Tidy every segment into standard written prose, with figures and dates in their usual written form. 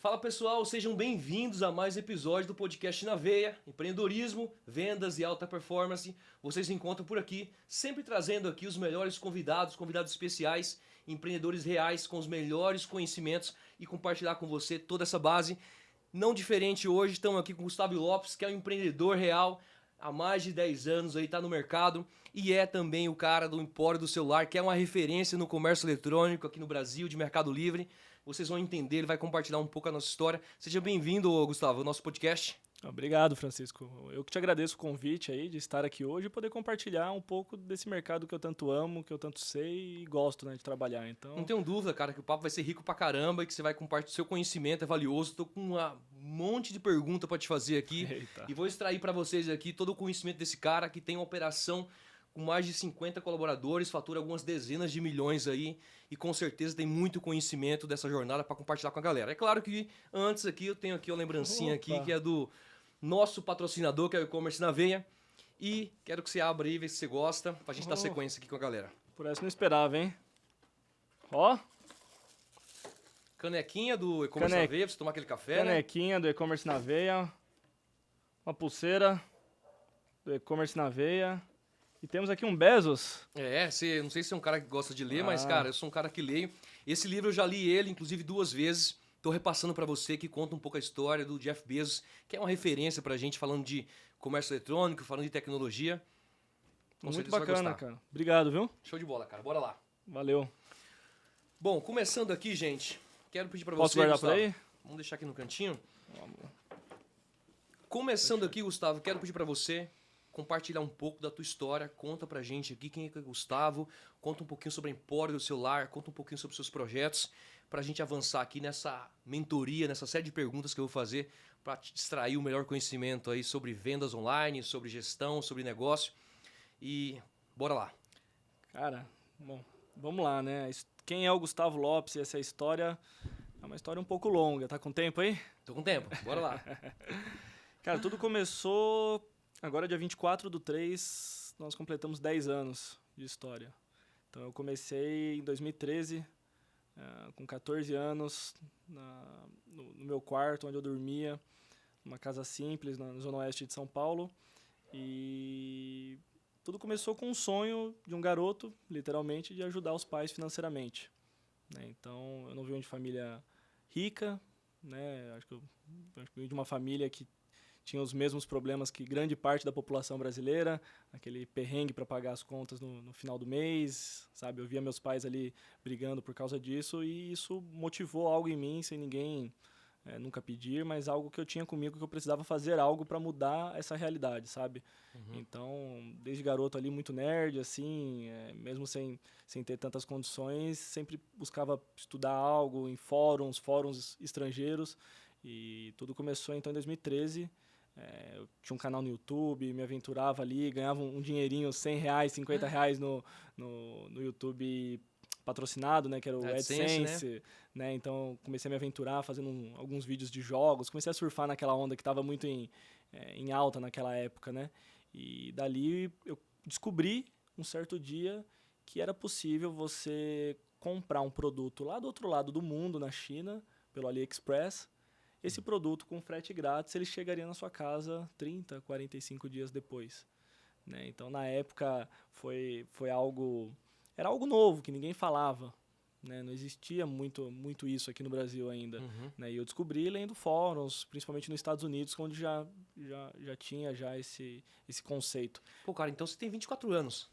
Fala pessoal, sejam bem-vindos a mais um episódio do podcast Na Veia, empreendedorismo, vendas e alta performance. Vocês encontram por aqui, sempre trazendo aqui os melhores convidados especiais, empreendedores reais com os melhores conhecimentos e compartilhar com você toda essa base. Não diferente hoje, estamos aqui com o Gustavo Lopes, que é um empreendedor real, há mais de 10 anos aí, está no mercado e é também o cara do Empório do Celular, que é uma referência no comércio eletrônico aqui no Brasil, de Mercado Livre. Vocês vão entender, ele vai compartilhar um pouco a nossa história. Seja bem-vindo, Gustavo, ao nosso podcast. Obrigado, Francisco. Eu que te agradeço o convite aí de estar aqui hoje e poder compartilhar um pouco desse mercado que eu tanto amo, que eu tanto sei e gosto, né, de trabalhar. Então, não tenho dúvida, cara, que o papo vai ser rico pra caramba e que você vai compartilhar. Seu conhecimento é valioso. Tô com um monte de pergunta pra te fazer aqui. Eita. E vou extrair pra vocês aqui todo o conhecimento desse cara que tem uma operação com mais de 50 colaboradores, fatura algumas dezenas de milhões aí e com certeza tem muito conhecimento dessa jornada para compartilhar com a galera. É claro que antes aqui eu tenho aqui uma lembrancinha aqui que é do nosso patrocinador, que é o E-Commerce na Veia, e quero que você abra aí, ver se você gosta, pra gente dar sequência aqui com a galera. Por essa não esperava, hein? Ó, Canequinha do E-Commerce na Veia, pra você tomar aquele café, canequinha do E-Commerce na Veia, uma pulseira do E-Commerce na Veia. E temos aqui um Bezos. Não sei se você é um cara que gosta de ler, mas, cara, eu sou um cara que leio. Esse livro eu já li ele, inclusive, 2 vezes. Tô repassando para você que conta um pouco a história do Jeff Bezos, que é uma referência pra gente, falando de comércio eletrônico, falando de tecnologia. Muito bacana, cara. Obrigado, viu? Show de bola, cara. Bora lá. Valeu. Bom, começando aqui, gente, quero pedir pra Posso você, guardar Gustavo. por aí? Vamos deixar aqui no cantinho. Começando aqui, Gustavo, quero pedir pra você compartilhar um pouco da tua história, conta pra gente aqui quem é o Gustavo, conta um pouquinho sobre a Empório do Celular, conta um pouquinho sobre os seus projetos, pra gente avançar aqui nessa mentoria, nessa série de perguntas que eu vou fazer pra te extrair o melhor conhecimento aí sobre vendas online, sobre gestão, sobre negócio e bora lá. Cara, bom, vamos lá, né? Quem é o Gustavo Lopes e essa história é uma história um pouco longa, tá com tempo aí? Tô com tempo, bora lá. Cara, tudo começou agora dia 24/3, nós completamos 10 anos de história. Então eu comecei em 2013, com 14 anos, no meu quarto, onde eu dormia, numa casa simples, na zona oeste de São Paulo. E tudo começou com um sonho de um garoto, literalmente, de ajudar os pais financeiramente. Né? Então eu não venho de família rica, né? Acho que eu venho de uma família que tinha os mesmos problemas que grande parte da população brasileira, aquele perrengue para pagar as contas no final do mês, sabe? Eu via meus pais ali brigando por causa disso e isso motivou algo em mim, sem ninguém nunca pedir, mas algo que eu tinha comigo, que eu precisava fazer algo para mudar essa realidade, sabe? Uhum. Então, desde garoto ali, muito nerd, assim, mesmo sem ter tantas condições, sempre buscava estudar algo em fóruns estrangeiros e tudo começou então em 2013. Eu tinha um canal no YouTube, me aventurava ali, ganhava um dinheirinho, R$100, R$50 no YouTube patrocinado, né, que era o AdSense, né? Então comecei a me aventurar fazendo alguns vídeos de jogos, comecei a surfar naquela onda que estava muito em alta naquela época, né? E dali eu descobri um certo dia que era possível você comprar um produto lá do outro lado do mundo, na China, pelo AliExpress. Esse produto com frete grátis, ele chegaria na sua casa 30, 45 dias depois. Né? Então, na época, foi algo... Era algo novo, que ninguém falava. Né? Não existia muito isso aqui no Brasil ainda. Uhum. Né? E eu descobri lendo fóruns, principalmente nos Estados Unidos, onde já tinha esse conceito. Pô, cara, então você tem 24 anos.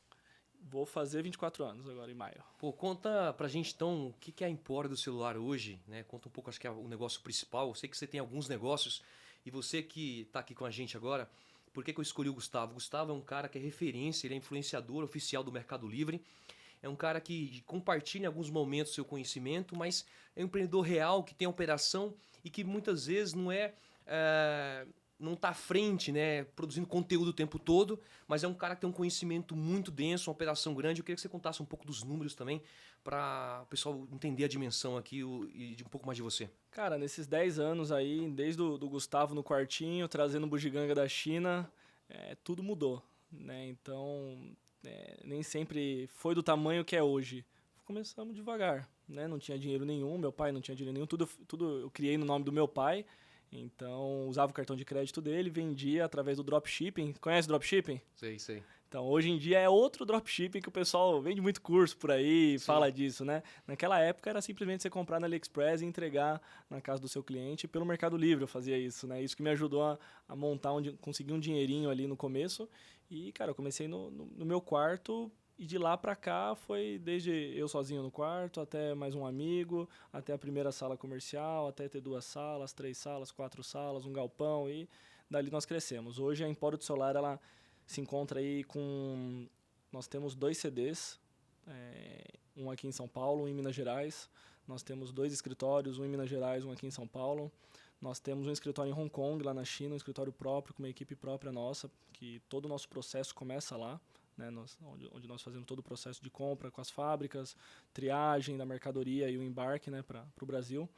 Vou fazer 24 anos agora, em maio. Pô, conta pra gente então o que é a Empório do Celular hoje, né? Conta um pouco, acho que é o negócio principal. Eu sei que você tem alguns negócios e você que tá aqui com a gente agora, por que eu escolhi o Gustavo? O Gustavo é um cara que é referência, ele é influenciador oficial do Mercado Livre. É um cara que compartilha em alguns momentos seu conhecimento, mas é um empreendedor real que tem operação e que muitas vezes não está à frente, né, produzindo conteúdo o tempo todo, mas é um cara que tem um conhecimento muito denso, uma operação grande. Eu queria que você contasse um pouco dos números também, para o pessoal entender a dimensão aqui e um pouco mais de você. Cara, nesses 10 anos aí, desde do Gustavo no quartinho, trazendo bugiganga da China, tudo mudou. Né? Então, nem sempre foi do tamanho que é hoje. Começamos devagar. né? Não tinha dinheiro nenhum, meu pai não tinha dinheiro nenhum, tudo eu criei no nome do meu pai. Então, usava o cartão de crédito dele, vendia através do dropshipping. Conhece dropshipping? Sei. Então, hoje em dia é outro dropshipping que o pessoal vende muito curso por aí, Sim. fala disso, né? Naquela época era simplesmente você comprar na AliExpress e entregar na casa do seu cliente. Pelo Mercado Livre eu fazia isso, né? Isso que me ajudou a montar, conseguir um dinheirinho ali no começo. E, cara, eu comecei no meu quarto e de lá pra cá foi desde eu sozinho no quarto, até mais um amigo, até a primeira sala comercial, até ter 2 salas, 3 salas, 4 salas, um galpão e dali nós crescemos. Hoje a Empório do Celular, ela se encontra aí com... Nós temos 2 CDs, um aqui em São Paulo, um em Minas Gerais. Nós temos 2 escritórios, um em Minas Gerais, um aqui em São Paulo. Nós temos um escritório em Hong Kong, lá na China, um escritório próprio, com uma equipe própria nossa, que todo o nosso processo começa lá, né? Onde nós fazemos todo o processo de compra com as fábricas, triagem da mercadoria e o embarque, né, para o Brasil.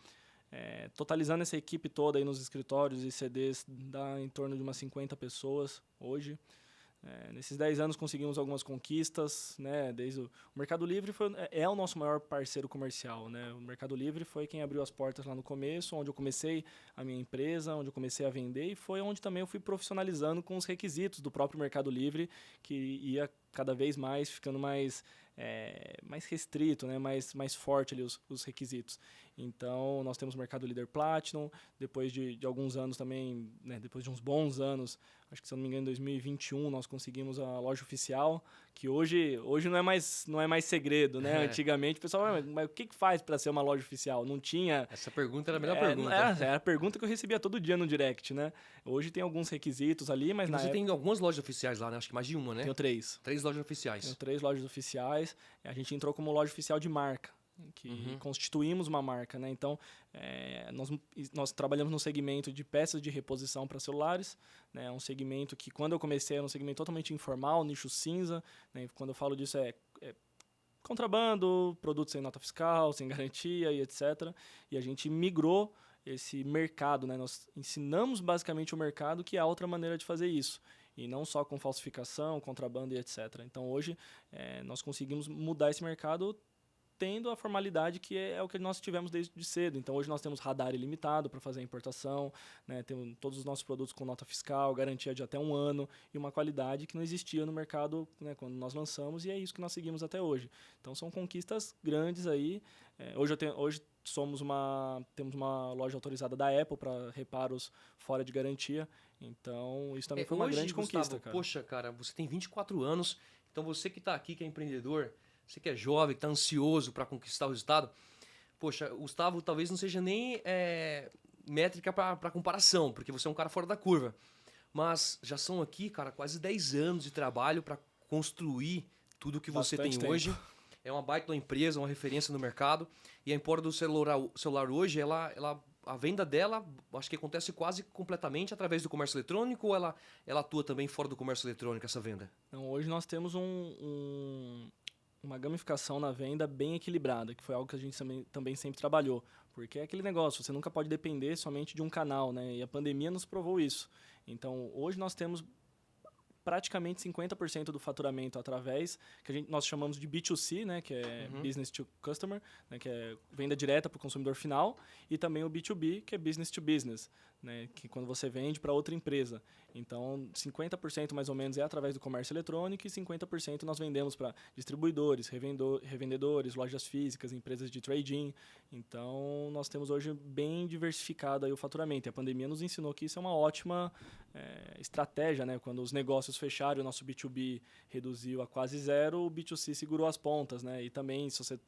Totalizando essa equipe toda aí nos escritórios e CDs, dá em torno de umas 50 pessoas hoje. Nesses 10 anos conseguimos algumas conquistas, né? Desde o Mercado Livre é o nosso maior parceiro comercial, né? O Mercado Livre foi quem abriu as portas lá no começo, onde eu comecei a minha empresa, onde eu comecei a vender e foi onde também eu fui profissionalizando com os requisitos do próprio Mercado Livre, que ia cada vez mais ficando mais restrito, né? mais forte ali os requisitos. Então, nós temos o Mercado Líder Platinum, depois de alguns anos também, né? Depois de uns bons anos, acho que se eu não me engano em 2021 nós conseguimos a loja oficial, que hoje não é mais segredo, né? Antigamente o pessoal, mas o que faz para ser uma loja oficial? Não tinha... Essa pergunta era a melhor pergunta. Era a pergunta que eu recebia todo dia no direct, né? Hoje tem alguns requisitos ali, mas você tem algumas lojas oficiais lá, né? Acho que mais de uma, né? Tenho 3. 3 lojas oficiais. Tenho 3 lojas oficiais. A gente entrou como loja oficial de marca, que constituímos uma marca, né? Então, nós trabalhamos no segmento de peças de reposição para celulares, né? Um segmento que, quando eu comecei, era um segmento totalmente informal, nicho cinza, né? Quando eu falo disso, contrabando, produtos sem nota fiscal, sem garantia e etc. E a gente migrou esse mercado, né? Nós ensinamos basicamente o mercado que há outra maneira de fazer isso. E não só com falsificação, contrabando e etc. Então, hoje, nós conseguimos mudar esse mercado tendo a formalidade que é o que nós tivemos desde cedo. Então, hoje nós temos radar ilimitado para fazer a importação, né? Temos todos os nossos produtos com nota fiscal, garantia de até 1 ano e uma qualidade que não existia no mercado, né, quando nós lançamos, e é isso que nós seguimos até hoje. Então, são conquistas grandes aí. Hoje temos uma loja autorizada da Apple para reparos fora de garantia. Então, isso também foi uma grande conquista, Gustavo, cara. Poxa, cara, você tem 24 anos, então você que está aqui, que é empreendedor, você que é jovem, que está ansioso para conquistar o resultado, poxa, o Gustavo talvez não seja nem métrica para comparação, porque você é um cara fora da curva. Mas já são aqui, cara, quase 10 anos de trabalho para construir tudo que você Bastante tem tempo. hoje. É uma baita uma empresa, uma referência no mercado. E a Empório do celular hoje, a venda dela, acho que acontece quase completamente através do comércio eletrônico, ou ela atua também fora do comércio eletrônico, essa venda? Então, hoje nós temos uma gamificação na venda bem equilibrada, que foi algo que a gente também sempre trabalhou. Porque é aquele negócio, você nunca pode depender somente de um canal, né? E a pandemia nos provou isso. Então, hoje nós temos praticamente 50% do faturamento através, que nós chamamos de B2C, né, que é Business to Customer, né, que é venda direta para o consumidor final, e também o B2B, que é Business to Business, né, que é quando você vende para outra empresa. Então, 50% mais ou menos é através do comércio eletrônico e 50% nós vendemos para distribuidores, revendedores, lojas físicas, empresas de trading. Então, nós temos hoje bem diversificado aí o faturamento. E a pandemia nos ensinou que isso é uma ótima estratégia, né? Quando os negócios fecharam, o nosso B2B reduziu a quase zero, o B2C segurou as pontas, né? E também, se você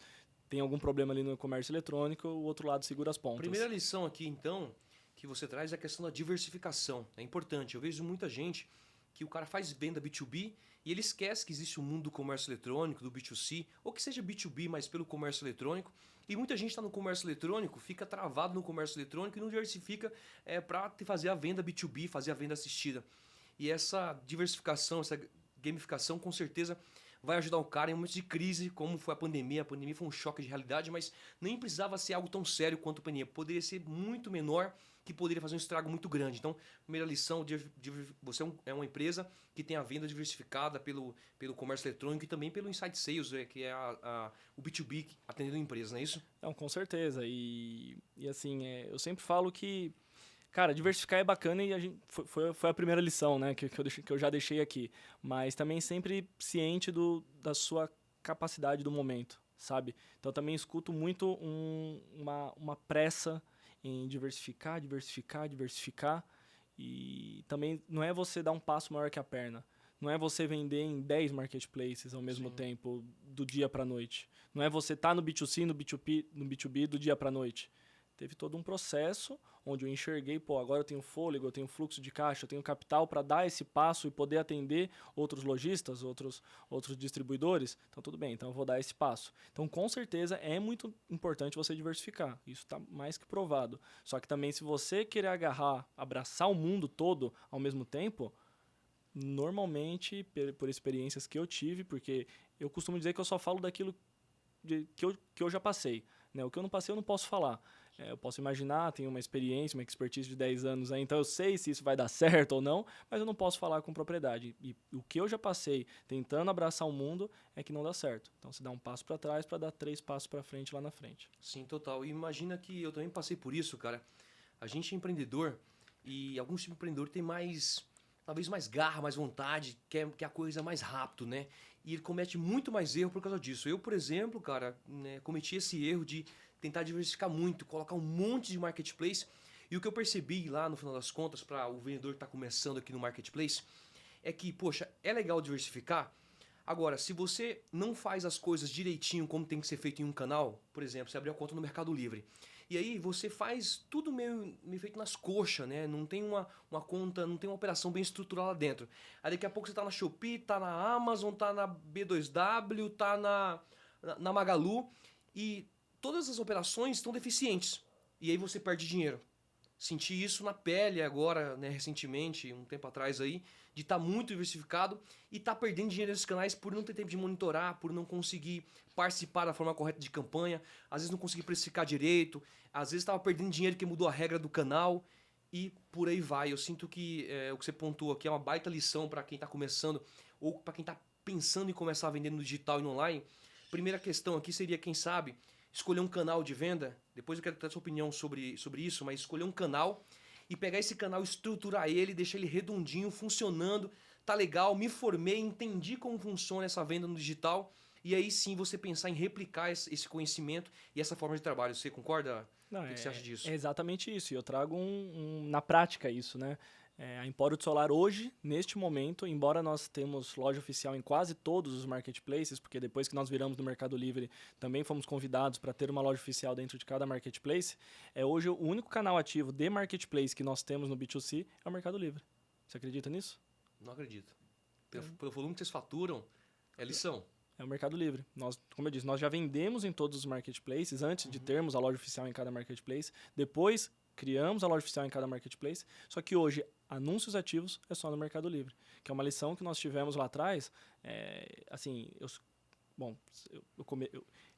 tem algum problema ali no comércio eletrônico, o outro lado segura as pontas. Primeira lição aqui, então, que você traz é a questão da diversificação. É importante. Eu vejo muita gente que o cara faz venda B2B e ele esquece que existe o mundo do comércio eletrônico, do B2C, ou que seja B2B, mas pelo comércio eletrônico. E muita gente está no comércio eletrônico, fica travado no comércio eletrônico e não diversifica para fazer a venda B2B, fazer a venda assistida. E essa diversificação, essa gamificação, com certeza vai ajudar o cara em momentos de crise, como foi a pandemia. A pandemia foi um choque de realidade, mas nem precisava ser algo tão sério quanto a pandemia. Poderia ser muito menor, que poderia fazer um estrago muito grande. Então, primeira lição, você é uma empresa que tem a venda diversificada pelo comércio eletrônico e também pelo Inside Sales, que é o B2B atendendo empresas, não é isso? Não, com certeza. E assim, eu sempre falo que, cara, diversificar é bacana e a gente, foi a primeira lição, né, que eu já deixei aqui. Mas também sempre ciente da sua capacidade do momento, sabe? Então também escuto muito uma pressa em diversificar, diversificar, diversificar. E também não é você dar um passo maior que a perna. Não é você vender em 10 marketplaces ao mesmo Sim. tempo, do dia para noite. Não é você estar no B2C, no B2B do dia para noite. Teve todo um processo onde eu enxerguei, pô, agora eu tenho fôlego, eu tenho fluxo de caixa, eu tenho capital para dar esse passo e poder atender outros lojistas, outros distribuidores. Então, tudo bem, então eu vou dar esse passo. Então, com certeza, é muito importante você diversificar. Isso está mais que provado. Só que também, se você querer abraçar o mundo todo ao mesmo tempo, normalmente, por experiências que eu tive, porque eu costumo dizer que eu só falo daquilo que eu já passei. Né? O que eu não passei, eu não posso falar. Eu posso imaginar, tenho uma experiência, uma expertise de 10 anos aí, então eu sei se isso vai dar certo ou não, mas eu não posso falar com propriedade. E o que eu já passei tentando abraçar o mundo é que não dá certo. Então você dá um passo para trás para dar 3 passos para frente lá na frente. Sim, total. E imagina que eu também passei por isso, cara. A gente é empreendedor e alguns tipos de empreendedor tem talvez mais garra, mais vontade, quer a coisa mais rápido, né? E ele comete muito mais erro por causa disso. Eu, por exemplo, cara, né, cometi esse erro de tentar diversificar muito, colocar um monte de marketplace. E o que eu percebi lá no final das contas, para o vendedor que está começando aqui no marketplace, é que, poxa, é legal diversificar. Agora, se você não faz as coisas direitinho como tem que ser feito em um canal, por exemplo, você abriu a conta no Mercado Livre, e aí você faz tudo meio feito nas coxas, né? Não tem uma conta, não tem uma operação bem estruturada lá dentro. Aí daqui a pouco você tá na Shopee, tá na Amazon, tá na B2W, tá na Magalu, e todas as operações estão deficientes. E aí você perde dinheiro. Senti isso na pele agora, né, recentemente, um tempo atrás aí, de estar muito diversificado e estar perdendo dinheiro nesses canais por não ter tempo de monitorar, por não conseguir participar da forma correta de campanha, às vezes não conseguir precificar direito, às vezes estava perdendo dinheiro porque mudou a regra do canal e por aí vai. Eu sinto que o que você pontuou aqui é uma baita lição para quem está começando ou para quem está pensando em começar a vender no digital e no online. Primeira questão aqui seria, quem sabe, escolher um canal de venda. Depois eu quero ter a sua opinião sobre isso, mas escolher um canal e pegar esse canal, estruturar ele, deixar ele redondinho, funcionando, tá legal, me formei, entendi como funciona essa venda no digital, e aí sim você pensar em replicar esse conhecimento e essa forma de trabalho. Você concorda? Não, O que você acha disso? é exatamente isso. E eu trago na prática isso, né? A Empório de Solar hoje, neste momento, embora nós temos loja oficial em quase todos os marketplaces, porque depois que nós viramos no Mercado Livre, também fomos convidados para ter uma loja oficial dentro de cada marketplace, hoje o único canal ativo de marketplace que nós temos no B2C é o Mercado Livre. Você acredita nisso? Não acredito. Pelo volume que vocês faturam, é lição. É o Mercado Livre. Nós, como eu disse, nós já vendemos em todos os marketplaces antes de termos a loja oficial em cada marketplace. Depois criamos a loja oficial em cada marketplace. Só que hoje, anúncios ativos é só no Mercado Livre. Que é uma lição que nós tivemos lá atrás. Assim,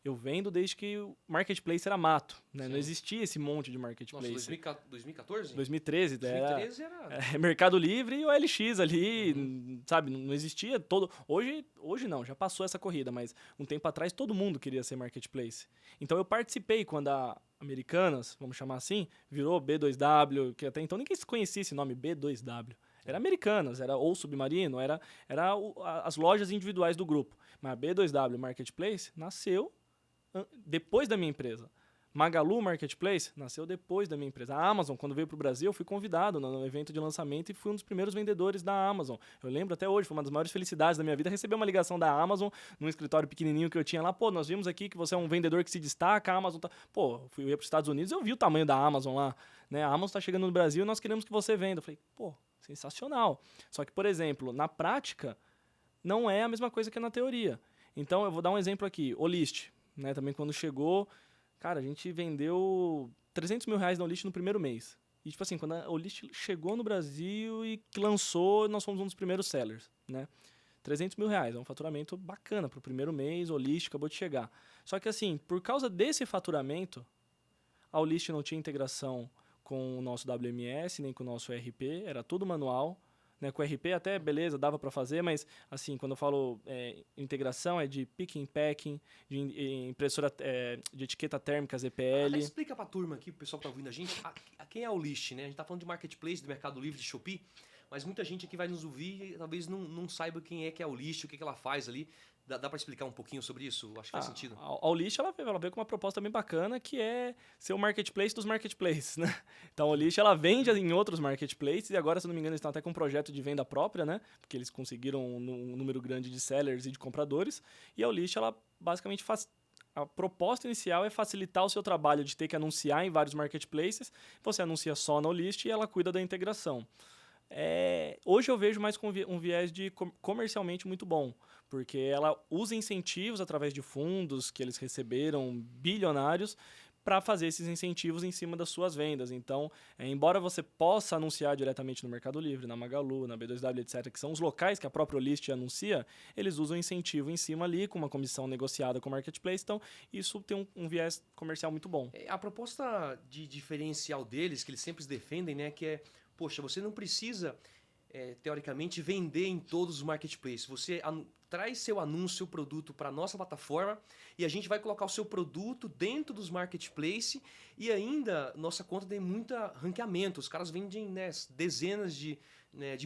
eu vendo desde que o marketplace era mato. Né? Não existia esse monte de marketplace. Nossa, 2014? 2013. 2013 era... Mercado Livre e o LX ali, sabe? Não existia todo... Hoje não, já passou essa corrida, mas um tempo atrás todo mundo queria ser marketplace. Então eu participei quando a Americanas, vamos chamar assim, virou B2W, que até então ninguém conhecia esse nome, B2W. Era Americanas, era ou Submarino, era as lojas individuais do grupo. Mas a B2W Marketplace nasceu depois da minha empresa. Magalu Marketplace nasceu depois da minha empresa. A Amazon, quando veio para o Brasil, eu fui convidado no evento de lançamento e fui um dos primeiros vendedores da Amazon. Eu lembro até hoje, foi uma das maiores felicidades da minha vida, receber uma ligação da Amazon num escritório pequenininho que eu tinha lá. Pô, nós vimos aqui que você é um vendedor que se destaca, a Amazon tá... Pô, eu ia para os Estados Unidos, eu vi o tamanho da Amazon lá, né? A Amazon está chegando no Brasil e nós queremos que você venda. Eu falei, pô, sensacional. Só que, por exemplo, na prática, não é a mesma coisa que na teoria. Então, eu vou dar um exemplo aqui. O List, né? Também quando chegou... Cara, a gente vendeu 300 mil reais na Olist no primeiro mês. E, tipo assim, quando a Olist chegou no Brasil e lançou, nós fomos um dos primeiros sellers, né? R$300.000, é um faturamento bacana para o primeiro mês, o list acabou de chegar. Só que assim, por causa desse faturamento, a Olist não tinha integração com o nosso WMS, nem com o nosso ERP, era tudo manual. Né, com o ERP até, beleza, dava para fazer, mas assim, quando eu falo integração, é de picking, packing, de impressora de etiqueta térmica, ZPL. Explica para a turma aqui, pro pessoal que tá ouvindo a gente, quem é a Olist, né? A gente tá falando de marketplace, do Mercado Livre, de Shopee, mas muita gente aqui vai nos ouvir e talvez não saiba quem é que é a Olist, o que ela faz ali. Dá para explicar um pouquinho sobre isso? Acho que faz sentido. A Olist, ela veio com uma proposta bem bacana, que é ser o marketplace dos marketplaces, né? Então, a Olist, ela vende em outros marketplaces, e agora, se não me engano, eles estão até com um projeto de venda própria, né? Porque eles conseguiram um número grande de sellers e de compradores. E a Olist, ela basicamente faz... A proposta inicial é facilitar o seu trabalho de ter que anunciar em vários marketplaces. Você anuncia só na Olist e ela cuida da integração. Hoje eu vejo mais com um viés de comercialmente muito bom, porque ela usa incentivos através de fundos que eles receberam bilionários para fazer esses incentivos em cima das suas vendas. Então, embora você possa anunciar diretamente no Mercado Livre, na Magalu, na B2W, etc., que são os locais que a própria Olist anuncia, eles usam incentivo em cima ali, com uma comissão negociada com o Marketplace. Então, isso tem um viés comercial muito bom. A proposta de diferencial deles, que eles sempre defendem, né, que é, poxa, você não precisa, teoricamente, vender em todos os marketplaces. Você traz seu anúncio, seu produto para a nossa plataforma e a gente vai colocar o seu produto dentro dos marketplaces e ainda nossa conta tem muita ranqueamento. Os caras vendem, né, dezenas de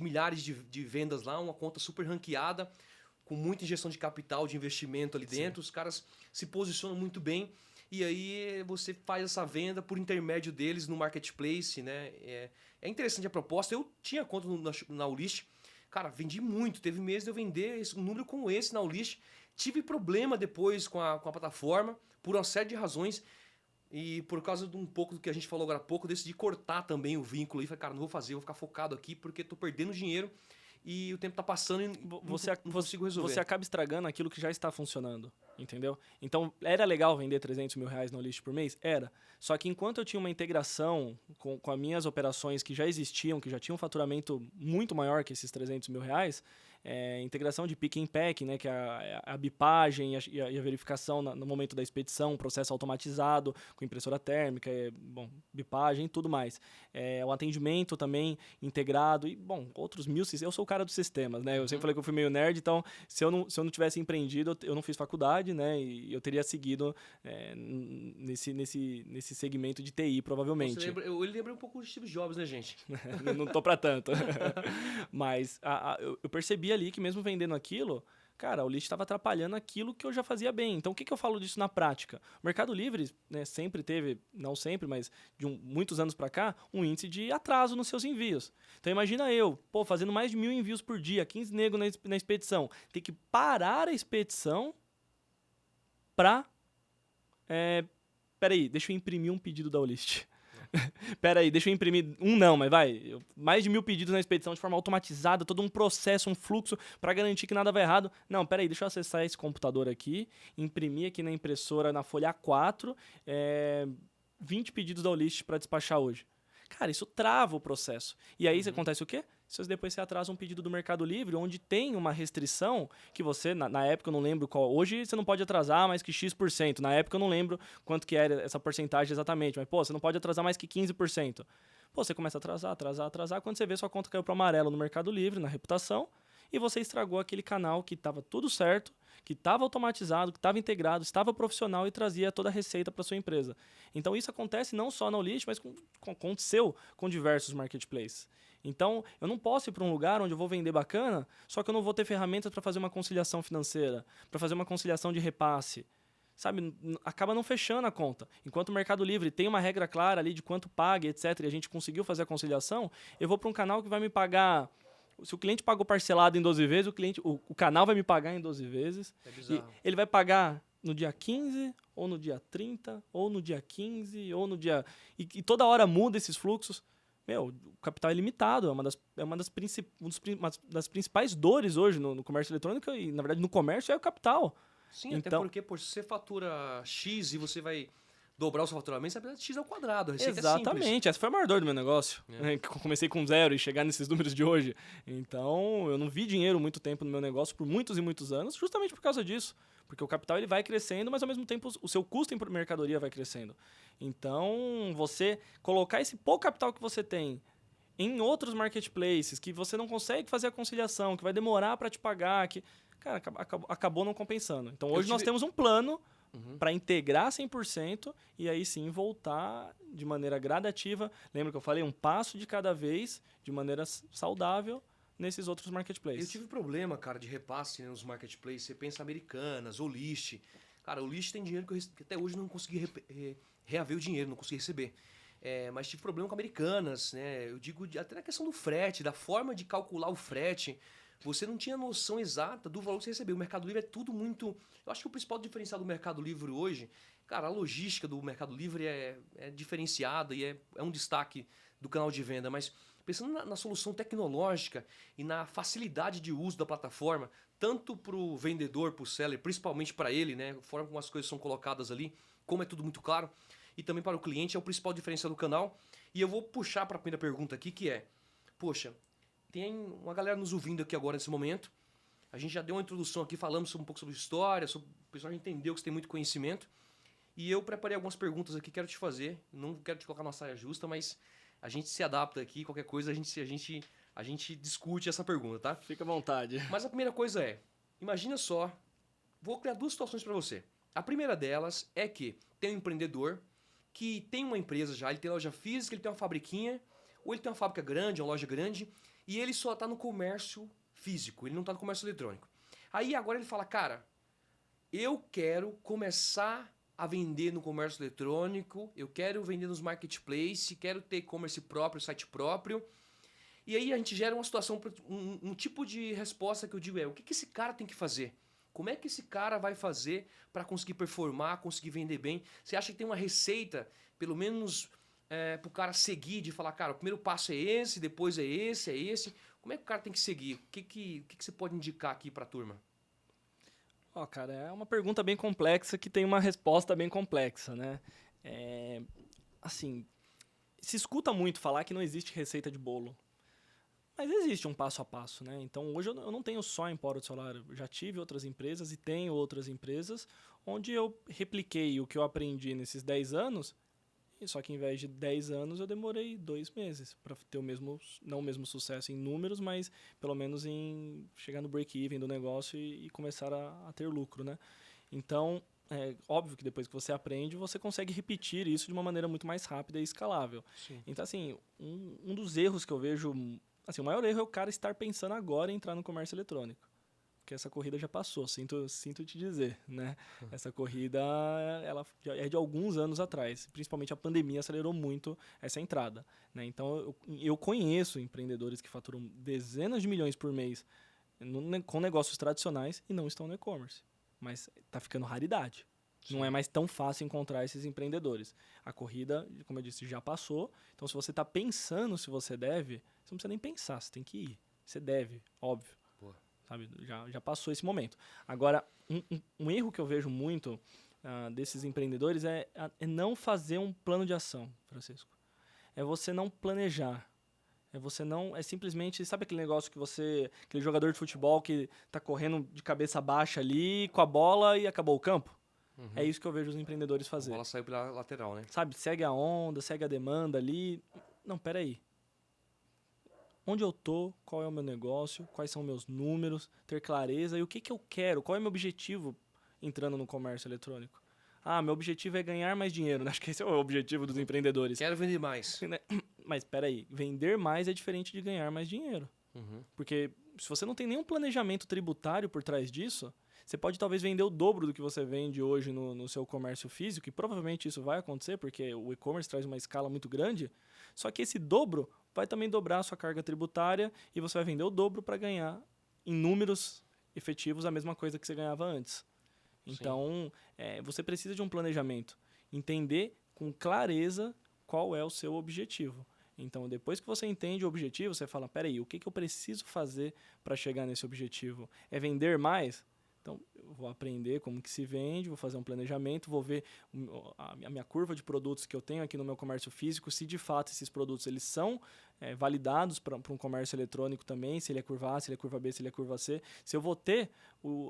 milhares de vendas lá, uma conta super ranqueada, com muita injeção de capital, de investimento ali dentro. Sim. Os caras se posicionam muito bem. E aí você faz essa venda por intermédio deles no marketplace, né? É interessante a proposta. Eu tinha conta na Olist. Cara, vendi muito. Teve meses de eu vender um número como esse na Olist. Tive problema depois com a plataforma, por uma série de razões. E por causa de um pouco do que a gente falou agora há pouco, eu decidi cortar também o vínculo. E falei, cara, não vou fazer, vou ficar focado aqui porque estou perdendo dinheiro. E o tempo está passando e não consigo resolver. Você acaba estragando aquilo que já está funcionando, entendeu? Então, era legal vender R$300.000 na Olist por mês? Era. Só que enquanto eu tinha uma integração com as minhas operações que já existiam, que já tinham um faturamento muito maior que esses R$300.000, integração de pick and pack, né, que é a bipagem e a verificação no momento da expedição, processo automatizado, com impressora térmica, bipagem e tudo mais. O atendimento também integrado e, outros mil... Eu sou o cara dos sistemas, né? Eu sempre falei que eu fui meio nerd, então se eu não tivesse empreendido, eu não fiz faculdade, né? E eu teria seguido nesse segmento de TI, provavelmente. Ele lembra um pouco de Steve Jobs, né, gente? Não tô pra tanto. Mas eu percebi ali que mesmo vendendo aquilo, cara, a Olist estava atrapalhando aquilo que eu já fazia bem. Então, o que eu falo disso na prática? O Mercado Livre, né, sempre teve, não sempre, mas de muitos anos para cá, um índice de atraso nos seus envios. Então, imagina eu, fazendo mais de 1.000 envios por dia, 15 negros na expedição, ter que parar a expedição para... Peraí, deixa eu imprimir um pedido da Olist. Pera aí, deixa eu imprimir mais de 1.000 pedidos na expedição de forma automatizada, todo um processo, um fluxo para garantir que nada vai errado. Não, pera aí, deixa eu acessar esse computador aqui, imprimir aqui na impressora, na folha A4, 20 pedidos da Olist para despachar hoje. Cara, isso trava o processo. E aí acontece o quê? Depois você atrasa um pedido do Mercado Livre, onde tem uma restrição que você, na época eu não lembro qual, hoje você não pode atrasar mais que X%, na época eu não lembro quanto que era essa porcentagem exatamente, mas você não pode atrasar mais que 15%. Você começa a atrasar, quando você vê sua conta caiu para o amarelo no Mercado Livre, na reputação, e você estragou aquele canal que estava tudo certo, que estava automatizado, que estava integrado, estava profissional e trazia toda a receita para sua empresa. Então isso acontece não só na Olist, mas aconteceu com diversos marketplaces. Então, eu não posso ir para um lugar onde eu vou vender bacana, só que eu não vou ter ferramentas para fazer uma conciliação financeira, para fazer uma conciliação de repasse. Sabe, acaba não fechando a conta. Enquanto o Mercado Livre tem uma regra clara ali de quanto paga, etc., e a gente conseguiu fazer a conciliação, eu vou para um canal que vai me pagar... Se o cliente pagou parcelado em 12 vezes, o canal vai me pagar em 12 vezes. É bizarro. E ele vai pagar no dia 15, ou no dia 30, ou no dia 15, ou no dia... E toda hora muda esses fluxos. O capital é limitado, é uma das principais dores hoje no comércio eletrônico e, na verdade, no comércio é o capital. Sim, então, até porque, se você fatura X e você vai dobrar o seu faturamento, você precisa de X ao quadrado. A receita é Exatamente, essa foi a maior dor do meu negócio. É. Né? Que eu comecei com 0 e chegar nesses números de hoje. Então, eu não vi dinheiro muito tempo no meu negócio por muitos e muitos anos, justamente por causa disso. Porque o capital ele vai crescendo, mas ao mesmo tempo o seu custo em mercadoria vai crescendo. Então, você colocar esse pouco capital que você tem em outros marketplaces, que você não consegue fazer a conciliação, que vai demorar para te pagar, que, cara, acabou não compensando. Então, hoje nós temos um plano para integrar 100% e aí sim voltar de maneira gradativa. Lembra que eu falei? Um passo de cada vez, de maneira saudável, nesses outros marketplaces. Eu tive problema, cara, de repasse, né, nos marketplaces. Você pensa Americanas, ou List. Cara, o List tem dinheiro que até hoje não consegui reaver o dinheiro, não consegui receber. Mas tive problema com Americanas, né? Eu digo até na questão do frete, da forma de calcular o frete. Você não tinha noção exata do valor que você recebeu. O Mercado Livre é tudo muito... Eu acho que o principal diferencial do Mercado Livre hoje... Cara, a logística do Mercado Livre é diferenciada e é um destaque do canal de venda. Mas pensando na solução tecnológica e na facilidade de uso da plataforma, tanto para o vendedor, para o seller, principalmente para ele, né? A forma como as coisas são colocadas ali, como é tudo muito claro, e também para o cliente, é o principal diferencial do canal. E eu vou puxar para a primeira pergunta aqui, que é... Poxa... Tem uma galera nos ouvindo aqui agora nesse momento. A gente já deu uma introdução aqui, falamos um pouco sobre história, o pessoal já entendeu que você tem muito conhecimento. E eu preparei algumas perguntas aqui que quero te fazer. Não quero te colocar numa saia justa, mas a gente se adapta aqui. Qualquer coisa a gente discute essa pergunta, tá? Fica à vontade. Mas a primeira coisa é, imagina só, vou criar duas situações para você. A primeira delas é que tem um empreendedor que tem uma empresa já, ele tem loja física, ele tem uma fabriquinha, ou ele tem uma fábrica grande, uma loja grande, e ele só está no comércio físico, ele não está no comércio eletrônico. Aí agora ele fala, cara, eu quero começar a vender no comércio eletrônico, eu quero vender nos marketplaces, quero ter e-commerce próprio, site próprio. E aí a gente gera uma situação, um tipo de resposta que eu digo o que esse cara tem que fazer? Como é que esse cara vai fazer para conseguir performar, conseguir vender bem? Você acha que tem uma receita, pelo menos... para o cara seguir, de falar, cara, o primeiro passo é esse, depois é esse. Como é que o cara tem que seguir? O que você pode indicar aqui para a turma? Cara, é uma pergunta bem complexa que tem uma resposta bem complexa, né? Assim, se escuta muito falar que não existe receita de bolo. Mas existe um passo a passo, né? Então, hoje eu não tenho só Empório do Celular. Eu já tive outras empresas e tenho outras empresas onde eu repliquei o que eu aprendi nesses 10 anos. Só que, em vez de 10 anos, eu demorei 2 meses para ter não o mesmo sucesso em números, mas pelo menos em chegar no break-even do negócio e começar a ter lucro, né? Então, é óbvio que depois que você aprende, você consegue repetir isso de uma maneira muito mais rápida e escalável. Sim. Então, assim, um dos erros que eu vejo... Assim, o maior erro é o cara estar pensando agora em entrar no comércio eletrônico. Porque essa corrida já passou, sinto te dizer, né? Essa corrida, ela já é de alguns anos atrás. Principalmente a pandemia acelerou muito essa entrada, né? Então, eu conheço empreendedores que faturam dezenas de milhões por mês com negócios tradicionais e não estão no e-commerce. Mas está ficando raridade. Sim. Não é mais tão fácil encontrar esses empreendedores. A corrida, como eu disse, já passou. Então, se você está pensando se você deve, você não precisa nem pensar, você tem que ir. Você deve, óbvio. Sabe? Já passou esse momento. Agora, um erro que eu vejo muito desses empreendedores é não fazer um plano de ação, Francisco. É você não planejar. É simplesmente, sabe aquele negócio que aquele jogador de futebol que tá correndo de cabeça baixa ali com a bola e acabou o campo? Uhum. É isso que eu vejo os empreendedores fazer. A bola saiu pela lateral, né? Sabe, segue a onda, segue a demanda ali. Não, peraí. Onde eu tô, qual é o meu negócio, quais são meus números, ter clareza e o que eu quero, qual é o meu objetivo entrando no comércio eletrônico. Meu objetivo é ganhar mais dinheiro, né? Acho que esse é o objetivo dos empreendedores. Quero vender mais. Mas peraí, vender mais é diferente de ganhar mais dinheiro. Uhum. Porque se você não tem nenhum planejamento tributário por trás disso, você pode talvez vender o dobro do que você vende hoje no seu comércio físico, e provavelmente isso vai acontecer, porque o e-commerce traz uma escala muito grande, só que esse dobro vai também dobrar a sua carga tributária e você vai vender o dobro para ganhar, em números efetivos, a mesma coisa que você ganhava antes. Então, você precisa de um planejamento. Entender com clareza qual é o seu objetivo. Então, depois que você entende o objetivo, você fala, peraí, o que eu preciso fazer para chegar nesse objetivo? É vender mais? Então, vou aprender como que se vende, vou fazer um planejamento, vou ver a minha curva de produtos que eu tenho aqui no meu comércio físico, se de fato esses produtos eles são validados para um comércio eletrônico também, se ele é curva A, se ele é curva B, se ele é curva C, se eu vou ter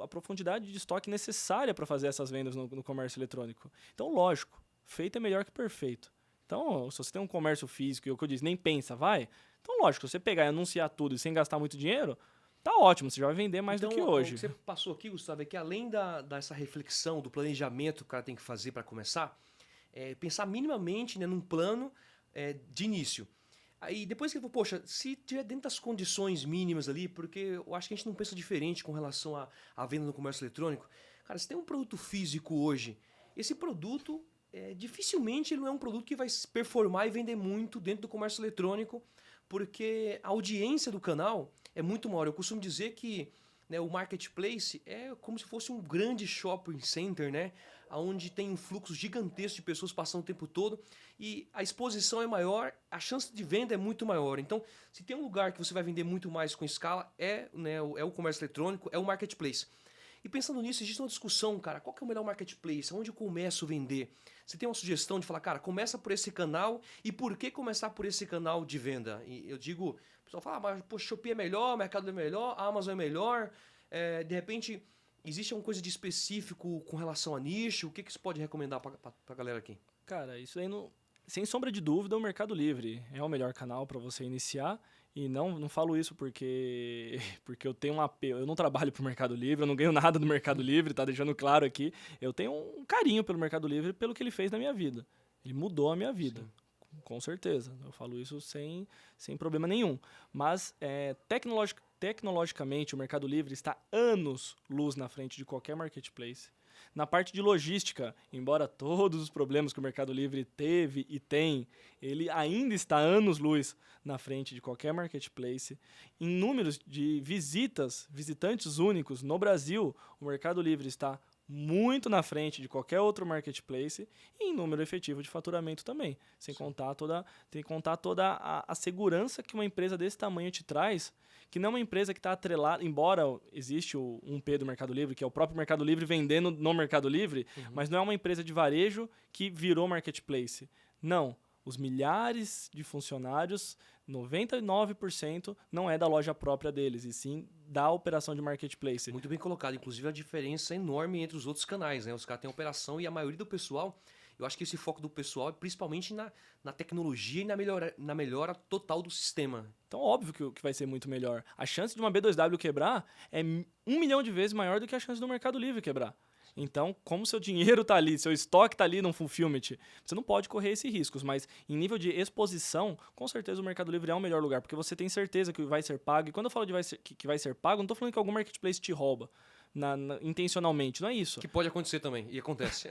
a profundidade de estoque necessária para fazer essas vendas no comércio eletrônico. Então, lógico, feito é melhor que perfeito. Então, se você tem um comércio físico e o que eu disse, nem pensa, vai. Então, lógico, se você pegar e anunciar tudo e sem gastar muito dinheiro, tá ótimo, você já vai vender mais do que hoje. O que você passou aqui, Gustavo, é que além dessa reflexão, do planejamento que o cara tem que fazer para começar, pensar minimamente, né, num plano de início. Aí depois que ele falou, poxa, se tiver dentro das condições mínimas ali, porque eu acho que a gente não pensa diferente com relação à venda no comércio eletrônico. Cara, se tem um produto físico hoje, esse produto, dificilmente ele não é um produto que vai performar e vender muito dentro do comércio eletrônico, porque a audiência do canal é muito maior. Eu costumo dizer que, né, o marketplace é como se fosse um grande shopping center, né, onde tem um fluxo gigantesco de pessoas passando o tempo todo e a exposição é maior, a chance de venda é muito maior. Então, se tem um lugar que você vai vender muito mais com escala, né, o comércio eletrônico, é o marketplace. E pensando nisso, existe uma discussão, cara, qual que é o melhor marketplace? Onde eu começo a vender? Você tem uma sugestão de falar, cara, começa por esse canal e por que começar por esse canal de venda? E eu digo, o pessoal fala, mas pô, Shopee é melhor, Mercado é melhor, Amazon é melhor, de repente existe alguma coisa de específico com relação a nicho? O que você pode recomendar pra galera aqui? Cara, isso aí, sem sombra de dúvida, o Mercado Livre é o melhor canal para você iniciar. E não falo isso porque eu tenho um apelo. Eu não trabalho pro Mercado Livre, eu não ganho nada do Mercado Livre, tá deixando claro aqui. Eu tenho um carinho pelo Mercado Livre, pelo que ele fez na minha vida. Ele mudou a minha vida, com certeza. Eu falo isso sem problema nenhum. Mas, tecnologicamente, o Mercado Livre está anos-luz na frente de qualquer marketplace. Na parte de logística, embora todos os problemas que o Mercado Livre teve e tem, ele ainda está anos-luz na frente de qualquer marketplace. Em números de visitantes únicos no Brasil, o Mercado Livre está muito na frente de qualquer outro marketplace e em número efetivo de faturamento também. Sem contar toda a segurança que uma empresa desse tamanho te traz, que não é uma empresa que está atrelada, embora existe o 1P do Mercado Livre, que é o próprio Mercado Livre vendendo no Mercado Livre, mas não é uma empresa de varejo que virou marketplace. Não. Os milhares de funcionários, 99% não é da loja própria deles, e sim da operação de marketplace. Muito bem colocado. Inclusive, a diferença é enorme entre os outros canais, né? Os caras têm operação e a maioria do pessoal, eu acho que esse foco do pessoal é principalmente na tecnologia e na melhora total do sistema. Então, óbvio que vai ser muito melhor. A chance de uma B2W quebrar é 1 milhão de vezes maior do que a chance do Mercado Livre quebrar. Então, como seu dinheiro está ali, seu estoque está ali num fulfillment, você não pode correr esses riscos. Mas em nível de exposição, com certeza o Mercado Livre é o melhor lugar, porque você tem certeza que vai ser pago. E quando eu falo que vai ser pago, não estou falando que algum marketplace te rouba intencionalmente, não é isso. Que pode acontecer também, e acontece.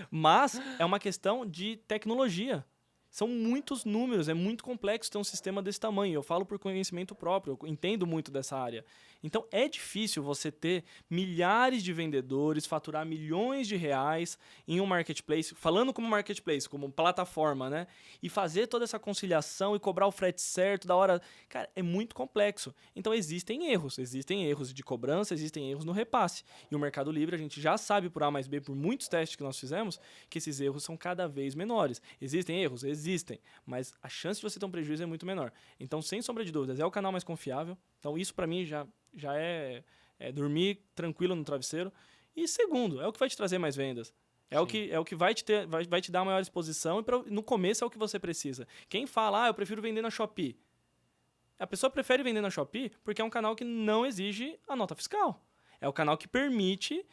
Mas é uma questão de tecnologia. São muitos números, é muito complexo ter um sistema desse tamanho. Eu falo por conhecimento próprio, eu entendo muito dessa área. Então, é difícil você ter milhares de vendedores, faturar milhões de reais em um marketplace, falando como marketplace, como plataforma, né? E fazer toda essa conciliação e cobrar o frete certo da hora. Cara, é muito complexo. Então, existem erros de cobrança, existem erros no repasse. E o Mercado Livre, a gente já sabe por A mais B, por muitos testes que nós fizemos, que esses erros são cada vez menores. Existem erros? Existem, mas a chance de você ter um prejuízo é muito menor. Então, sem sombra de dúvidas, é o canal mais confiável. Então, isso para mim já é dormir tranquilo no travesseiro. E segundo, é o que vai te trazer mais vendas. É o que vai te dar maior exposição e no começo é o que você precisa. Quem fala, eu prefiro vender na Shopee. A pessoa prefere vender na Shopee porque é um canal que não exige a nota fiscal. É o canal que permite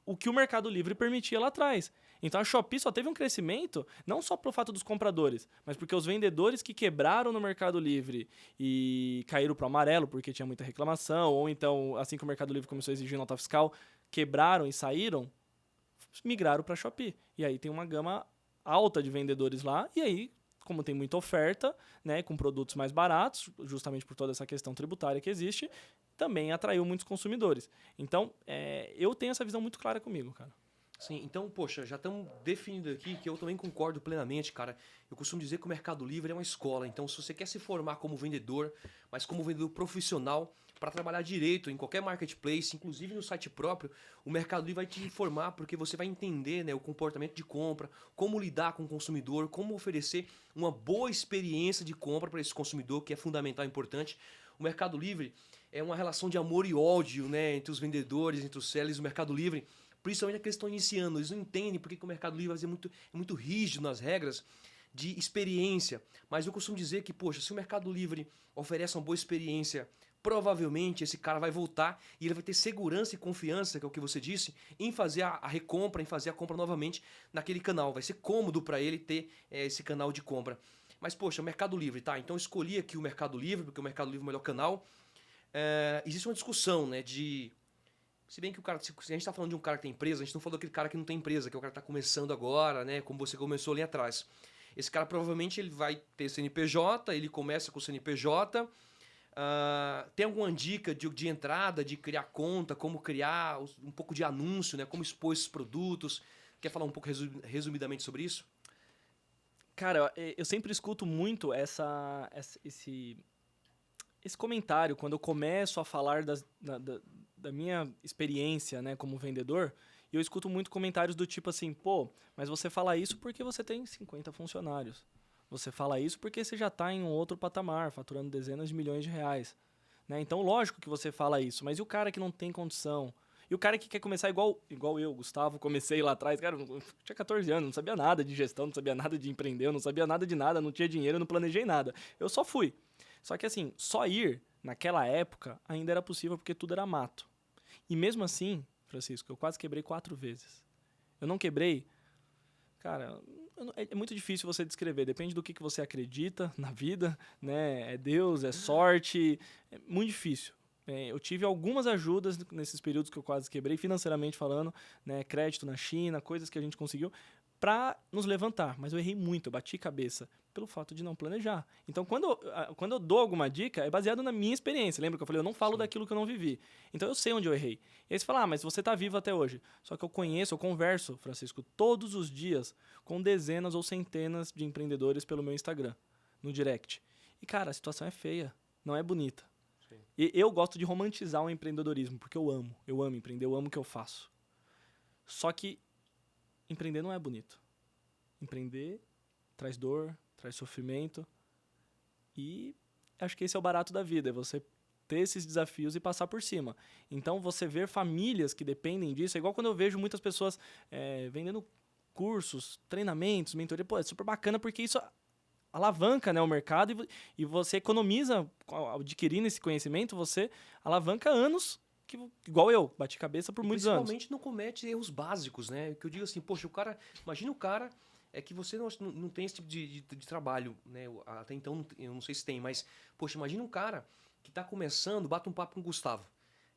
o que o Mercado Livre permitia lá atrás. Então a Shopee só teve um crescimento, não só pelo fato dos compradores, mas porque os vendedores que quebraram no Mercado Livre e caíram para o amarelo porque tinha muita reclamação, ou então, assim que o Mercado Livre começou a exigir nota fiscal, quebraram e saíram, migraram para a Shopee. E aí tem uma gama alta de vendedores lá, e aí, como tem muita oferta, né, com produtos mais baratos, justamente por toda essa questão tributária que existe, também atraiu muitos consumidores. Então, eu tenho essa visão muito clara comigo, cara. Sim, então, poxa, já estamos definindo aqui que eu também concordo plenamente, cara. Eu costumo dizer que o Mercado Livre é uma escola. Então, se você quer se formar como vendedor, mas como vendedor profissional, para trabalhar direito em qualquer marketplace, inclusive no site próprio, o Mercado Livre vai te informar porque você vai entender, né, o comportamento de compra, como lidar com o consumidor, como oferecer uma boa experiência de compra para esse consumidor, que é fundamental e importante. O Mercado Livre é uma relação de amor e ódio, né, entre os vendedores, entre os sellers. O Mercado Livre, principalmente aqueles que estão iniciando, eles não entendem porque que o Mercado Livre é muito rígido nas regras de experiência. Mas eu costumo dizer que, poxa, se o Mercado Livre oferece uma boa experiência, provavelmente esse cara vai voltar e ele vai ter segurança e confiança, que é o que você disse, em fazer a recompra, em fazer a compra novamente naquele canal. Vai ser cômodo para ele ter esse canal de compra. Mas, poxa, o Mercado Livre, tá? Então eu escolhi aqui o Mercado Livre, porque o Mercado Livre é o melhor canal. Existe uma discussão, né, de... Se bem que o cara, se a gente está falando de um cara que tem empresa, a gente não falou daquele cara que não tem empresa, que é o cara que está começando agora, né? Como você começou ali atrás. Esse cara provavelmente ele vai ter CNPJ, ele começa com o CNPJ. Tem alguma dica de entrada, de criar conta, como criar um pouco de anúncio, né? Como expor esses produtos? Quer falar um pouco resumidamente sobre isso? Cara, eu sempre escuto muito esse comentário quando eu começo a falar da minha experiência, né, como vendedor. E eu escuto muito comentários do tipo assim, pô, mas você fala isso porque você tem 50 funcionários. Você fala isso porque você já está em um outro patamar, faturando dezenas de milhões de reais. Né? Então, lógico que você fala isso, mas e o cara que não tem condição? E o cara que quer começar igual eu, Gustavo, comecei lá atrás, cara, eu tinha 14 anos, não sabia nada de gestão, não sabia nada de empreender, eu não sabia nada de nada, não tinha dinheiro, eu não planejei nada. Eu só fui. Só que assim, só ir, naquela época, ainda era possível porque tudo era mato. E mesmo assim, Francisco, eu quase quebrei 4 vezes. Eu não quebrei, cara, é muito difícil você descrever, depende do que você acredita na vida, né? É Deus, é sorte, é muito difícil. Eu tive algumas ajudas nesses períodos que eu quase quebrei, financeiramente falando, né? Crédito na China, coisas que a gente conseguiu para nos levantar, mas eu errei muito, eu bati cabeça pelo fato de não planejar. Então, quando eu dou alguma dica, é baseado na minha experiência. Lembra que eu falei, eu não falo Sim. daquilo que eu não vivi. Então, eu sei onde eu errei. E aí você fala, mas você está vivo até hoje. Só que eu converso, Francisco, todos os dias com dezenas ou centenas de empreendedores pelo meu Instagram, no direct. E, cara, a situação é feia, não é bonita. Sim. E eu gosto de romantizar o empreendedorismo, porque eu amo empreender, eu amo o que eu faço. Só que empreender não é bonito. Empreender traz dor, traz sofrimento. E acho que esse é o barato da vida, é você ter esses desafios e passar por cima. Então, você ver famílias que dependem disso, é igual quando eu vejo muitas pessoas vendendo cursos, treinamentos, mentoria. Pô, é super bacana porque isso alavanca, né, o mercado e você economiza, adquirindo esse conhecimento, você alavanca anos igual eu, bati cabeça por muitos anos. Principalmente não comete erros básicos, né? Que eu digo assim, poxa, o cara. Imagina o cara. É que você não tem esse tipo de trabalho, né? Até então, eu não sei se tem, mas, poxa, imagina um cara que tá começando, bate um papo com o Gustavo.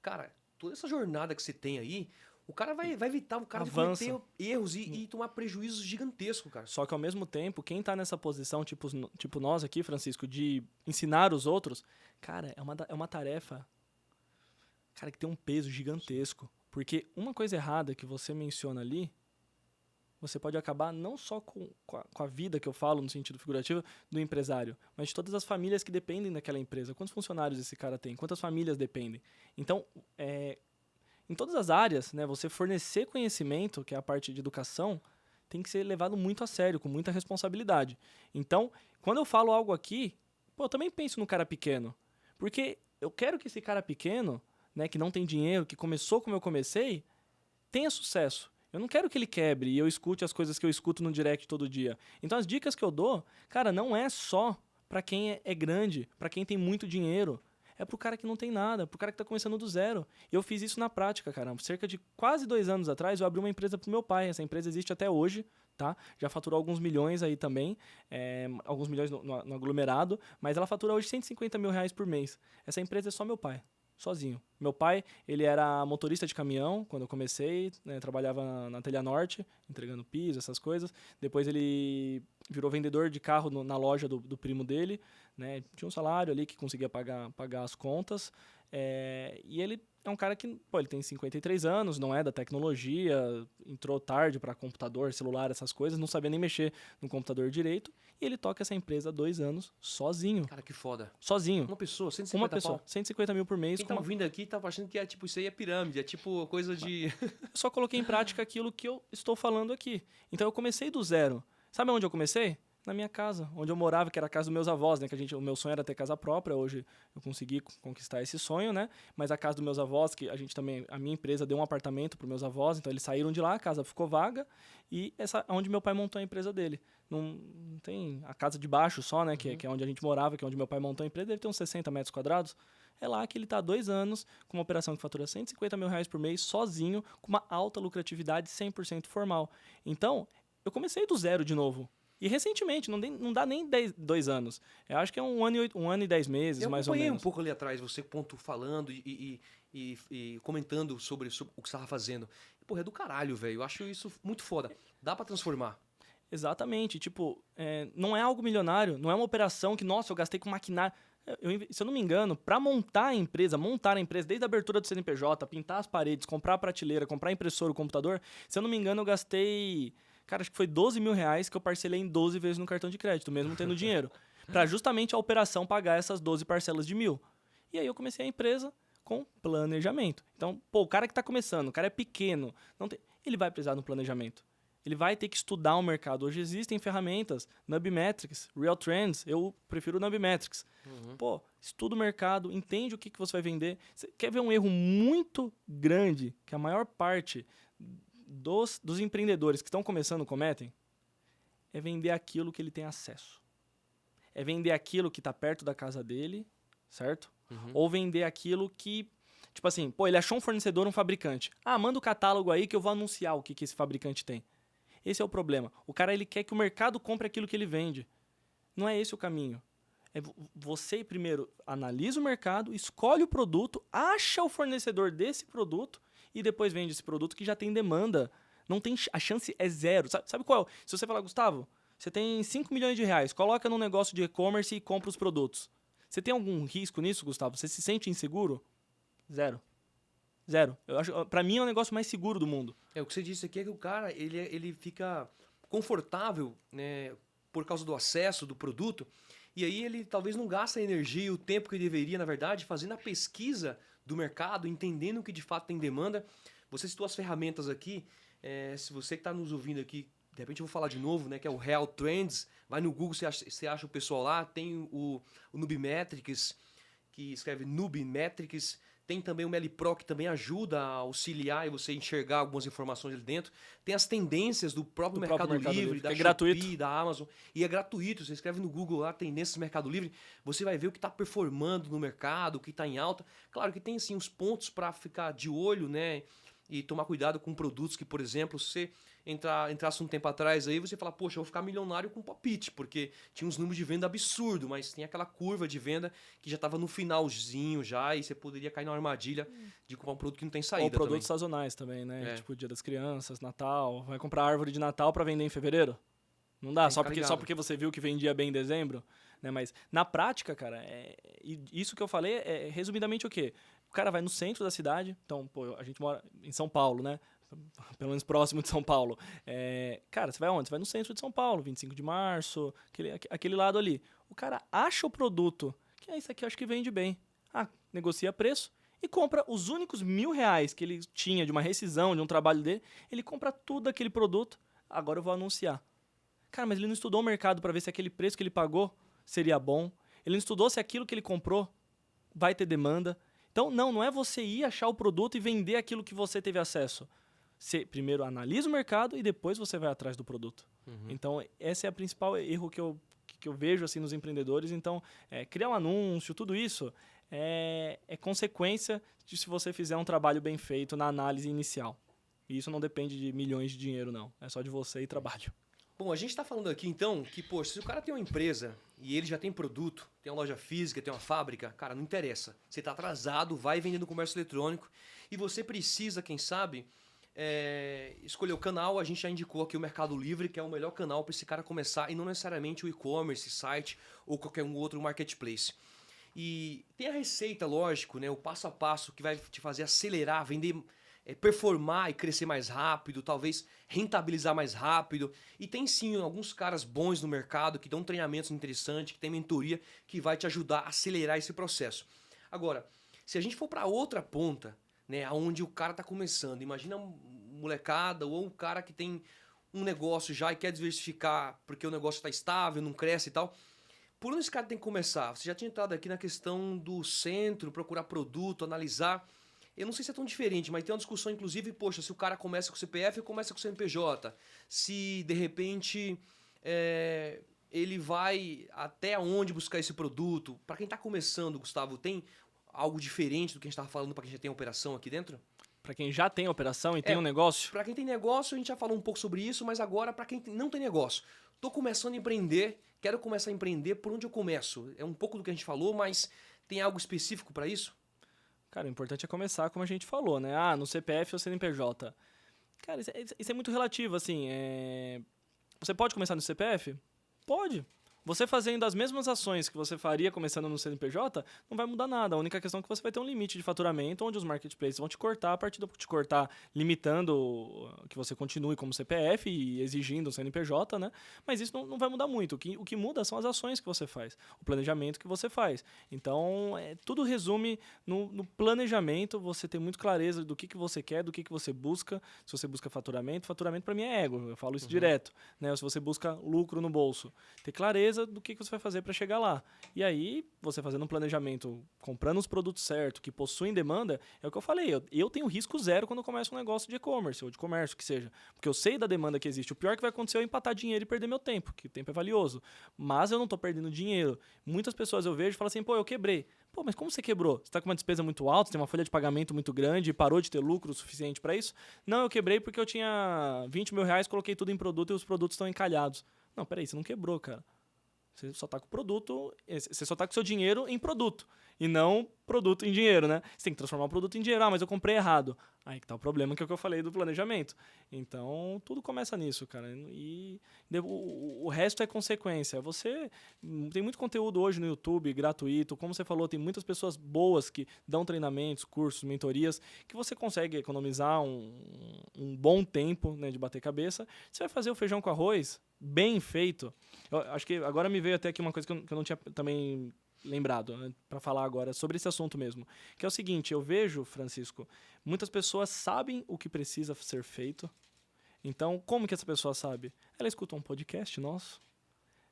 Cara, toda essa jornada que você tem aí, o cara vai evitar o cara de cometer erros e tomar prejuízos gigantescos, cara. Só que ao mesmo tempo, quem tá nessa posição, tipo nós aqui, Francisco, de ensinar os outros, cara, é uma tarefa, cara, que tem um peso gigantesco. Porque uma coisa errada que você menciona ali, você pode acabar não só com a vida que eu falo, no sentido figurativo, do empresário, mas de todas as famílias que dependem daquela empresa. Quantos funcionários esse cara tem? Quantas famílias dependem? Então, em todas as áreas, né, você fornecer conhecimento, que é a parte de educação, tem que ser levado muito a sério, com muita responsabilidade. Então, quando eu falo algo aqui, eu também penso no cara pequeno. Porque eu quero que esse cara pequeno, né, que não tem dinheiro, que começou como eu comecei, tenha sucesso. Eu não quero que ele quebre e eu escute as coisas que eu escuto no direct todo dia. Então, as dicas que eu dou, cara, não é só para quem é grande, para quem tem muito dinheiro. É pro cara que não tem nada, pro cara que tá começando do zero. E eu fiz isso na prática, cara. Cerca de quase 2 anos atrás, eu abri uma empresa pro meu pai. Essa empresa existe até hoje, tá? Já faturou alguns milhões aí também, alguns milhões no aglomerado, mas ela fatura hoje 150 mil reais por mês. Essa empresa é só meu pai. Sozinho. Meu pai, ele era motorista de caminhão quando eu comecei, né, trabalhava na Telha Norte, entregando piso, essas coisas. Depois ele virou vendedor de carro na loja do primo dele, né, tinha um salário ali que conseguia pagar as contas. E ele é um cara que, pô, ele tem 53 anos, não é da tecnologia, entrou tarde para computador, celular, essas coisas, não sabia nem mexer no computador direito, e ele toca essa empresa há 2 anos sozinho. Cara, que foda. Sozinho. Uma pessoa, 150 Uma pessoa, pau. 150 mil por mês. Quem tá ouvindo aqui tá achando que é tipo, isso aí é pirâmide, é tipo coisa de... Eu só coloquei em prática aquilo que eu estou falando aqui. Então eu comecei do zero. Sabe onde eu comecei? Na minha casa, onde eu morava, que era a casa dos meus avós, né? O meu sonho era ter casa própria, hoje eu consegui conquistar esse sonho, né? Mas a casa dos meus avós, que a minha empresa deu um apartamento para meus avós, então eles saíram de lá, a casa ficou vaga, e essa onde meu pai montou a empresa dele. Não tem a casa de baixo só, né? Que é onde a gente morava, que é onde meu pai montou a empresa, deve ter uns 60 metros quadrados. É lá que ele está há 2 anos, com uma operação que fatura R$150 mil por mês, sozinho, com uma alta lucratividade 100% formal. Então, eu comecei do zero de novo. E recentemente, não dá nem 2 anos. Eu acho que é 1 ano e 10 meses, mais ou menos. Eu acompanhei um pouco ali atrás, você falando e comentando sobre o que você estava fazendo. Porra, é do caralho, velho. Eu acho isso muito foda. Dá pra transformar. Exatamente. Tipo, não é algo milionário, não é uma operação que, nossa, eu gastei com maquinário. Se eu não me engano, para montar a empresa, desde a abertura do CNPJ, pintar as paredes, comprar a prateleira, comprar a impressora, o computador, se eu não me engano, eu gastei... Cara, acho que foi R$12 mil que eu parcelei em 12 vezes no cartão de crédito, mesmo tendo dinheiro. Para justamente a operação pagar essas 12 parcelas de 1.000. E aí eu comecei a empresa com planejamento. Então, pô, o cara que está começando, o cara é pequeno, ele vai precisar de um planejamento. Ele vai ter que estudar o mercado. Hoje existem ferramentas, Nubmetrics, Real Trends, eu prefiro Nubmetrics. Pô, estuda o mercado, entende o que você vai vender. Você quer ver um erro muito grande que a maior parte dos empreendedores que estão começando cometem? É vender aquilo que ele tem acesso. É vender aquilo que está perto da casa dele, certo? Ou vender aquilo que... Tipo assim, pô, ele achou um fornecedor, um fabricante. Ah, manda o catálogo aí que eu vou anunciar o que esse fabricante tem. Esse é o problema. O cara, ele quer que o mercado compre aquilo que ele vende. Não é esse o caminho. Você primeiro analisa o mercado, escolhe o produto, acha o fornecedor desse produto e depois vende esse produto que já tem demanda. Não tem, a chance é zero. Sabe qual? Se você falar, Gustavo, você tem 5 milhões de reais, coloca num negócio de e-commerce e compra os produtos. Você tem algum risco nisso, Gustavo? Você se sente inseguro? Zero. Eu acho, pra mim é o negócio mais seguro do mundo. O que você disse aqui é que o cara, ele fica confortável, né, por causa do acesso do produto, e aí ele talvez não gasta a energia e o tempo que ele deveria, na verdade, fazendo a pesquisa do mercado, entendendo o que de fato tem demanda. Você citou as ferramentas aqui, se você que está nos ouvindo aqui, de repente eu vou falar de novo, né, que é o Real Trends, vai no Google, você acha o pessoal lá, tem o Nubmetrics, que escreve Nubmetrics, tem também o MeliPro, que também ajuda a auxiliar e você enxergar algumas informações ali dentro. Tem as tendências do próprio Mercado Livre, da Shopee, gratuito, da Amazon. E é gratuito. Você escreve no Google lá, tendências do Mercado Livre, você vai ver o que está performando no mercado, o que está em alta. Claro que tem assim, uns pontos para ficar de olho, né? E tomar cuidado com produtos que, por exemplo, se entrasse um tempo atrás aí, você fala, poxa, eu vou ficar milionário com palpite, porque tinha uns números de venda absurdo, mas tem aquela curva de venda que já estava no finalzinho já, e você poderia cair na armadilha de comprar um produto que não tem saída. Ou produtos também. Sazonais também, né? Tipo Dia das Crianças, Natal. Vai comprar árvore de Natal para vender em fevereiro? Não dá, só porque você viu que vendia bem em dezembro, né? Mas na prática, cara, isso que eu falei é resumidamente o quê? O cara vai no centro da cidade, então, pô, a gente mora em São Paulo, né? Pelo menos próximo de São Paulo. Cara, você vai onde? Você vai no centro de São Paulo, 25 de março, aquele lado ali. O cara acha o produto, que isso aqui eu acho que vende bem. Negocia preço e compra os únicos R$1.000 que ele tinha de uma rescisão, de um trabalho dele, ele compra tudo aquele produto, agora eu vou anunciar. Cara, mas ele não estudou o mercado para ver se aquele preço que ele pagou seria bom. Ele não estudou se aquilo que ele comprou vai ter demanda. Então, não é você ir achar o produto e vender aquilo que você teve acesso. Você primeiro analisa o mercado e depois você vai atrás do produto. Então, esse é o principal erro que eu vejo assim, nos empreendedores. Então, criar um anúncio, tudo isso é consequência de se você fizer um trabalho bem feito na análise inicial. E isso não depende de milhões de dinheiro, não. É só de você e trabalho. Bom, a gente está falando aqui então que, poxa, se o cara tem uma empresa e ele já tem produto, tem uma loja física, tem uma fábrica, cara, não interessa. Você está atrasado, vai vendendo no comércio eletrônico e você precisa, quem sabe, escolher o canal. A gente já indicou aqui o Mercado Livre, que é o melhor canal para esse cara começar e não necessariamente o e-commerce, site ou qualquer um outro marketplace. E tem a receita, lógico, né? O passo a passo que vai te fazer acelerar, vender, performar e crescer mais rápido, talvez rentabilizar mais rápido. E tem sim alguns caras bons no mercado que dão treinamentos interessantes, que tem mentoria que vai te ajudar a acelerar esse processo. Agora, se a gente for para outra ponta, né, onde o cara está começando, imagina um molecada ou um cara que tem um negócio já e quer diversificar porque o negócio está estável, não cresce e tal. Por onde esse cara tem que começar? Você já tinha entrado aqui na questão do centro, procurar produto, analisar. Eu não sei se é tão diferente, mas tem uma discussão, inclusive, poxa, se o cara começa com o CPF ou começa com o CNPJ. Se, de repente, ele vai até onde buscar esse produto. Para quem está começando, Gustavo, tem algo diferente do que a gente estava falando para quem já tem operação aqui dentro? Para quem já tem operação e tem um negócio? Para quem tem negócio, a gente já falou um pouco sobre isso, mas agora para quem não tem negócio. Tô começando a empreender, quero começar a empreender, por onde eu começo? É um pouco do que a gente falou, mas tem algo específico para isso? Cara, o importante é começar como a gente falou, né? Ah, no CPF ou CNPJ. Cara, isso é muito relativo, assim. Você pode começar no CPF? Pode. Você fazendo as mesmas ações que você faria começando no CNPJ, não vai mudar nada. A única questão é que você vai ter um limite de faturamento, onde os marketplaces vão te cortar, a partir de te cortar, limitando que você continue como CPF e exigindo o CNPJ, né? Mas isso não vai mudar muito. O que muda são as ações que você faz, o planejamento que você faz. Então, tudo resume no planejamento, você ter muito clareza do que você quer, do que você busca. Se você busca faturamento para mim é ego, eu falo isso direto, né? Ou se você busca lucro no bolso, ter clareza do que você vai fazer para chegar lá. E aí, você fazendo um planejamento, comprando os produtos certos, que possuem demanda, é o que eu falei, eu tenho risco zero quando eu começo um negócio de e-commerce ou de comércio, que seja. Porque eu sei da demanda que existe. O pior que vai acontecer é eu empatar dinheiro e perder meu tempo, que o tempo é valioso. Mas eu não estou perdendo dinheiro. Muitas pessoas eu vejo e falam assim, pô, eu quebrei. Pô, mas como você quebrou? Você está com uma despesa muito alta, você tem uma folha de pagamento muito grande e parou de ter lucro suficiente para isso? Não, eu quebrei porque eu tinha 20 mil reais, coloquei tudo em produto e os produtos estão encalhados. Não, peraí, você não quebrou, cara. Você só está com o produto, você só está com o seu dinheiro em produto e não produto em dinheiro, né? Você tem que transformar o produto em dinheiro. Ah, mas eu comprei errado. Aí que tá o problema, que é o que eu falei do planejamento. Então, tudo começa nisso, cara. E o resto é consequência. Você tem muito conteúdo hoje no YouTube, gratuito. Como você falou, tem muitas pessoas boas que dão treinamentos, cursos, mentorias, que você consegue economizar um bom tempo, né, de bater cabeça. Você vai fazer o feijão com arroz bem feito. Eu acho que agora me veio até aqui uma coisa que eu não tinha também lembrado, né, para falar agora sobre esse assunto mesmo, que é o seguinte, eu vejo, Francisco, muitas pessoas sabem o que precisa ser feito. Então, como que essa pessoa sabe? Ela escuta um podcast nosso,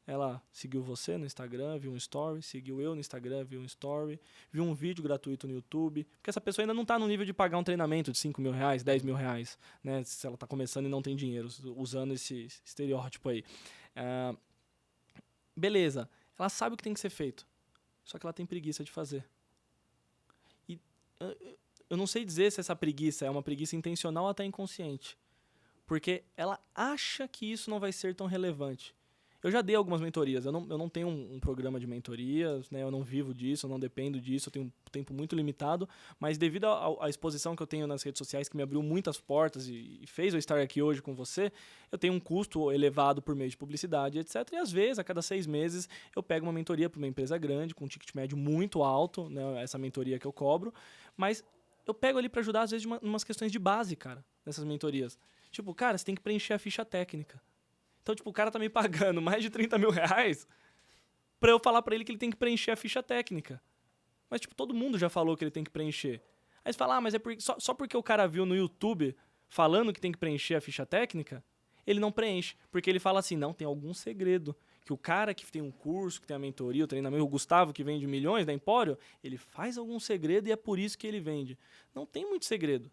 ela seguiu você no Instagram, viu um story, seguiu eu no Instagram, viu um story, viu um vídeo gratuito no YouTube, porque essa pessoa ainda não está no nível de pagar um treinamento de 5 mil reais, 10 mil reais, né, se ela está começando e não tem dinheiro, usando esse estereótipo aí. Beleza, ela sabe o que tem que ser feito, só que ela tem preguiça de fazer. E eu não sei dizer se essa preguiça é uma preguiça intencional ou até inconsciente, porque ela acha que isso não vai ser tão relevante. Eu já dei algumas mentorias, eu não tenho um programa de mentorias, né? Eu não vivo disso, eu não dependo disso, eu tenho um tempo muito limitado, mas devido à exposição que eu tenho nas redes sociais, que me abriu muitas portas e fez eu estar aqui hoje com você, eu tenho um custo elevado por meio de publicidade, etc. E às vezes, a cada 6 meses, eu pego uma mentoria para uma empresa grande, com um ticket médio muito alto, né? Essa mentoria que eu cobro, mas eu pego ali para ajudar, às vezes, em umas questões de base, cara, nessas mentorias. Tipo, cara, você tem que preencher a ficha técnica. Então, tipo, o cara tá me pagando mais de 30 mil reais pra eu falar pra ele que ele tem que preencher a ficha técnica. Mas, tipo, todo mundo já falou que ele tem que preencher. Aí você fala, mas é só porque o cara viu no YouTube falando que tem que preencher a ficha técnica, ele não preenche. Porque ele fala assim, não, tem algum segredo. Que o cara que tem um curso, que tem a mentoria, o treinamento, o Gustavo que vende milhões da Empório, ele faz algum segredo e é por isso que ele vende. Não tem muito segredo.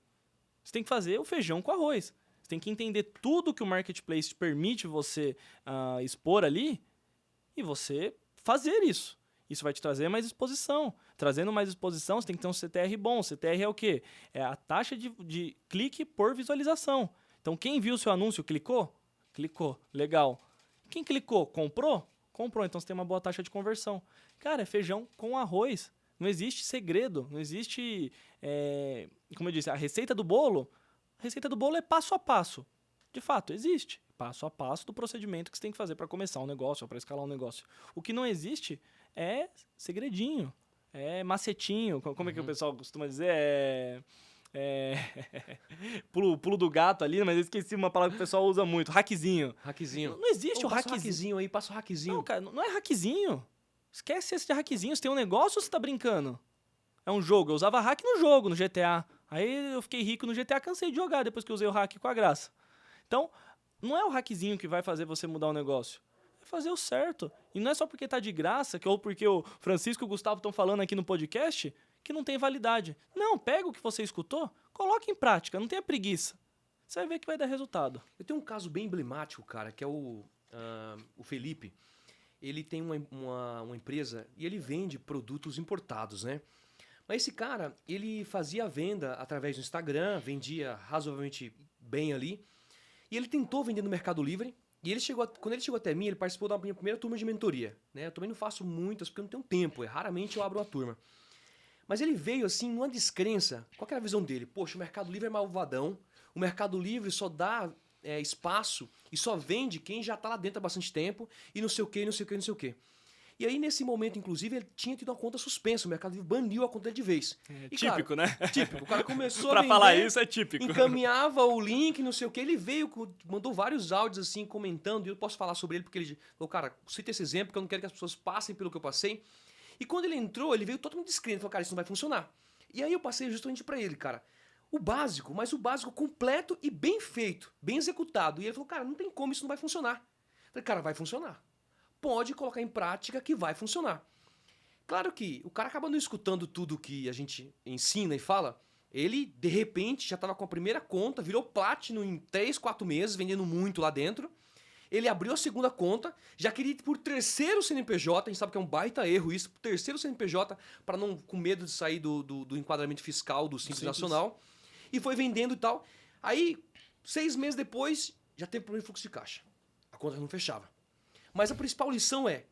Você tem que fazer o feijão com arroz. Você tem que entender tudo que o marketplace permite você expor ali e você fazer isso. Isso vai te trazer mais exposição. Trazendo mais exposição, você tem que ter um CTR bom. CTR é o quê? É a taxa de clique por visualização. Então, quem viu o seu anúncio clicou? Clicou. Legal. Quem clicou? Comprou? Comprou. Então, você tem uma boa taxa de conversão. Cara, é feijão com arroz. Não existe segredo. Não existe, como eu disse, a receita do bolo. A receita do bolo é passo a passo. De fato, existe. Passo a passo do procedimento que você tem que fazer para começar um negócio ou para escalar um negócio. O que não existe é segredinho. é macetinho, como é que o pessoal costuma dizer? Pulo do gato ali, mas eu esqueci uma palavra que o pessoal usa muito, hackzinho. Hackzinho. Não existe o Passa hackzinho. aí, passa o hackzinho. Não, cara, não é hackzinho. Esquece esse de hackzinho, você tem um negócio ou você tá brincando? É um jogo, eu usava hack no jogo, no GTA. Aí eu fiquei rico no GTA, cansei de jogar depois que eu usei o hack com a graça. Então, não é o hackzinho que vai fazer você mudar o negócio. É fazer o certo. E não é só porque tá de graça, ou porque o Francisco e o Gustavo estão falando aqui no podcast, que não tem validade. Não, pega o que você escutou, coloca em prática, não tenha preguiça. Você vai ver que vai dar resultado. Eu tenho um caso bem emblemático, cara, que é o Felipe. Ele tem uma empresa e ele vende produtos importados, né? Mas esse cara, ele fazia a venda através do Instagram, vendia razoavelmente bem ali. E ele tentou vender no Mercado Livre. E quando ele chegou até mim, ele participou da minha primeira turma de mentoria, né? Eu também não faço muitas porque eu não tenho tempo, raramente eu abro uma turma. Mas ele veio assim, numa descrença. Qual que era a visão dele? Poxa, o Mercado Livre é malvadão. O Mercado Livre só dá espaço e só vende quem já está lá dentro há bastante tempo. E não sei o que, não sei o que, não sei o que. E aí, nesse momento, inclusive, ele tinha tido uma conta suspensa. O Mercado Livre baniu a conta dele de vez. E, típico, claro, né? Típico. O cara começou pra a vender, falar isso é típico. encaminhava o link, não sei o que. Ele veio, mandou vários áudios assim, comentando. E eu posso falar sobre ele porque ele falou, cara, cita esse exemplo que eu não quero que as pessoas passem pelo que eu passei. E quando ele entrou, ele veio totalmente descrente. Falou, cara, isso não vai funcionar. E aí eu passei justamente pra ele, cara. O básico, mas o básico completo e bem feito, bem executado. E ele falou, cara, não tem como, isso não vai funcionar. Eu falei, cara, vai funcionar. Pode colocar em prática que vai funcionar. Claro que o cara acaba não escutando tudo que a gente ensina e fala. Ele, de repente, já estava com a primeira conta, virou Platinum em 3, 4 meses, vendendo muito lá dentro. Ele abriu a segunda conta, já queria ir por terceiro CNPJ, a gente sabe que é um baita erro isso, por terceiro CNPJ, para não com medo de sair do enquadramento fiscal do Simples Nacional. E foi vendendo e tal. Aí, 6 meses depois, já teve problema de fluxo de caixa. A conta não fechava. Mas a principal lição é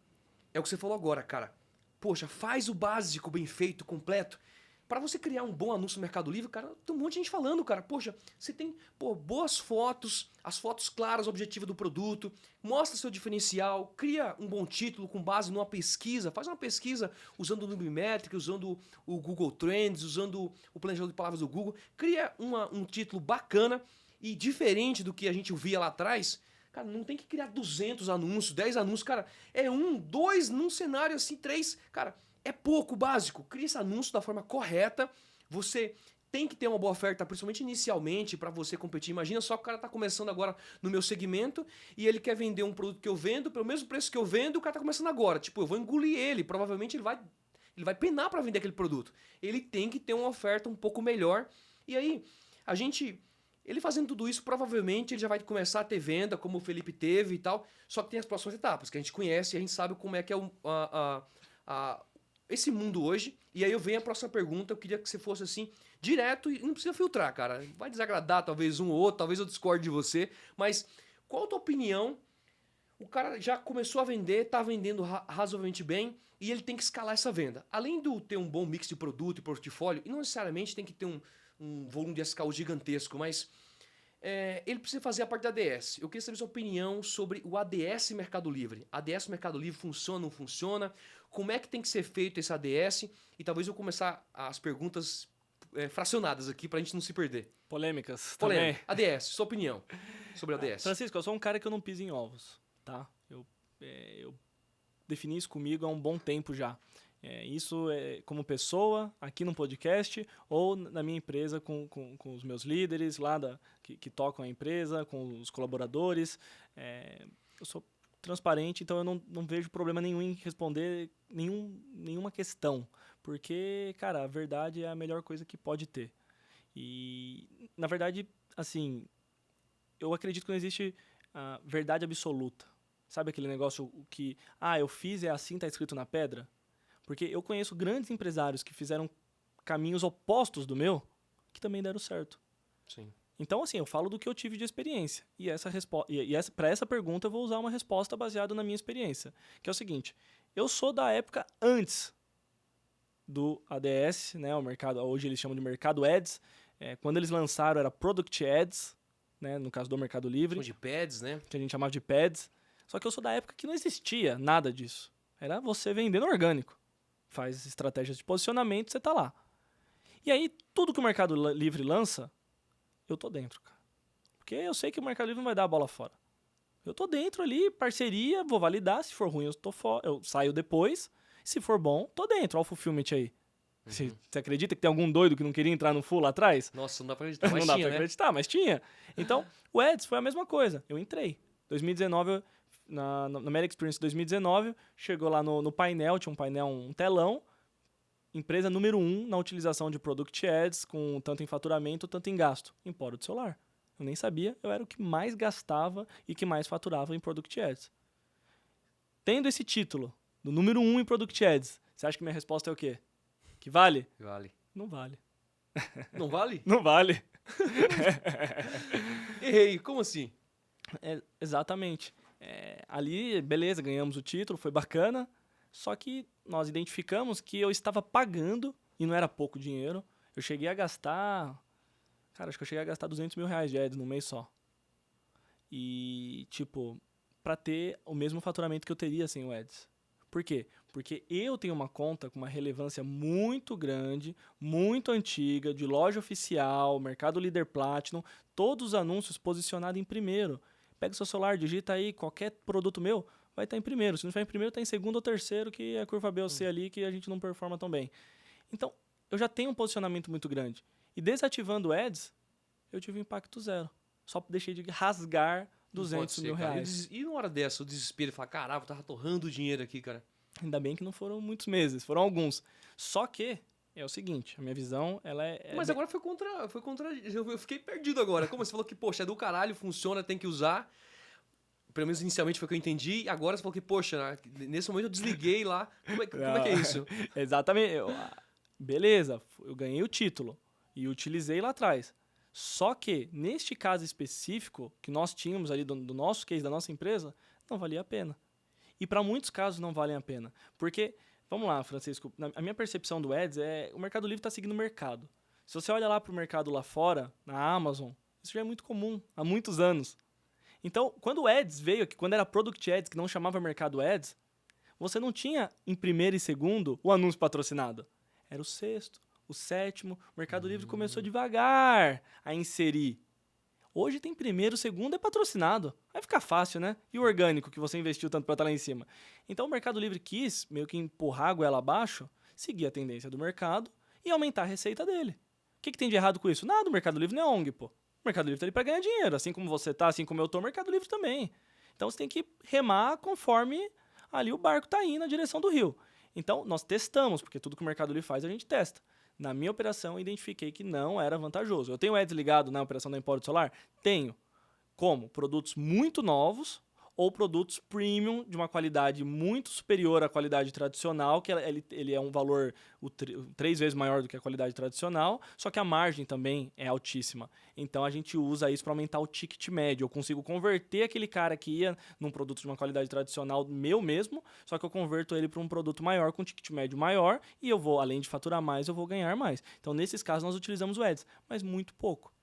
o que você falou agora, cara. Poxa, faz o básico bem feito, completo. Para você criar um bom anúncio no Mercado Livre, cara, tem um monte de gente falando, cara. Poxa, você tem boas fotos, as fotos claras, objetivas do produto, mostra seu diferencial, cria um bom título com base numa pesquisa, faz uma pesquisa usando o Nubimetric, usando o Google Trends, usando o planejador de palavras do Google, cria um título bacana e diferente do que a gente via lá atrás. Cara, não tem que criar 200 anúncios, 10 anúncios, cara. É 1, 2 num cenário assim, 3. Cara, é pouco básico. Cria esse anúncio da forma correta. Você tem que ter uma boa oferta, principalmente inicialmente, para você competir. Imagina só que o cara tá começando agora no meu segmento e ele quer vender um produto que eu vendo pelo mesmo preço que eu vendo e o cara tá começando agora. Tipo, eu vou engolir ele. Provavelmente ele vai penar para vender aquele produto. Ele tem que ter uma oferta um pouco melhor. E aí, ele fazendo tudo isso, provavelmente ele já vai começar a ter venda, como o Felipe teve e tal. Só que tem as próximas etapas, que a gente conhece e a gente sabe como é que é esse mundo hoje. E aí eu venho a próxima pergunta, eu queria que você fosse assim, direto e não precisa filtrar, cara. Vai desagradar talvez um ou outro, talvez eu discorde de você. Mas qual a tua opinião? O cara já começou a vender, tá vendendo razoavelmente bem e ele tem que escalar essa venda. Além de ter um bom mix de produto e portfólio, e não necessariamente tem que ter um volume de SKU gigantesco, mas ele precisa fazer a parte da ADS. Eu queria saber sua opinião sobre o ADS Mercado Livre. ADS Mercado Livre funciona, não funciona? Como é que tem que ser feito esse ADS? E talvez eu começar as perguntas fracionadas aqui pra gente não se perder. Polêmicas Polêmica. também. ADS, sua opinião sobre ADS. Francisco, eu sou um cara que eu não piso em ovos, tá? Eu defini isso comigo há um bom tempo já. Isso é como pessoa, aqui no podcast, ou na minha empresa com os meus líderes lá que tocam a empresa, com os colaboradores. Eu sou transparente, então eu não vejo problema nenhum em responder nenhuma questão. Porque, cara, a verdade é a melhor coisa que pode ter. E, na verdade, assim, eu acredito que não existe verdade absoluta. Sabe aquele negócio que, eu fiz, é assim, tá escrito na pedra? Porque eu conheço grandes empresários que fizeram caminhos opostos do meu, que também deram certo. Sim. Então, assim, eu falo do que eu tive de experiência. E para essa pergunta eu vou usar uma resposta baseada na minha experiência. Que é o seguinte, eu sou da época antes do ADS, né, o mercado, hoje eles chamam de Mercado Ads. Quando eles lançaram era Product Ads, né, no caso do Mercado Livre. De pads, né? Que a gente chamava de pads. Só que eu sou da época que não existia nada disso. Era você vendendo orgânico. faz estratégias de posicionamento, você tá lá. E aí, tudo que o Mercado Livre lança, eu tô dentro, cara. Porque eu sei que o Mercado Livre não vai dar a bola fora. Eu tô dentro ali, parceria, vou validar. Se for ruim, eu saio depois. Se for bom, tô dentro. Olha o fulfillment aí. Você acredita que tem algum doido que não queria entrar no full lá atrás? Nossa, não dá pra acreditar, mas Não dá tinha, pra né? acreditar, mas tinha. Então, o Ads foi a mesma coisa. Eu entrei. 2019, na Meta Experience 2019, chegou lá no painel, tinha um painel, um telão, empresa número 1 na utilização de Product Ads, com tanto em faturamento, tanto em gasto. Empório do celular. Eu nem sabia, eu era o que mais gastava e que mais faturava em Product Ads. Tendo esse título, do número 1 em Product Ads, você acha que minha resposta é o quê? Que vale? Vale. Não vale. Não vale? Não vale. Errei, como assim? Exatamente. Ali, beleza, ganhamos o título, foi bacana, só que nós identificamos que eu estava pagando, e não era pouco dinheiro, eu cheguei a gastar, cara, acho que eu cheguei a gastar R$200 mil de ads num mês só. E, tipo, pra ter o mesmo faturamento que eu teria sem o ads. Por quê? Porque eu tenho uma conta com uma relevância muito grande, muito antiga, de loja oficial, Mercado Líder Platinum, todos os anúncios posicionados em primeiro. Pega o seu celular, digita aí qualquer produto meu, vai estar em primeiro. Se não estiver em primeiro, está em segundo ou terceiro, que é a curva B ou C ali, que a gente não performa tão bem. Então, eu já tenho um posicionamento muito grande. E desativando ads, eu tive impacto zero. Só deixei de rasgar R$200 mil. E numa hora dessa, o desespero, falar, caralho, eu tava torrando dinheiro aqui, cara. Ainda bem que não foram muitos meses, foram alguns. Só que é o seguinte, a minha visão, ela é... Mas agora foi contra... Eu fiquei perdido agora. Como você falou que, poxa, é do caralho, funciona, tem que usar. Pelo menos inicialmente foi o que eu entendi. E agora você falou que, poxa, nesse momento eu desliguei lá. Como é que é isso? Exatamente. Beleza, eu ganhei o título e utilizei lá atrás. Só que, neste caso específico, que nós tínhamos ali do nosso case, da nossa empresa, não valia a pena. E para muitos casos não valem a pena. Porque, vamos lá, Francisco, a minha percepção do Ads é o Mercado Livre está seguindo o mercado. Se você olha lá para o mercado lá fora, na Amazon, isso já é muito comum, há muitos anos. Então, quando o Ads veio, quando era Product Ads, que não chamava Mercado Ads, você não tinha em primeiro e segundo o anúncio patrocinado. Era o sexto, o sétimo. O Mercado Livre começou devagar a inserir. Hoje tem primeiro, segundo é patrocinado. Vai ficar fácil, né? E o orgânico que você investiu tanto para estar lá em cima. Então o Mercado Livre quis meio que empurrar a goela abaixo, seguir a tendência do mercado e aumentar a receita dele. O que tem de errado com isso? Nada, o Mercado Livre não é ONG, pô. O Mercado Livre tá ali para ganhar dinheiro. Assim como você tá, assim como eu tô, o Mercado Livre também. Então você tem que remar conforme ali o barco tá indo na direção do rio. Então nós testamos, porque tudo que o Mercado Livre faz a gente testa. Na minha operação, eu identifiquei que não era vantajoso. Eu tenho ads ligado na operação da Empório do Celular? Tenho. Como? Produtos muito novos ou produtos premium de uma qualidade muito superior à qualidade tradicional, que ele é um valor 3 vezes maior do que a qualidade tradicional, só que a margem também é altíssima. Então a gente usa isso para aumentar o ticket médio. Eu consigo converter aquele cara que ia num produto de uma qualidade tradicional meu mesmo, só que eu converto ele para um produto maior, com ticket médio maior, e eu vou, além de faturar mais, eu vou ganhar mais. Então nesses casos nós utilizamos o Ads, mas muito pouco.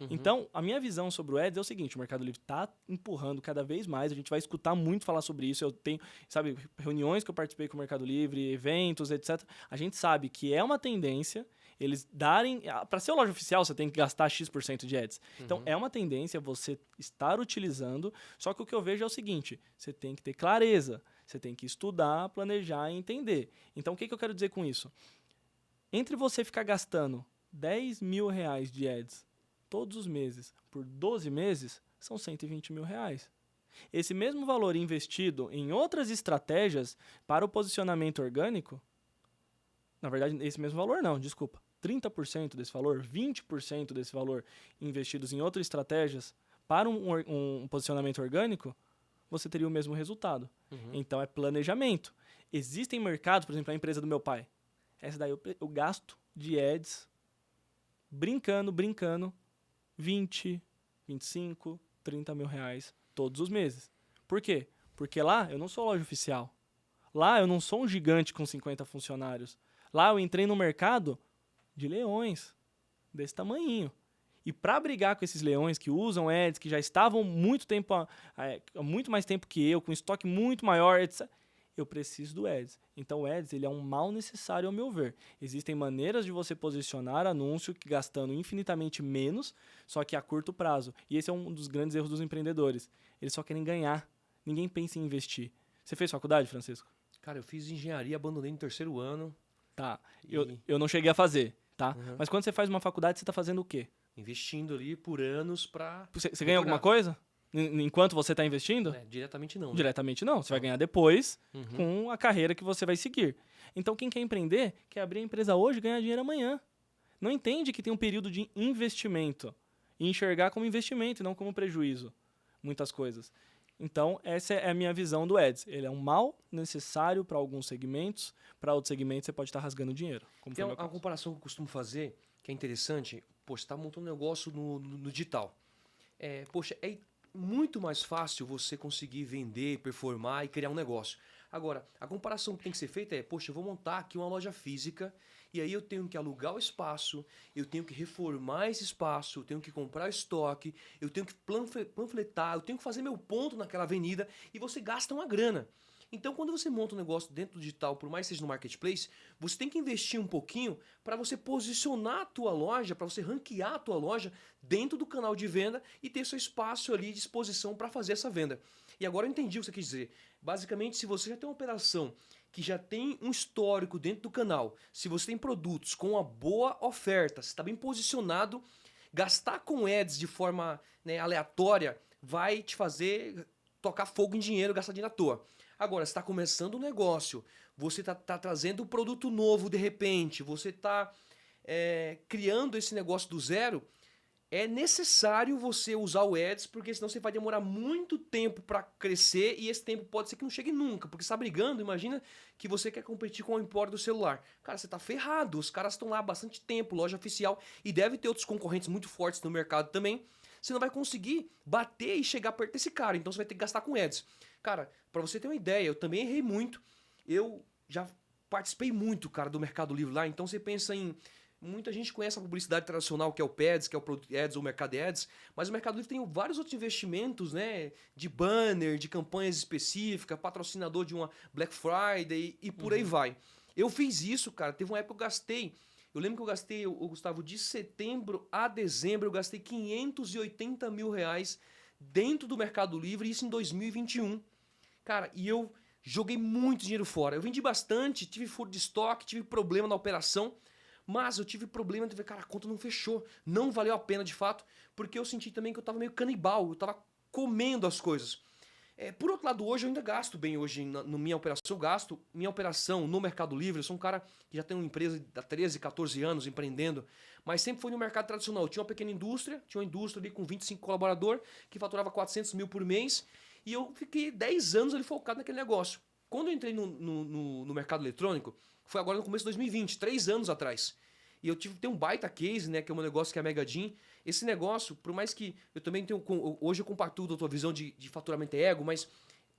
Então, a minha visão sobre o Ads é o seguinte, o Mercado Livre está empurrando cada vez mais, a gente vai escutar muito falar sobre isso, eu tenho, sabe, reuniões que eu participei com o Mercado Livre, eventos, etc. A gente sabe que é uma tendência eles darem... Para ser uma loja oficial, você tem que gastar X% de Ads. Então, é uma tendência você estar utilizando, só que o que eu vejo é o seguinte, você tem que ter clareza, você tem que estudar, planejar e entender. Então, o que eu quero dizer com isso? Entre você ficar gastando R$10 mil de Ads todos os meses, por 12 meses, são R$120 mil. Esse mesmo valor investido em outras estratégias para o posicionamento orgânico, na verdade, esse mesmo valor não, desculpa, 30% desse valor, 20% desse valor investidos em outras estratégias para um posicionamento orgânico, você teria o mesmo resultado. Então, é planejamento. Existem mercados, por exemplo, a empresa do meu pai. Essa daí eu gasto de ads, brincando, 20, 25, 30 mil reais todos os meses. Por quê? Porque lá eu não sou loja oficial. Lá eu não sou um gigante com 50 funcionários. Lá eu entrei no mercado de leões, desse tamanhinho. E para brigar com esses leões que usam ads, que já estavam muito mais tempo que eu, com estoque muito maior, etc., eu preciso do Ads. Então o Ads ele é um mal necessário ao meu ver. Existem maneiras de você posicionar anúncio que gastando infinitamente menos, só que a curto prazo. E esse é um dos grandes erros dos empreendedores. Eles só querem ganhar. Ninguém pensa em investir. Você fez faculdade, Francisco? Cara, eu fiz engenharia, abandonei no terceiro ano. Tá. E Eu não cheguei a fazer, tá? Uhum. Mas quando você faz uma faculdade, você está fazendo o quê? investindo ali por anos pra... Você ganha alguma coisa? Enquanto você está investindo? Diretamente não. Né? Diretamente não. Você vai ganhar depois Uhum. com a carreira que você vai seguir. Então, quem quer empreender, quer abrir a empresa hoje e ganhar dinheiro amanhã. Não entende que tem um período de investimento. E enxergar como investimento e não como prejuízo. Muitas coisas. Então, essa é a minha visão do Ads. Ele é um mal necessário para alguns segmentos. Para outros segmentos, você pode estar rasgando dinheiro. Como tem foi uma comparação que eu costumo fazer, que é interessante. Poxa, você está montando um negócio no digital. Poxa, é muito mais fácil você conseguir vender, performar e criar um negócio. Agora, a comparação que tem que ser feita é, poxa, eu vou montar aqui uma loja física e aí eu tenho que alugar o espaço, eu tenho que reformar esse espaço, eu tenho que comprar estoque, eu tenho que panfletar, eu tenho que fazer meu ponto naquela avenida e você gasta uma grana. Então, quando você monta um negócio dentro do digital, por mais que seja no marketplace, você tem que investir um pouquinho para você posicionar a tua loja, para você ranquear a tua loja dentro do canal de venda e ter seu espaço ali de exposição para fazer essa venda. E agora eu entendi o que você quis dizer. Basicamente, se você já tem uma operação que já tem um histórico dentro do canal, se você tem produtos com uma boa oferta, se está bem posicionado, gastar com ads de forma aleatória vai te fazer tocar fogo em dinheiro, gastar dinheiro à toa. Agora, você está começando um negócio, você está trazendo um produto novo de repente, você está criando esse negócio do zero, é necessário você usar o Ads, porque senão você vai demorar muito tempo para crescer e esse tempo pode ser que não chegue nunca, porque você está brigando, imagina que você quer competir com o Empório do celular. Cara, você está ferrado, os caras estão lá há bastante tempo, loja oficial, e deve ter outros concorrentes muito fortes no mercado também. Você não vai conseguir bater e chegar perto desse cara, então você vai ter que gastar com Ads. Cara, para você ter uma ideia, eu também errei muito, eu já participei muito, cara, do Mercado Livre lá, então você pensa em... Muita gente conhece a publicidade tradicional, que é o PADS, que é o Product Ads ou o Mercado Ads, mas o Mercado Livre tem vários outros investimentos, né? De banner, de campanhas específicas, patrocinador de uma Black Friday e por aí vai. Eu fiz isso, cara. Teve uma época que eu gastei. Eu lembro que eu gastei, Gustavo, de setembro a dezembro, eu gastei 580 mil reais dentro do Mercado Livre, isso em 2021. Cara, e eu joguei muito dinheiro fora. Eu vendi bastante, tive furo de estoque, tive problema na operação. Mas eu tive problema de ver, cara, a conta não fechou. Não valeu a pena de fato, porque eu senti também que eu tava meio canibal, eu tava comendo as coisas. Por outro lado, hoje eu ainda gasto bem hoje na minha operação. Eu gasto minha operação no Mercado Livre. Eu sou um cara que já tem uma empresa há 13, 14 anos empreendendo, mas sempre foi no mercado tradicional. Eu tinha uma pequena indústria, tinha uma indústria ali com 25 colaboradores, que faturava 400 mil por mês, e eu fiquei 10 anos ali focado naquele negócio. Quando eu entrei no mercado eletrônico, foi agora no começo de 2020, 3 anos atrás. E eu tenho um baita case, né, que é um negócio que é a Megadim. Esse negócio, por mais que eu também tenho... Hoje eu compartilho a tua visão de faturamento é ego, mas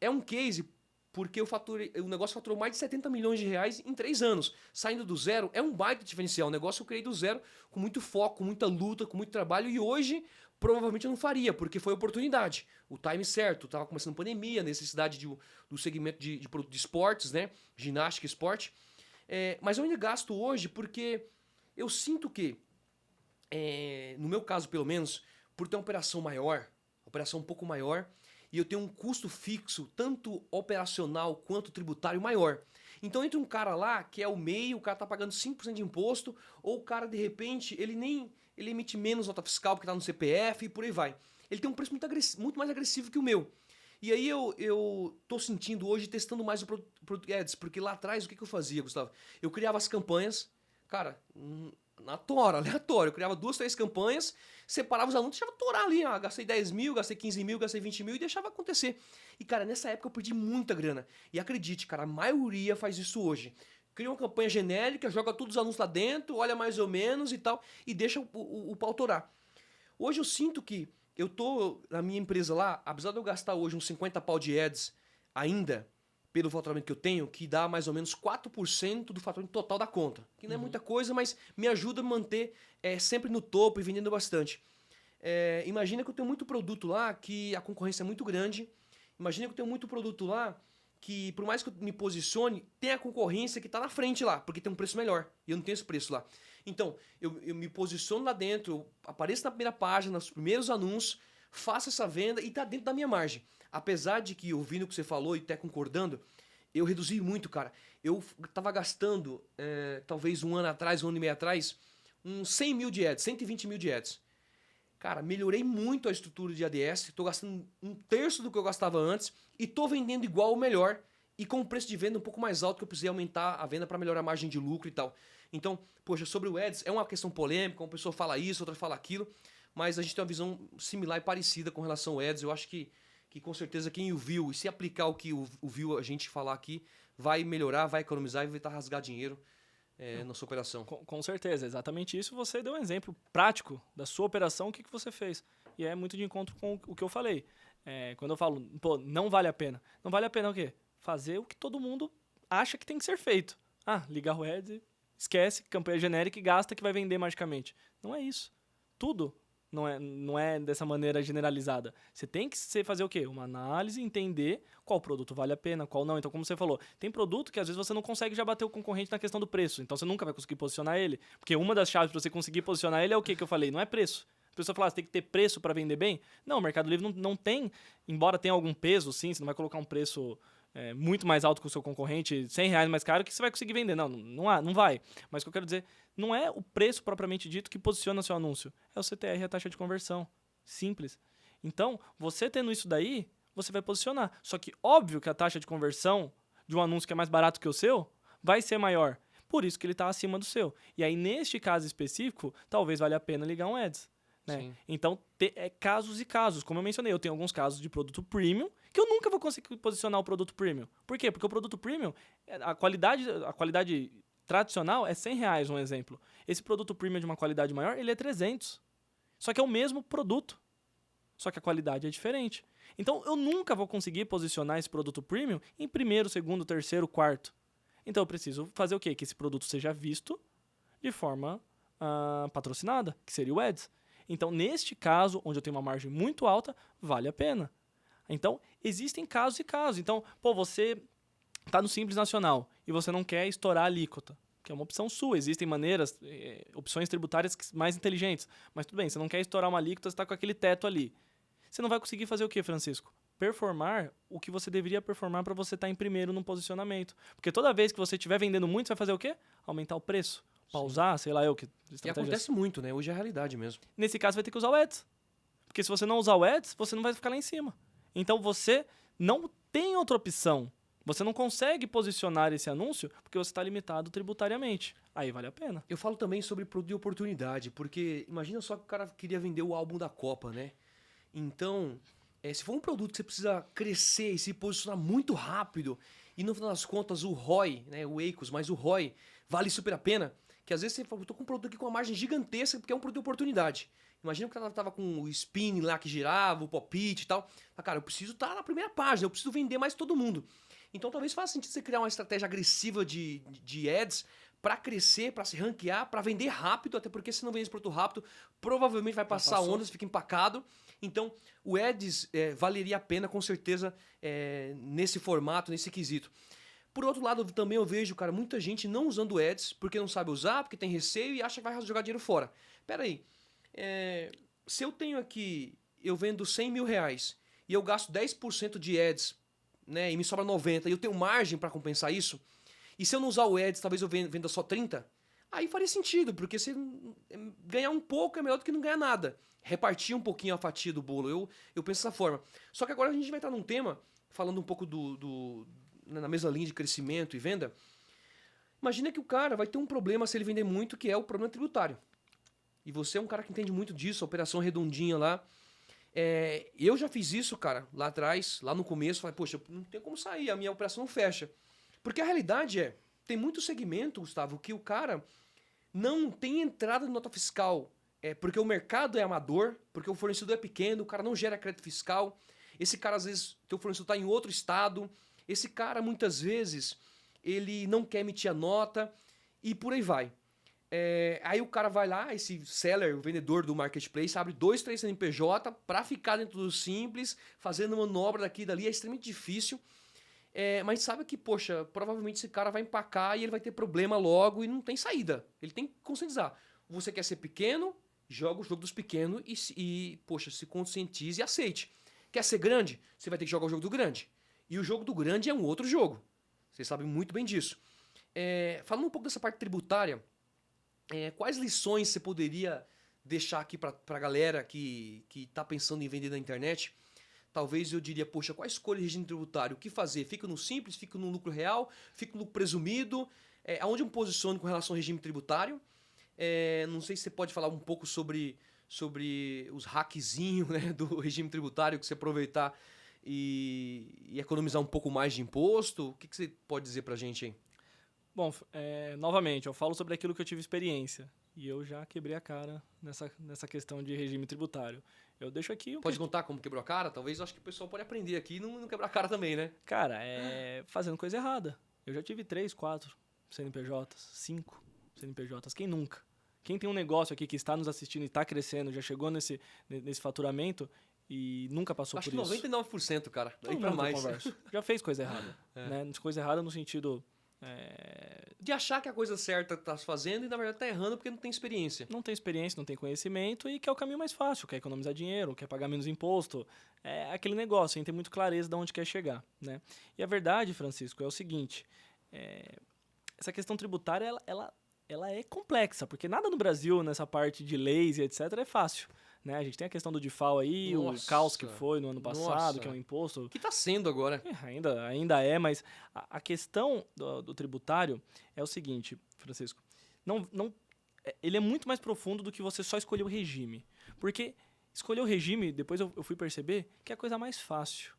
é um case porque o negócio faturou mais de 70 milhões de reais em 3 anos. Saindo do zero, é um baita diferencial. O negócio eu criei do zero, com muito foco, com muita luta, com muito trabalho. E hoje, provavelmente eu não faria, porque foi oportunidade. O time certo, estava começando pandemia, necessidade do segmento de esportes, né, ginástica e esporte. Mas eu ainda gasto hoje porque eu sinto que, no meu caso pelo menos, por ter uma operação maior, operação um pouco maior, e eu tenho um custo fixo, tanto operacional quanto tributário maior. Então entra um cara lá que é o MEI, o cara tá pagando 5% de imposto, ou o cara de repente, ele emite menos nota fiscal porque tá no CPF e por aí vai. Ele tem um preço muito mais agressivo que o meu. E aí eu tô sentindo hoje, testando mais o Product Ads, porque lá atrás o que eu fazia, Gustavo? Eu criava as campanhas, cara, na tora, aleatório. Eu criava 2, 3 campanhas, separava os anúncios, deixava torar ali. Gastei 10 mil, gastei 15 mil, gastei 20 mil e deixava acontecer. E, cara, nessa época eu perdi muita grana. E acredite, cara, a maioria faz isso hoje. Cria uma campanha genérica, joga todos os anúncios lá dentro, olha mais ou menos e tal, e deixa o pau torar. Hoje eu sinto que eu tô na minha empresa lá, apesar de eu gastar hoje uns 50 pau de ads ainda, pelo faturamento que eu tenho, que dá mais ou menos 4% do faturamento total da conta. Que não é muita coisa, mas me ajuda a manter sempre no topo e vendendo bastante. Imagina que eu tenho muito produto lá, que a concorrência é muito grande. Imagina que eu tenho muito produto lá que, por mais que eu me posicione, tem a concorrência que está na frente lá, porque tem um preço melhor. E eu não tenho esse preço lá. Então, eu me posiciono lá dentro, eu apareço na primeira página, nos primeiros anúncios, faço essa venda e está dentro da minha margem. Apesar de que, ouvindo o que você falou e até concordando, eu reduzi muito, cara. Eu estava gastando, talvez um ano atrás, um ano e meio atrás, uns 100 mil de ads, 120 mil de ads. Cara, melhorei muito a estrutura de ADS, estou gastando um terço do que eu gastava antes e estou vendendo igual ou melhor e com um preço de venda um pouco mais alto que eu precisei aumentar a venda para melhorar a margem de lucro e tal. Então, poxa, sobre o Ads, é uma questão polêmica, uma pessoa fala isso, outra fala aquilo, mas a gente tem uma visão similar e parecida com relação ao Ads. Eu acho que com certeza quem o viu e se aplicar o que viu a gente falar aqui, vai melhorar, vai economizar e vai estar rasgar dinheiro na sua operação. Com certeza, exatamente isso. Você deu um exemplo prático da sua operação, o que você fez. E é muito de encontro com o que eu falei. Quando eu falo, pô, não vale a pena. Não vale a pena o quê? Fazer o que todo mundo acha que tem que ser feito. Ligar o Ads, esquece, campanha genérica e gasta que vai vender magicamente. Não é isso. Tudo não é dessa maneira generalizada. Você tem que fazer o quê? Uma análise, entender qual produto vale a pena, qual não. Então, como você falou, tem produto que às vezes você não consegue já bater o concorrente na questão do preço. Então, você nunca vai conseguir posicionar ele. Porque uma das chaves para você conseguir posicionar ele é o que eu falei? Não é preço. A pessoa fala, você tem que ter preço para vender bem? Não, o Mercado Livre não tem, embora tenha algum peso, sim, você não vai colocar um preço muito mais alto que o seu concorrente, R$100 mais caro, que você vai conseguir vender. Não vai. Mas o que eu quero dizer, não é o preço propriamente dito que posiciona seu anúncio. É o CTR, a taxa de conversão. Simples. Então, você tendo isso daí, você vai posicionar. Só que óbvio que a taxa de conversão de um anúncio que é mais barato que o seu vai ser maior. Por isso que ele está acima do seu. E aí, neste caso específico, talvez valha a pena ligar um Ads. Né? Então, casos e casos. Como eu mencionei, eu tenho alguns casos de produto premium que eu nunca vou conseguir posicionar o produto premium. Por quê? Porque o produto premium, a qualidade tradicional é R$100, um exemplo. Esse produto premium de uma qualidade maior, ele é 300. Só que é o mesmo produto. Só que a qualidade é diferente. Então, eu nunca vou conseguir posicionar esse produto premium em primeiro, segundo, terceiro, quarto. Então, eu preciso fazer o quê? Que esse produto seja visto de forma patrocinada, que seria o Ads. Então, neste caso, onde eu tenho uma margem muito alta, vale a pena. Então, existem casos e casos. Então, você está no Simples Nacional e você não quer estourar a alíquota, que é uma opção sua. Existem maneiras, opções tributárias mais inteligentes. Mas tudo bem, você não quer estourar uma alíquota, você está com aquele teto ali. Você não vai conseguir fazer o quê, Francisco? Performar o que você deveria performar para você estar em primeiro no posicionamento. Porque toda vez que você estiver vendendo muito, você vai fazer o quê? Aumentar o preço. Pausar, sei lá que estratégias. E acontece muito, né? Hoje é a realidade mesmo. Nesse caso, vai ter que usar o Ads. Porque se você não usar o Ads, você não vai ficar lá em cima. Então, você não tem outra opção. Você não consegue posicionar esse anúncio porque você está limitado tributariamente. Aí vale a pena. Eu falo também sobre produto de oportunidade, porque imagina só que o cara queria vender o álbum da Copa, né? Então, se for um produto que você precisa crescer e se posicionar muito rápido, e no final das contas o ROI, né, o EICOS, mas o ROI vale super a pena, que às vezes você fala, eu tô com um produto aqui com uma margem gigantesca porque é um produto de oportunidade. Imagina que o cara tava com o spin lá que girava, o pop-it e tal. Cara, eu preciso estar na primeira página, eu preciso vender mais todo mundo. Então talvez faça sentido você criar uma estratégia agressiva de ads para crescer, para se ranquear, para vender rápido, até porque se não vender esse produto rápido, provavelmente vai passar ondas, fica empacado. Então o ads valeria a pena com certeza nesse formato, nesse quesito. Por outro lado, também eu vejo, cara, muita gente não usando ads porque não sabe usar, porque tem receio e acha que vai jogar dinheiro fora. Pera aí, se eu tenho aqui, eu vendo R$100 mil e eu gasto 10% de ads, né, e me sobra 90 e eu tenho margem para compensar isso, e se eu não usar o ads, talvez eu venda só 30, aí faria sentido, porque se ganhar um pouco é melhor do que não ganhar nada. Repartir um pouquinho a fatia do bolo, eu penso dessa forma. Só que agora a gente vai entrar num tema, falando um pouco na mesma linha de crescimento e venda. Imagina que o cara vai ter um problema se ele vender muito, que é o problema tributário. E você é um cara que entende muito disso, a operação redondinha lá. Eu já fiz isso, cara, lá atrás, lá no começo, falei, poxa, não tem como sair, a minha operação não fecha. Porque a realidade tem muito segmento, Gustavo, que o cara não tem entrada de nota fiscal, porque o mercado é amador, porque o fornecedor é pequeno, o cara não gera crédito fiscal, esse cara às vezes, teu fornecedor está em outro estado, esse cara muitas vezes, ele não quer emitir a nota e por aí vai. Aí o cara vai lá, esse seller, o vendedor do marketplace, abre 2, 3 CNPJ para ficar dentro do Simples, fazendo manobra daqui e dali, é extremamente difícil. Mas sabe que, poxa, provavelmente esse cara vai empacar e ele vai ter problema logo e não tem saída. Ele tem que conscientizar. Você quer ser pequeno, joga o jogo dos pequenos poxa, se conscientize e aceite. Quer ser grande? Você vai ter que jogar o jogo do grande. E o jogo do grande é um outro jogo. Vocês sabem muito bem disso. Falando um pouco dessa parte tributária, quais lições você poderia deixar aqui para a galera que está pensando em vender na internet? Talvez eu diria, poxa, qual a escolha de regime tributário? O que fazer? Fico no simples? Fico no lucro real? Fico no lucro presumido? Aonde eu me posiciono com relação ao regime tributário? Não sei se você pode falar um pouco sobre os hackzinhos, né, do regime tributário, que você aproveitar e economizar um pouco mais de imposto. O que você pode dizer pra gente aí? Bom, novamente, eu falo sobre aquilo que eu tive experiência. E eu já quebrei a cara nessa questão de regime tributário. Eu deixo aqui... Pode contar como quebrou a cara? Talvez eu acho que o pessoal pode aprender aqui e não quebrar a cara também, né? Cara, fazendo coisa errada. Eu já tive 3, 4 CNPJs, 5 CNPJs. Quem nunca? Quem tem um negócio aqui que está nos assistindo e está crescendo, já chegou nesse faturamento e nunca passou por isso? Acho que 99%, cara. Daí Todo pra mundo que eu mais. converso já fez coisa errada. Né? Coisa errada no sentido... De achar que a coisa certa tá fazendo e na verdade tá errando porque não tem experiência. Não tem experiência, não tem conhecimento e quer o caminho mais fácil, quer economizar dinheiro, quer pagar menos imposto. É aquele negócio, sem ter muito clareza de onde quer chegar. Né? E a verdade, Francisco, é o seguinte, essa questão tributária, ela é complexa, porque nada no Brasil, nessa parte de leis e etc, é fácil. Né? A gente tem a questão do DIFAL aí, o caos que foi no ano passado, que é um imposto... Que está sendo agora. Ainda é, mas a questão do tributário é o seguinte, Francisco. Ele é muito mais profundo do que você só escolher o regime. Porque escolher o regime, depois eu fui perceber que é a coisa mais fácil.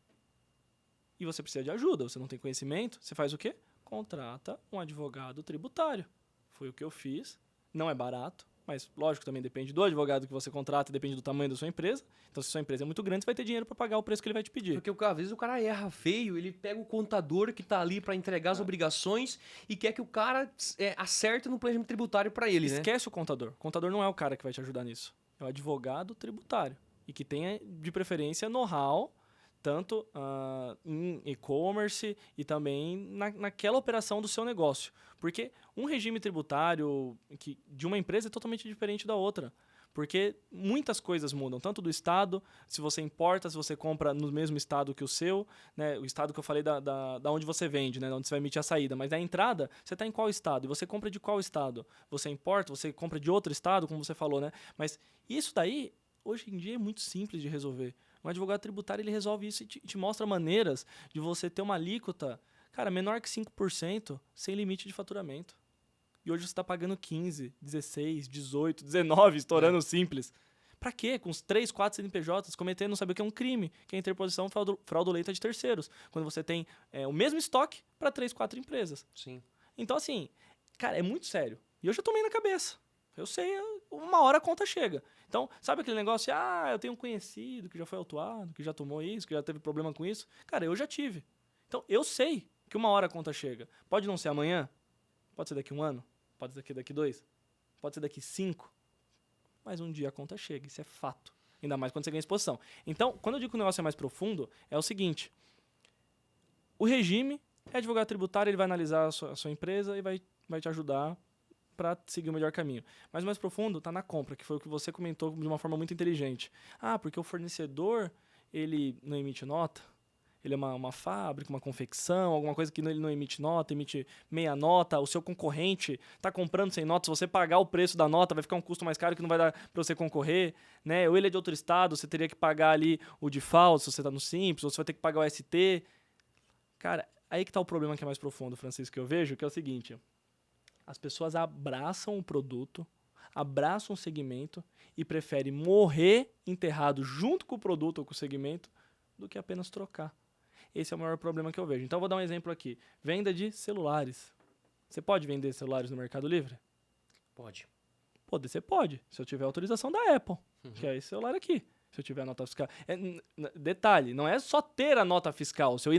E você precisa de ajuda, você não tem conhecimento, você faz o quê? Contrata um advogado tributário. Foi o que eu fiz, não é barato. Mas, lógico, também depende do advogado que você contrata, depende do tamanho da sua empresa. Então, se sua empresa é muito grande, você vai ter dinheiro para pagar o preço que ele vai te pedir. Porque às vezes o cara erra feio, ele pega o contador que tá ali para entregar as obrigações e quer que o cara acerte no planejamento tributário para ele, né? Esquece o contador. O contador não é o cara que vai te ajudar nisso. É o advogado tributário. E que tenha, de preferência, know-how, tanto em e-commerce e também naquela operação do seu negócio. Porque um regime tributário de uma empresa é totalmente diferente da outra. Porque muitas coisas mudam, tanto do estado, se você importa, se você compra no mesmo estado que o seu, né, o estado que eu falei da onde você vende, né, da onde você vai emitir a saída, mas na entrada, você está em qual estado? E você compra de qual estado? Você importa, você compra de outro estado, como você falou, né? Mas isso daí, hoje em dia, é muito simples de resolver. Um advogado tributário, ele resolve isso e te mostra maneiras de você ter uma alíquota, cara, menor que 5%, sem limite de faturamento. E hoje você está pagando 15, 16, 18, 19, estourando simples. Pra quê? Com os 3, 4 CNPJs, cometendo, não sabe o que é um crime, que é a interposição fraudulenta de terceiros. Quando você tem o mesmo estoque para 3, 4 empresas. Sim. Então, assim, cara, é muito sério. E eu já tomei na cabeça. Eu sei, uma hora a conta chega. Então, sabe aquele negócio, eu tenho um conhecido que já foi autuado, que já tomou isso, que já teve problema com isso? Cara, eu já tive. Então, eu sei que uma hora a conta chega. Pode não ser amanhã, pode ser daqui 1 ano, pode ser daqui 2, pode ser daqui 5, mas um dia a conta chega, isso é fato. Ainda mais quando você ganha exposição. Então, quando eu digo que o negócio é mais profundo, é o seguinte, o regime é advogado tributário, ele vai analisar a sua empresa e vai te ajudar para seguir o melhor caminho. Mas o mais profundo está na compra, que foi o que você comentou de uma forma muito inteligente. Porque o fornecedor, ele não emite nota, ele é uma fábrica, uma confecção, alguma coisa que ele não emite nota, emite meia nota, o seu concorrente está comprando sem nota, se você pagar o preço da nota, vai ficar um custo mais caro que não vai dar para você concorrer, né? Ou ele é de outro estado, você teria que pagar ali o default, se você está no Simples, ou você vai ter que pagar o ST. Cara, aí que está o problema que é mais profundo, Francisco, que eu vejo, que é o seguinte: as pessoas abraçam o produto, abraçam o segmento e preferem morrer enterrado junto com o produto ou com o segmento do que apenas trocar. Esse é o maior problema que eu vejo. Então, eu vou dar um exemplo aqui. Venda de celulares. Você pode vender celulares no Mercado Livre? Pode. Você pode, se eu tiver autorização da Apple, que é esse celular aqui. Se eu tiver a nota fiscal. Detalhe, não é só ter a nota fiscal. Se eu ir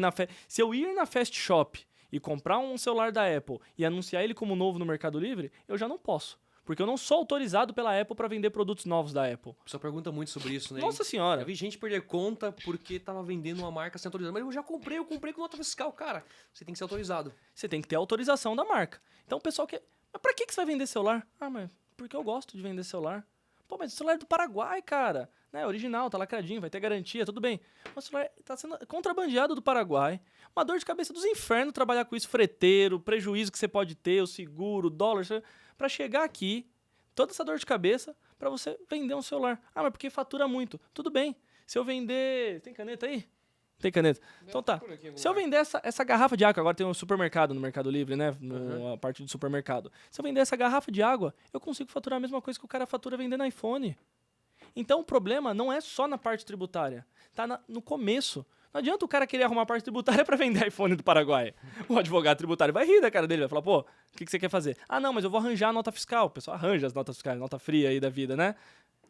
na Fast Shop e comprar um celular da Apple e anunciar ele como novo no Mercado Livre, eu já não posso. Porque eu não sou autorizado pela Apple para vender produtos novos da Apple. O pessoal pergunta muito sobre isso, né? Nossa senhora. Eu vi gente perder conta porque tava vendendo uma marca sem autorização. Mas eu comprei com nota fiscal. Cara, você tem que ser autorizado. Você tem que ter autorização da marca. Então o pessoal quer... Mas pra que você vai vender celular? Ah, mas porque eu gosto de vender celular. Pô, mas o celular é do Paraguai, cara. Né? Original, tá lacradinho, vai ter garantia, tudo bem. Mas o celular tá sendo contrabandeado do Paraguai. Uma dor de cabeça dos infernos trabalhar com isso, freteiro, prejuízo que você pode ter, o seguro, o dólar, pra chegar aqui, toda essa dor de cabeça, pra você vender um celular. Ah, mas porque fatura muito. Tudo bem. Se eu vender... Tem caneta aí? Tem caneta. Então tá. Se eu vender essa garrafa de água, agora tem um supermercado no Mercado Livre, né? A parte do supermercado. Se eu vender essa garrafa de água, eu consigo faturar a mesma coisa que o cara fatura vendendo iPhone. Então o problema não é só na parte tributária. Tá no começo. Não adianta o cara querer arrumar a parte tributária pra vender iPhone do Paraguai. O advogado tributário vai rir da cara dele, vai falar, pô, o que você quer fazer? Ah, não, mas eu vou arranjar a nota fiscal. O pessoal arranja as notas fiscais, nota fria aí da vida, né?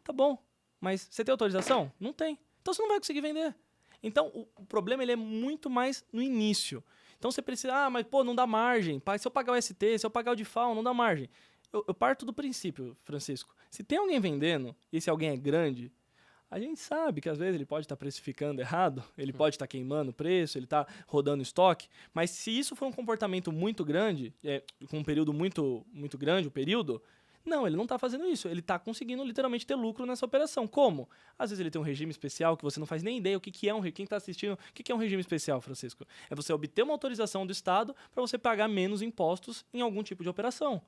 Tá bom, mas você tem autorização? Não tem. Então você não vai conseguir vender. Então o problema ele é muito mais no início. Então você precisa, mas pô, não dá margem. Se eu pagar o ST, se eu pagar o DIFAL, não dá margem. Eu parto do princípio, Francisco. Se tem alguém vendendo, e esse alguém é grande, a gente sabe que às vezes ele pode estar precificando errado, ele pode estar queimando o preço, ele está rodando estoque, mas se isso for um comportamento muito grande, com um período muito, muito grande, o período, não, ele não está fazendo isso, ele está conseguindo literalmente ter lucro nessa operação. Como? Às vezes ele tem um regime especial que você não faz nem ideia o que é um regime. Quem está assistindo, o que é um regime especial, Francisco? É você obter uma autorização do Estado para você pagar menos impostos em algum tipo de operação.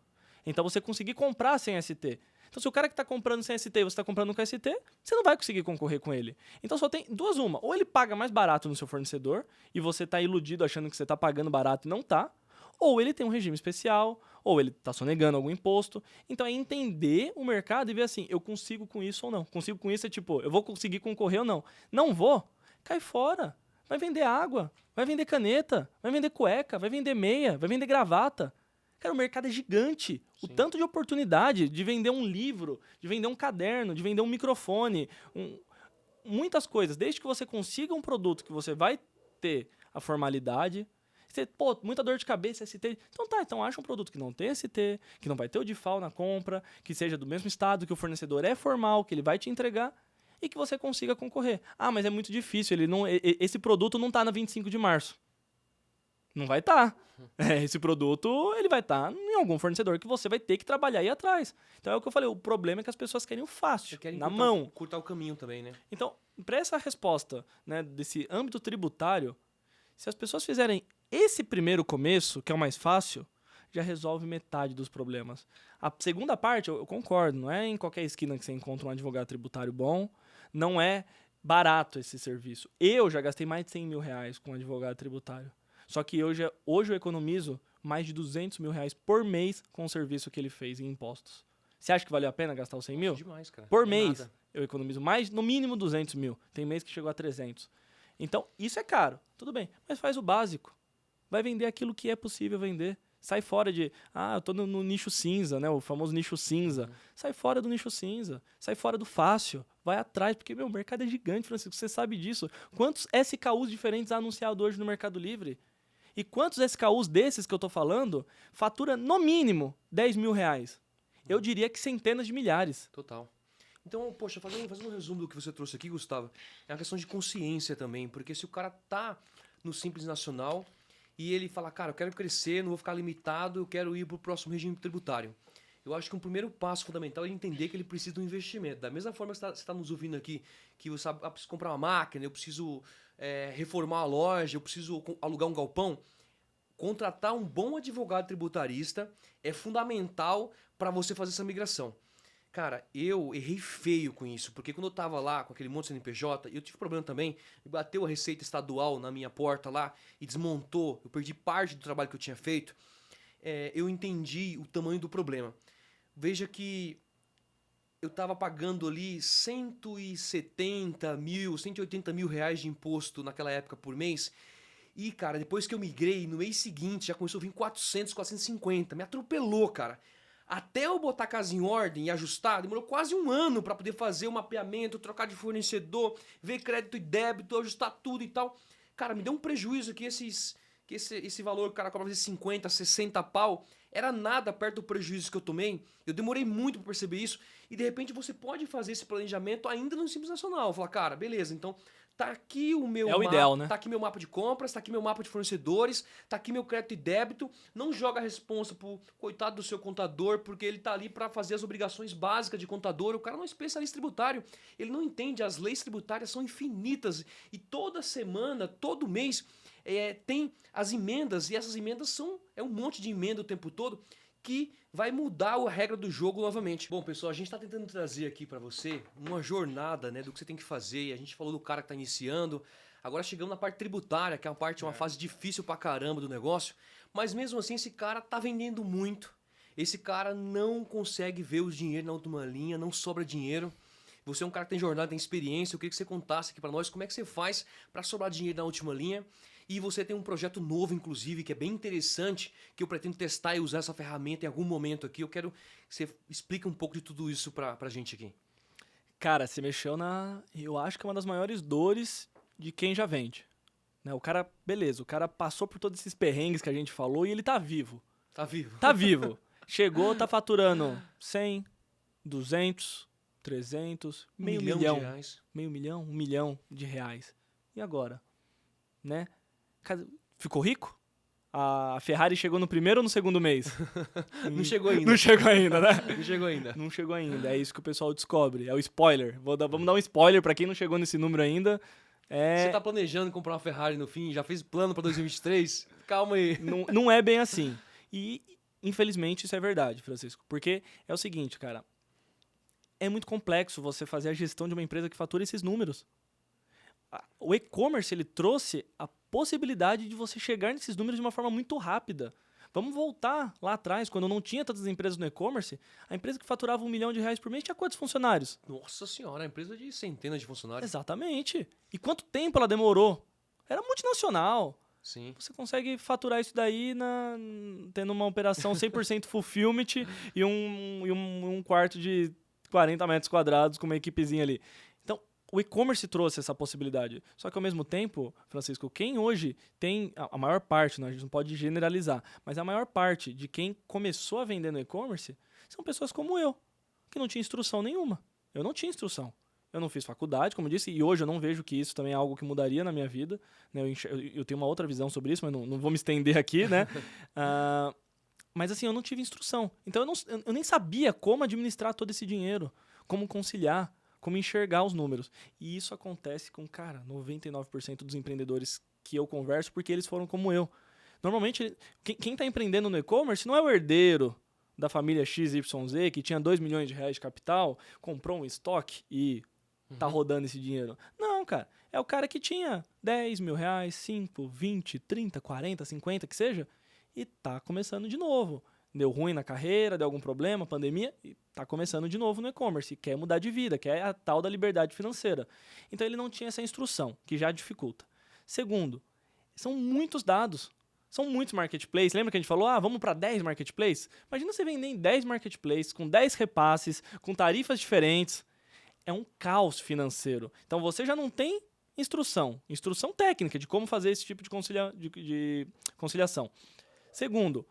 Então você conseguir comprar sem ST. Então, se o cara que está comprando sem ST e você está comprando com ST, você não vai conseguir concorrer com ele. Então, só tem duas uma. Ou ele paga mais barato no seu fornecedor e você está iludido achando que você está pagando barato e não está. Ou ele tem um regime especial, ou ele está sonegando algum imposto. Então, é entender o mercado e ver assim, eu consigo com isso ou não. Consigo com isso é tipo, eu vou conseguir concorrer ou não. Não vou? Cai fora. Vai vender água, vai vender caneta, vai vender cueca, vai vender meia, vai vender gravata. Cara, o mercado é gigante. Sim. O tanto de oportunidade de vender um livro, de vender um caderno, de vender um microfone, muitas coisas. Desde que você consiga um produto que você vai ter a formalidade. Muita dor de cabeça, ST. Então acha um produto que não tem ST, que não vai ter o DIFAL na compra, que seja do mesmo estado, que o fornecedor é formal, que ele vai te entregar e que você consiga concorrer. Ah, mas é muito difícil. Esse produto não está na 25 de março. Não vai estar. Esse produto ele vai estar em algum fornecedor que você vai ter que trabalhar aí atrás. Então é o que eu falei, o problema é que as pessoas querem o fácil, na mão. Curtar o caminho também, né? Então, para essa resposta, né, desse âmbito tributário, se as pessoas fizerem esse primeiro começo, que é o mais fácil, já resolve metade dos problemas. A segunda parte, eu concordo, não é em qualquer esquina que você encontra um advogado tributário bom, não é barato esse serviço. Eu já gastei mais de 100 mil reais com um advogado tributário. Só que hoje eu economizo mais de 200 mil reais por mês com o serviço que ele fez em impostos. Você acha que valeu a pena gastar os 100 mil? Demais, cara. Por mês, nada. Eu economizo mais, no mínimo 200 mil. Tem mês que chegou a 300. Então, isso é caro. Tudo bem, mas faz o básico. Vai vender aquilo que é possível vender. Sai fora de, eu tô no nicho cinza, né? O famoso nicho cinza. Sai fora do nicho cinza. Sai fora do fácil. Vai atrás, porque, o mercado é gigante, Francisco. Você sabe disso. Quantos SKUs diferentes há anunciado hoje no Mercado Livre? E quantos SKUs desses que eu tô falando fatura, no mínimo, 10 mil reais? Eu diria que centenas de milhares. Total. Então, poxa, fazendo um resumo do que você trouxe aqui, Gustavo, é uma questão de consciência também, porque se o cara tá no Simples Nacional e ele fala, cara, eu quero crescer, não vou ficar limitado, eu quero ir pro próximo regime tributário. Eu acho que um primeiro passo fundamental é entender que ele precisa de um investimento. Da mesma forma que você está nos ouvindo aqui, que você preciso comprar uma máquina, eu preciso reformar a loja, eu preciso alugar um galpão. Contratar um bom advogado tributarista é fundamental para você fazer essa migração. Cara, eu errei feio com isso, porque quando eu tava lá com aquele monte de CNPJ, eu tive problema também, bateu a Receita Estadual na minha porta lá e desmontou, eu perdi parte do trabalho que eu tinha feito, eu entendi o tamanho do problema. Veja que eu tava pagando ali 170 mil, 180 mil reais de imposto naquela época por mês, e, cara, depois que eu migrei, no mês seguinte já começou a vir 400, 450, me atropelou, cara. Até eu botar a casa em ordem e ajustar, demorou quase um ano para poder fazer o mapeamento, trocar de fornecedor, ver crédito e débito, ajustar tudo e tal. Cara, me deu um prejuízo aqui esses que esse valor, o cara cobra 50, 60 pau, era nada perto do prejuízo que eu tomei. Eu demorei muito para perceber isso. E de repente você pode fazer esse planejamento ainda no Simples Nacional. Falar, cara, beleza, então tá aqui o meu É o mapa, ideal, né? tá aqui meu mapa de compras, tá aqui meu mapa de fornecedores, tá aqui meu crédito e débito. Não joga a responsa pro coitado do seu contador, porque ele tá ali para fazer as obrigações básicas de contador. O cara não é especialista tributário, ele não entende, as leis tributárias são infinitas e toda semana, todo mês tem as emendas, e essas emendas é um monte de emenda o tempo todo que vai mudar a regra do jogo novamente. Bom, pessoal, a gente está tentando trazer aqui para você uma jornada, né, do que você tem que fazer. A gente falou do cara que está iniciando. Agora chegamos na parte tributária, que é uma fase difícil pra caramba do negócio. Mas mesmo assim, esse cara tá vendendo muito. Esse cara não consegue ver o dinheiro na última linha, não sobra dinheiro. Você é um cara que tem jornada, tem experiência. Eu queria que você contasse aqui para nós como é que você faz para sobrar dinheiro na última linha. E você tem um projeto novo, inclusive, que é bem interessante, que eu pretendo testar e usar essa ferramenta em algum momento aqui. Eu quero que você explique um pouco de tudo isso pra gente aqui. Cara, você mexeu eu acho que é uma das maiores dores de quem já vende. Né? O cara, beleza, o cara passou por todos esses perrengues que a gente falou e ele tá vivo. Tá vivo. Tá vivo. Chegou, tá faturando 100, 200, 300, meio milhão de reais. Meio milhão, 1 milhão de reais. E agora? Né? Ficou rico? A Ferrari chegou no primeiro ou no segundo mês? Não chegou ainda. Não chegou ainda, né? Não chegou ainda. Não chegou ainda. É isso que o pessoal descobre. É o spoiler. Vamos dar um spoiler pra quem não chegou nesse número ainda. Você tá planejando comprar uma Ferrari no fim? Já fez plano pra 2023? Calma aí. Não é bem assim. E, infelizmente, isso é verdade, Francisco. Porque é o seguinte, cara. É muito complexo você fazer a gestão de uma empresa que fatura esses números. O e-commerce, ele trouxe a possibilidade de você chegar nesses números de uma forma muito rápida. Vamos voltar lá atrás, quando não tinha tantas empresas no e-commerce, a empresa que faturava R$1 milhão por mês tinha quantos funcionários? Nossa senhora, a empresa de centenas de funcionários. Exatamente. E quanto tempo ela demorou? Era multinacional. Sim. Você consegue faturar isso daí tendo uma operação 100% fulfillment e um quarto de 40 metros quadrados com uma equipezinha ali. Então, o e-commerce trouxe essa possibilidade. Só que, ao mesmo tempo, Francisco, quem hoje tem a maior parte, né, a gente não pode generalizar, mas a maior parte de quem começou a vender no e-commerce são pessoas como eu, que não tinha instrução nenhuma. Eu não tinha instrução. Eu não fiz faculdade, como eu disse, e hoje eu não vejo que isso também é algo que mudaria na minha vida. Né? Eu tenho uma outra visão sobre isso, mas não vou me estender aqui, né? Mas assim, eu não tive instrução. Então eu nem sabia como administrar todo esse dinheiro, como conciliar, como enxergar os números. E isso acontece com, cara, 99% dos empreendedores que eu converso, porque eles foram como eu. Normalmente, quem está empreendendo no e-commerce não é o herdeiro da família XYZ, que tinha R$2 milhões de capital, comprou um estoque e tá rodando esse dinheiro. Não, cara. É o cara que tinha R$10 mil, 5, 20, 30, 40, 50, que seja, e tá começando de novo. Deu ruim na carreira, deu algum problema, pandemia, e tá começando de novo no e-commerce, e quer mudar de vida, quer a tal da liberdade financeira. Então ele não tinha essa instrução, que já dificulta. Segundo, são muitos dados. São muitos marketplaces. Lembra que a gente falou, vamos para 10 marketplaces? Imagina você vender em 10 marketplaces, com 10 repasses, com tarifas diferentes. É um caos financeiro. Então você já não tem instrução técnica de como fazer esse tipo de conciliação. Segundo,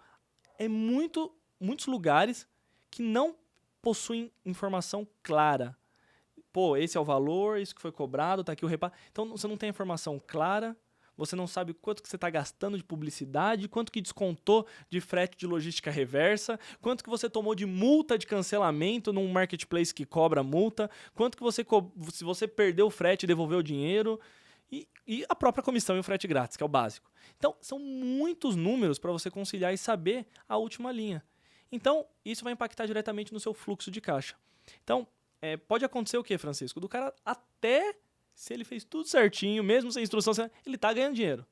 muitos lugares que não possuem informação clara. Pô, esse é o valor, isso que foi cobrado, tá aqui o repasse. Então você não tem informação clara. Você não sabe quanto que você está gastando de publicidade, quanto que descontou de frete de logística reversa, quanto que você tomou de multa de cancelamento num marketplace que cobra multa, quanto que se você perdeu o frete, devolveu o dinheiro, e a própria comissão e o frete grátis, que é o básico. Então, são muitos números para você conciliar e saber a última linha. Então, isso vai impactar diretamente no seu fluxo de caixa. Então, pode acontecer o quê, Francisco? Do cara até... Se ele fez tudo certinho, mesmo sem instrução, ele está ganhando dinheiro.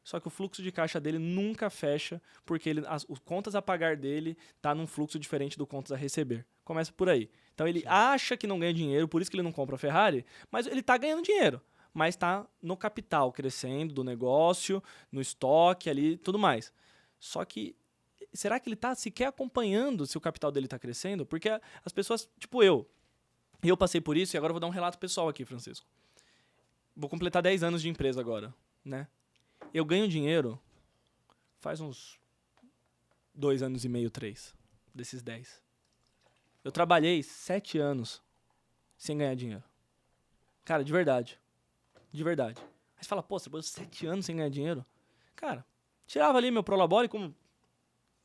Só que o fluxo de caixa dele nunca fecha, porque os contas a pagar dele tá num fluxo diferente do contas a receber. Começa por aí. Então ele acha que não ganha dinheiro, por isso que ele não compra a Ferrari, mas ele está ganhando dinheiro. Mas está no capital crescendo do negócio, no estoque ali, tudo mais. Só que, será que ele está sequer acompanhando se o capital dele está crescendo? Porque as pessoas, tipo eu passei por isso e agora eu vou dar um relato pessoal aqui, Francisco. Vou completar 10 anos de empresa agora, né? Eu ganho dinheiro faz uns 2 anos e meio, 3, desses 10. Eu trabalhei 7 anos sem ganhar dinheiro. Cara, de verdade. De verdade. Aí você fala, pô, você trabalhou 7 anos sem ganhar dinheiro? Cara, tirava ali meu Prolabore, como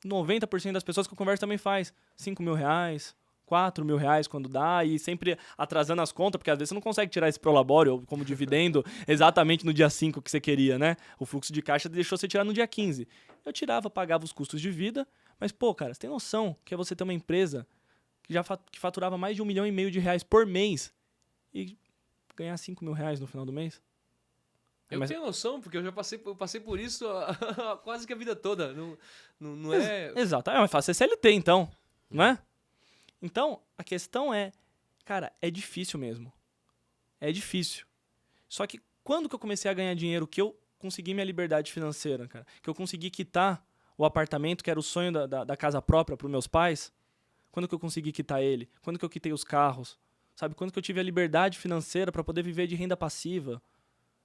90% das pessoas que eu converso também faz. R$5.000, R$4.000 quando dá, e sempre atrasando as contas, porque às vezes você não consegue tirar esse Prolabore ou como dividendo exatamente no dia 5 que você queria, né? O fluxo de caixa deixou você tirar no dia 15. Eu tirava, pagava os custos de vida, mas, pô, cara, você tem noção que é você ter uma empresa que faturava mais de R$1,5 milhão por mês e ganhar R$5.000 no final do mês? Eu tenho noção, porque eu passei por isso quase que a vida toda. Não é... Exato. É mais fácil ser CLT, então. Não é? Então, a questão é... Cara, é difícil mesmo. É difícil. Só que quando que eu comecei a ganhar dinheiro, que eu consegui minha liberdade financeira, cara, que eu consegui quitar o apartamento, que era o sonho da casa própria para os meus pais, quando que eu consegui quitar ele? Quando que eu quitei os carros? Sabe? Quando que eu tive a liberdade financeira para poder viver de renda passiva?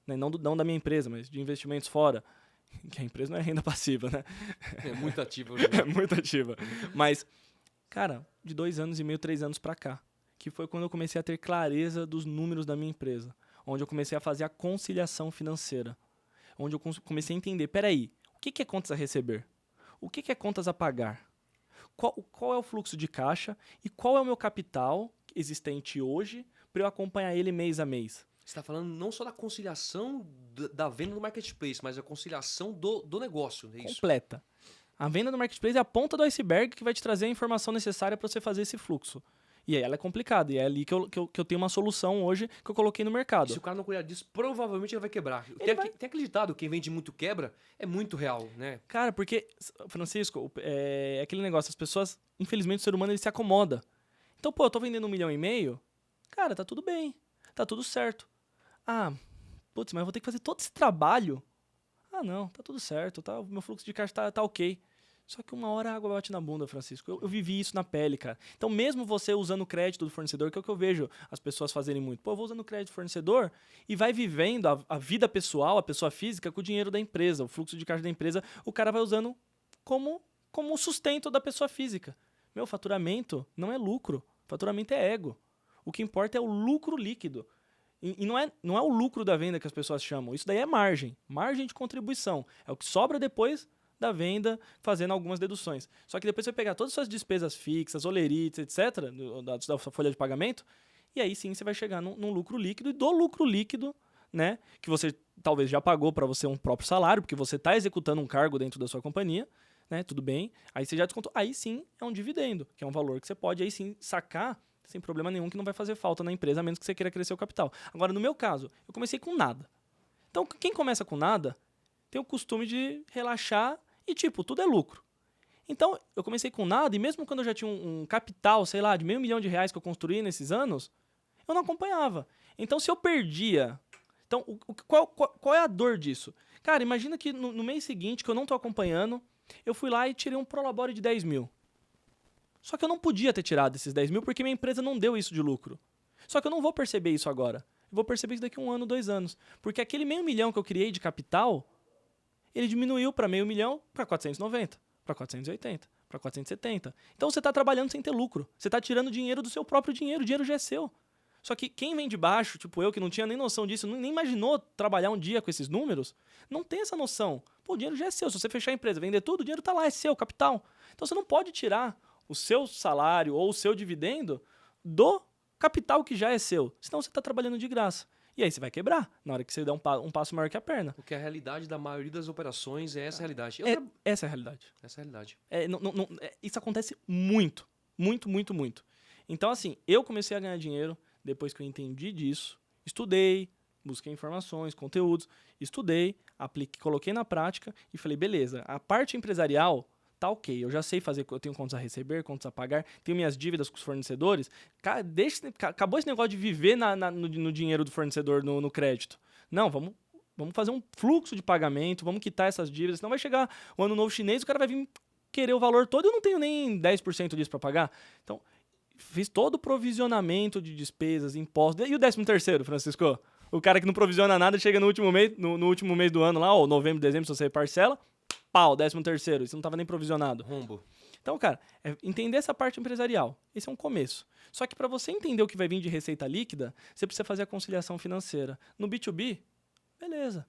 Né? Não da minha empresa, mas de investimentos fora. Que a empresa não é renda passiva, né? É muito ativa. É muito ativa. Mas, cara, de 2 anos e meio, 3 anos pra cá, que foi quando eu comecei a ter clareza dos números da minha empresa. Onde eu comecei a fazer a conciliação financeira. Onde eu comecei a entender, peraí, o que é contas a receber? O que é contas a pagar? Qual é o fluxo de caixa? E qual é o meu capital existente hoje para eu acompanhar ele mês a mês? Você está falando não só da conciliação da venda no marketplace, mas a conciliação do negócio, é isso? Completa. A venda no marketplace é a ponta do iceberg que vai te trazer a informação necessária para você fazer esse fluxo. E aí ela é complicada, e é ali que eu tenho uma solução hoje que eu coloquei no mercado. E se o cara não cuidar disso, provavelmente ele vai quebrar. Tem acreditado, quem vende muito quebra, é muito real, né? Cara, porque, Francisco, é aquele negócio, as pessoas, infelizmente o ser humano ele se acomoda. Então, pô, eu tô vendendo 1,5 milhão, cara, tá tudo bem, tá tudo certo. Ah, putz, mas eu vou ter que fazer todo esse trabalho? Ah, não, tá tudo certo, tá, o meu fluxo de caixa tá ok. Só que uma hora a água bate na bunda, Francisco. Eu vivi isso na pele, cara. Então, mesmo você usando o crédito do fornecedor, que é o que eu vejo as pessoas fazerem muito. Pô, eu vou usando o crédito do fornecedor e vai vivendo a vida pessoal, a pessoa física, com o dinheiro da empresa. O fluxo de caixa da empresa, o cara vai usando como sustento da pessoa física. Meu, faturamento não é lucro. Faturamento é ego. O que importa é o lucro líquido. E não é o lucro da venda que as pessoas chamam. Isso daí é margem. Margem de contribuição. É o que sobra depois da venda, fazendo algumas deduções. Só que depois você vai pegar todas as suas despesas fixas, olerites, etc., da sua folha de pagamento, e aí sim você vai chegar num lucro líquido, e do lucro líquido, né, que você talvez já pagou para você um próprio salário, porque você está executando um cargo dentro da sua companhia, né, tudo bem, aí você já descontou, aí sim é um dividendo, que é um valor que você pode aí sim sacar sem problema nenhum, que não vai fazer falta na empresa, a menos que você queira crescer o capital. Agora, no meu caso, eu comecei com nada. Então, quem começa com nada tem o costume de relaxar e, tipo, tudo é lucro. Então, eu comecei com nada e mesmo quando eu já tinha um capital, sei lá, de R$500 mil que eu construí nesses anos, eu não acompanhava. Então, se eu perdia... Então, qual é a dor disso? Cara, imagina que no mês seguinte, que eu não tô acompanhando, eu fui lá e tirei um Prolabore de 10 mil. Só que eu não podia ter tirado esses 10 mil porque minha empresa não deu isso de lucro. Só que eu não vou perceber isso agora. Eu vou perceber isso daqui a 1 ano, 2 anos. Porque aquele R$500 mil que eu criei de capital, ele diminuiu para R$500 mil para 490, para 480, para 470. Então você está trabalhando sem ter lucro. Você está tirando dinheiro do seu próprio dinheiro. O dinheiro já é seu. Só que quem vem de baixo, tipo eu, que não tinha nem noção disso, nem imaginou trabalhar um dia com esses números, não tem essa noção. Pô, o dinheiro já é seu. Se você fechar a empresa, vender tudo, o dinheiro está lá, é seu, capital. Então você não pode tirar o seu salário ou o seu dividendo do capital que já é seu. Senão você está trabalhando de graça. E aí você vai quebrar na hora que você der um passo maior que a perna. Porque a realidade da maioria das operações é essa realidade. Essa é a realidade. Essa é a realidade. Isso acontece muito. Muito, muito, muito. Então, assim, eu comecei a ganhar dinheiro depois que eu entendi disso. Estudei, busquei informações, conteúdos. Estudei, apliquei, coloquei na prática e falei, beleza, a parte empresarial... tá ok, eu já sei fazer, eu tenho contas a receber, contas a pagar, tenho minhas dívidas com os fornecedores. Acabou esse negócio de viver no dinheiro do fornecedor, no crédito. Não, vamos fazer um fluxo de pagamento, vamos quitar essas dívidas, senão vai chegar o ano novo chinês, o cara vai vir querer o valor todo e eu não tenho nem 10% disso para pagar. Então, fiz todo o provisionamento de despesas, impostos. E o 13º, Francisco? O cara que não provisiona nada, chega no último mês do ano lá, ou novembro, dezembro, se você parcela, pau, 13º, e você não estava nem provisionado. Rombo. Então, cara, entender essa parte empresarial. Esse é um começo. Só que para você entender o que vai vir de receita líquida, você precisa fazer a conciliação financeira. No B2B, beleza.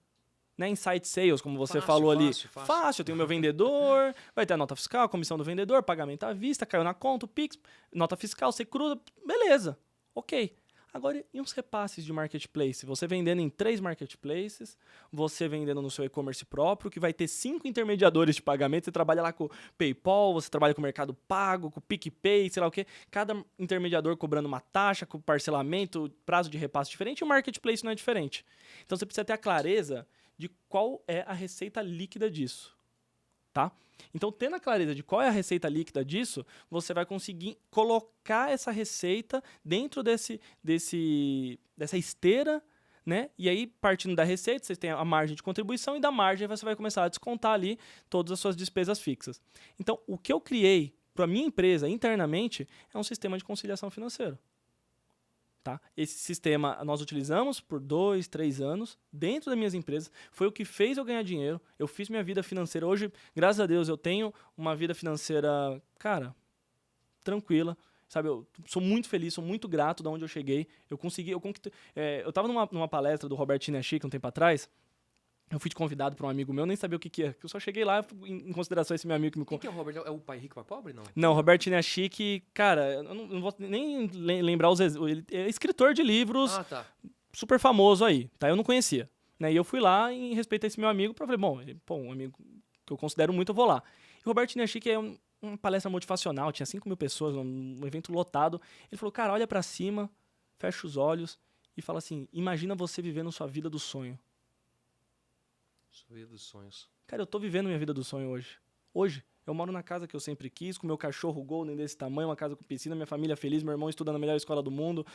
Né? Insight Sales, como você falou ali. Fácil, eu tenho meu vendedor, vai ter a nota fiscal, a comissão do vendedor, pagamento à vista, caiu na conta, o Pix, nota fiscal, você cruza, beleza. Ok. Agora, e uns repasses de marketplace? Você vendendo em 3 marketplaces, você vendendo no seu e-commerce próprio, que vai ter 5 intermediadores de pagamento, você trabalha lá com o PayPal, você trabalha com o Mercado Pago, com o PicPay, sei lá o quê. Cada intermediador cobrando uma taxa, com parcelamento, prazo de repasse diferente, e o marketplace não é diferente. Então, você precisa ter a clareza de qual é a receita líquida disso. Tá? Então, tendo a clareza de qual é a receita líquida disso, você vai conseguir colocar essa receita dentro dessa esteira, né? E aí, partindo da receita, você tem a margem de contribuição e da margem você vai começar a descontar ali todas as suas despesas fixas. Então, o que eu criei para a minha empresa internamente é um sistema de conciliação financeira. Tá? Esse sistema nós utilizamos por 2, 3 anos dentro das minhas empresas. Foi o que fez eu ganhar dinheiro. Eu fiz minha vida financeira. Hoje, graças a Deus, eu tenho uma vida financeira, cara, tranquila. Sabe, eu sou muito feliz, sou muito grato de onde eu cheguei. Eu conquistei. Eu estava numa palestra do Robert Chiniachik um tempo atrás. Eu fui convidado para um amigo meu, nem sabia o que é. Eu só cheguei lá em consideração a esse meu amigo que me... Quem que é o Robert? É o pai rico, pai pobre, não? Não, o Robert Chiniachik, cara, eu não vou nem lembrar ele é escritor de livros, super famoso aí, tá? Eu não conhecia, né? E eu fui lá em respeito a esse meu amigo, para falei, um amigo que eu considero muito, eu vou lá. E o Robert Chiniachik é uma palestra motivacional, tinha 5.000 pessoas, um evento lotado. Ele falou, cara, olha para cima, fecha os olhos e fala assim, imagina você vivendo sua vida do sonho. Sua vida dos sonhos. Cara, eu tô vivendo minha vida do sonho hoje. Hoje, eu moro na casa que eu sempre quis, com meu cachorro golden desse tamanho, uma casa com piscina, minha família feliz, meu irmão estuda na melhor escola do mundo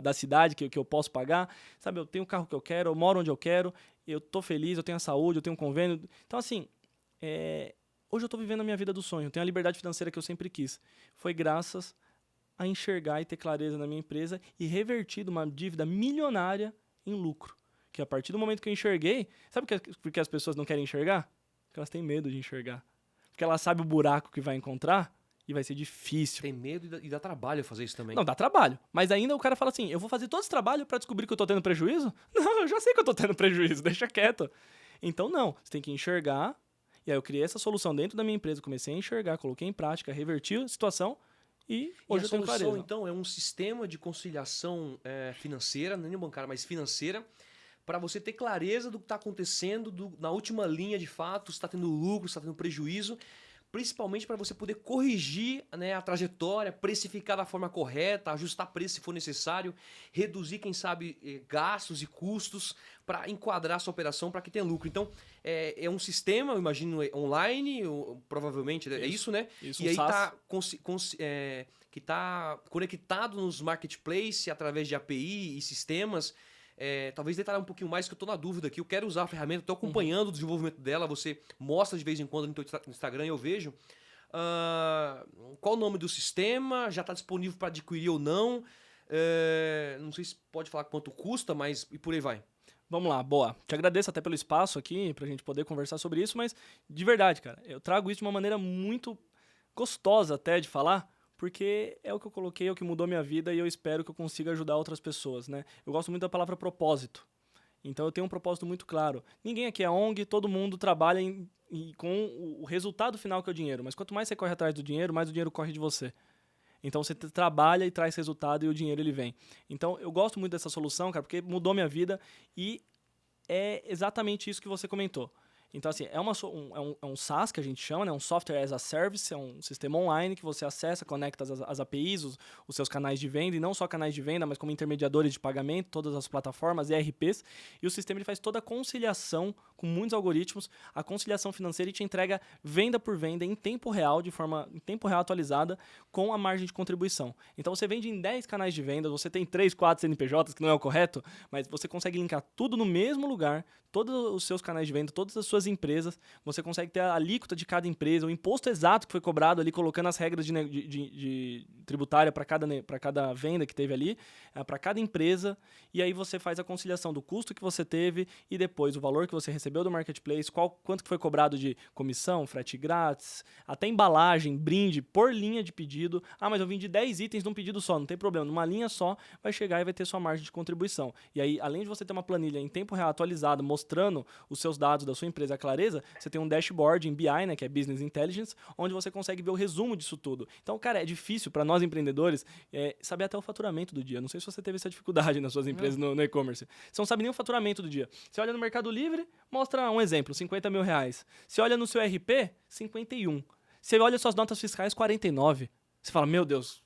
da cidade, que eu posso pagar. Sabe, eu tenho o carro que eu quero, eu moro onde eu quero, eu tô feliz, eu tenho a saúde, eu tenho um convênio. Então, assim, hoje eu tô vivendo a minha vida do sonho, eu tenho a liberdade financeira que eu sempre quis. Foi graças a enxergar e ter clareza na minha empresa e revertido uma dívida milionária em lucro. Que a partir do momento que eu enxerguei... Sabe por que as pessoas não querem enxergar? Porque elas têm medo de enxergar. Porque elas sabem o buraco que vai encontrar e vai ser difícil. Tem medo e dá trabalho fazer isso também. Não, dá trabalho. Mas ainda o cara fala assim, eu vou fazer todo esse trabalho para descobrir que eu tô tendo prejuízo? Não, eu já sei que eu tô tendo prejuízo, deixa quieto. Então não, você tem que enxergar. E aí eu criei essa solução dentro da minha empresa, comecei a enxergar, coloquei em prática, reverti a situação e hoje eu tenho clareza. A solução, então, é um sistema de conciliação financeira, não é nem bancária, mas financeira, para você ter clareza do que está acontecendo na última linha de fato, se está tendo lucro, se está tendo prejuízo, principalmente para você poder corrigir, né, a trajetória, precificar da forma correta, ajustar preço se for necessário, reduzir, quem sabe, gastos e custos para enquadrar a sua operação para que tenha lucro. Então, é um sistema, eu imagino, online, provavelmente, é isso, né? Isso, e aí que está conectado nos marketplaces através de API e sistemas. Talvez detalhar um pouquinho mais, que eu estou na dúvida aqui. Eu quero usar a ferramenta, estou acompanhando o desenvolvimento dela. Você mostra de vez em quando no teu Instagram e eu vejo. Qual o nome do sistema? Já está disponível para adquirir ou não? Não sei se pode falar quanto custa, mas e por aí vai. Vamos lá, boa. Te agradeço até pelo espaço aqui, pra gente poder conversar sobre isso, mas de verdade, cara, eu trago isso de uma maneira muito gostosa até de falar, porque é o que eu coloquei, é o que mudou minha vida e eu espero que eu consiga ajudar outras pessoas, né? Eu gosto muito da palavra propósito. Então eu tenho um propósito muito claro. Ninguém aqui é ONG, todo mundo trabalha com o resultado final que é o dinheiro. Mas quanto mais você corre atrás do dinheiro, mais o dinheiro corre de você. Então você trabalha e traz resultado e o dinheiro ele vem. Então eu gosto muito dessa solução, cara, porque mudou minha vida e é exatamente isso que você comentou. Então, assim, é um SaaS que a gente chama, né? Um Software as a Service, é um sistema online que você acessa, conecta as APIs, os seus canais de venda, e não só canais de venda, mas como intermediadores de pagamento, todas as plataformas, ERPs, e o sistema ele faz toda a conciliação com muitos algoritmos, a conciliação financeira e te entrega venda por venda em tempo real, em tempo real atualizada, com a margem de contribuição. Então, você vende em 10 canais de venda, você tem 3, 4 CNPJs, que não é o correto, mas você consegue linkar tudo no mesmo lugar, todos os seus canais de venda, todas as suas empresas, você consegue ter a alíquota de cada empresa, o imposto exato que foi cobrado ali, colocando as regras de tributária para cada venda que teve ali, para cada empresa, e aí você faz a conciliação do custo que você teve e depois o valor que você recebeu do marketplace, quanto que foi cobrado de comissão, frete grátis, até embalagem, brinde por linha de pedido. Ah, mas eu vendi 10 itens num pedido só, não tem problema, numa linha só vai chegar e vai ter sua margem de contribuição. E aí, além de você ter uma planilha em tempo real atualizada, mostrando os seus dados da sua empresa, a clareza, você tem um dashboard em BI, né, que é Business Intelligence, onde você consegue ver o resumo disso tudo. Então, cara, é difícil para nós empreendedores saber até o faturamento do dia. Não sei se você teve essa dificuldade nas suas empresas no e-commerce. Você não sabe nem o faturamento do dia. Você olha no Mercado Livre, mostra um exemplo, 50 mil reais. Você olha no seu RP, 51. Você olha suas notas fiscais, 49. Você fala, meu Deus,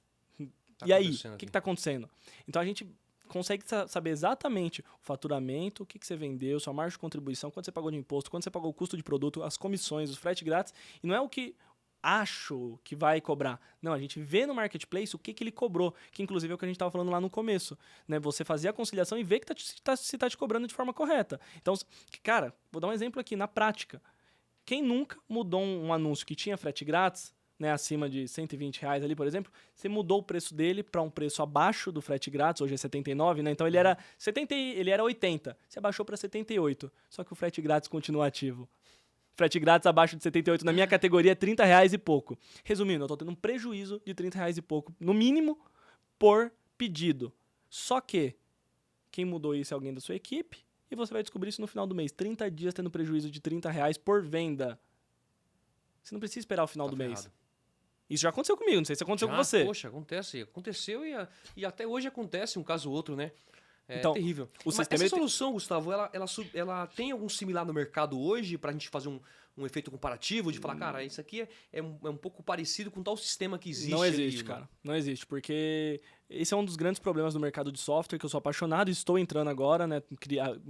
e aí? O que está acontecendo? Então, a gente consegue saber exatamente o faturamento, o que você vendeu, sua margem de contribuição, quanto você pagou de imposto, quanto você pagou o custo de produto, as comissões, os frete grátis. E não é o que acho que vai cobrar. Não, a gente vê no marketplace o que ele cobrou, que inclusive é o que a gente estava falando lá no começo. Né? Você fazer a conciliação e ver que se está te cobrando de forma correta. Então, cara, vou dar um exemplo aqui, na prática. Quem nunca mudou um anúncio que tinha frete grátis, né, acima de R$120 ali, por exemplo, você mudou o preço dele para um preço abaixo do frete grátis, hoje é 79, né? Então ele era 80, você abaixou para 78, só que o frete grátis continua ativo. Frete grátis abaixo de 78 na minha categoria é R$30 e pouco. Resumindo, eu estou tendo um prejuízo de R$30 e pouco, no mínimo, por pedido. Só que quem mudou isso é alguém da sua equipe e você vai descobrir isso no final do mês. 30 dias tendo prejuízo de R$30 por venda. Você não precisa esperar o final do mês. Isso já aconteceu comigo, não sei se aconteceu com você. Poxa, acontece. Aconteceu e até hoje acontece um caso ou outro, né? É então, terrível. Essa solução, Gustavo, ela tem algum similar no mercado hoje pra gente fazer um efeito comparativo de falar, cara, isso aqui é um pouco parecido com tal sistema que existe. Não existe, cara. Não existe, porque esse é um dos grandes problemas do mercado de software, que eu sou apaixonado e estou entrando agora, né?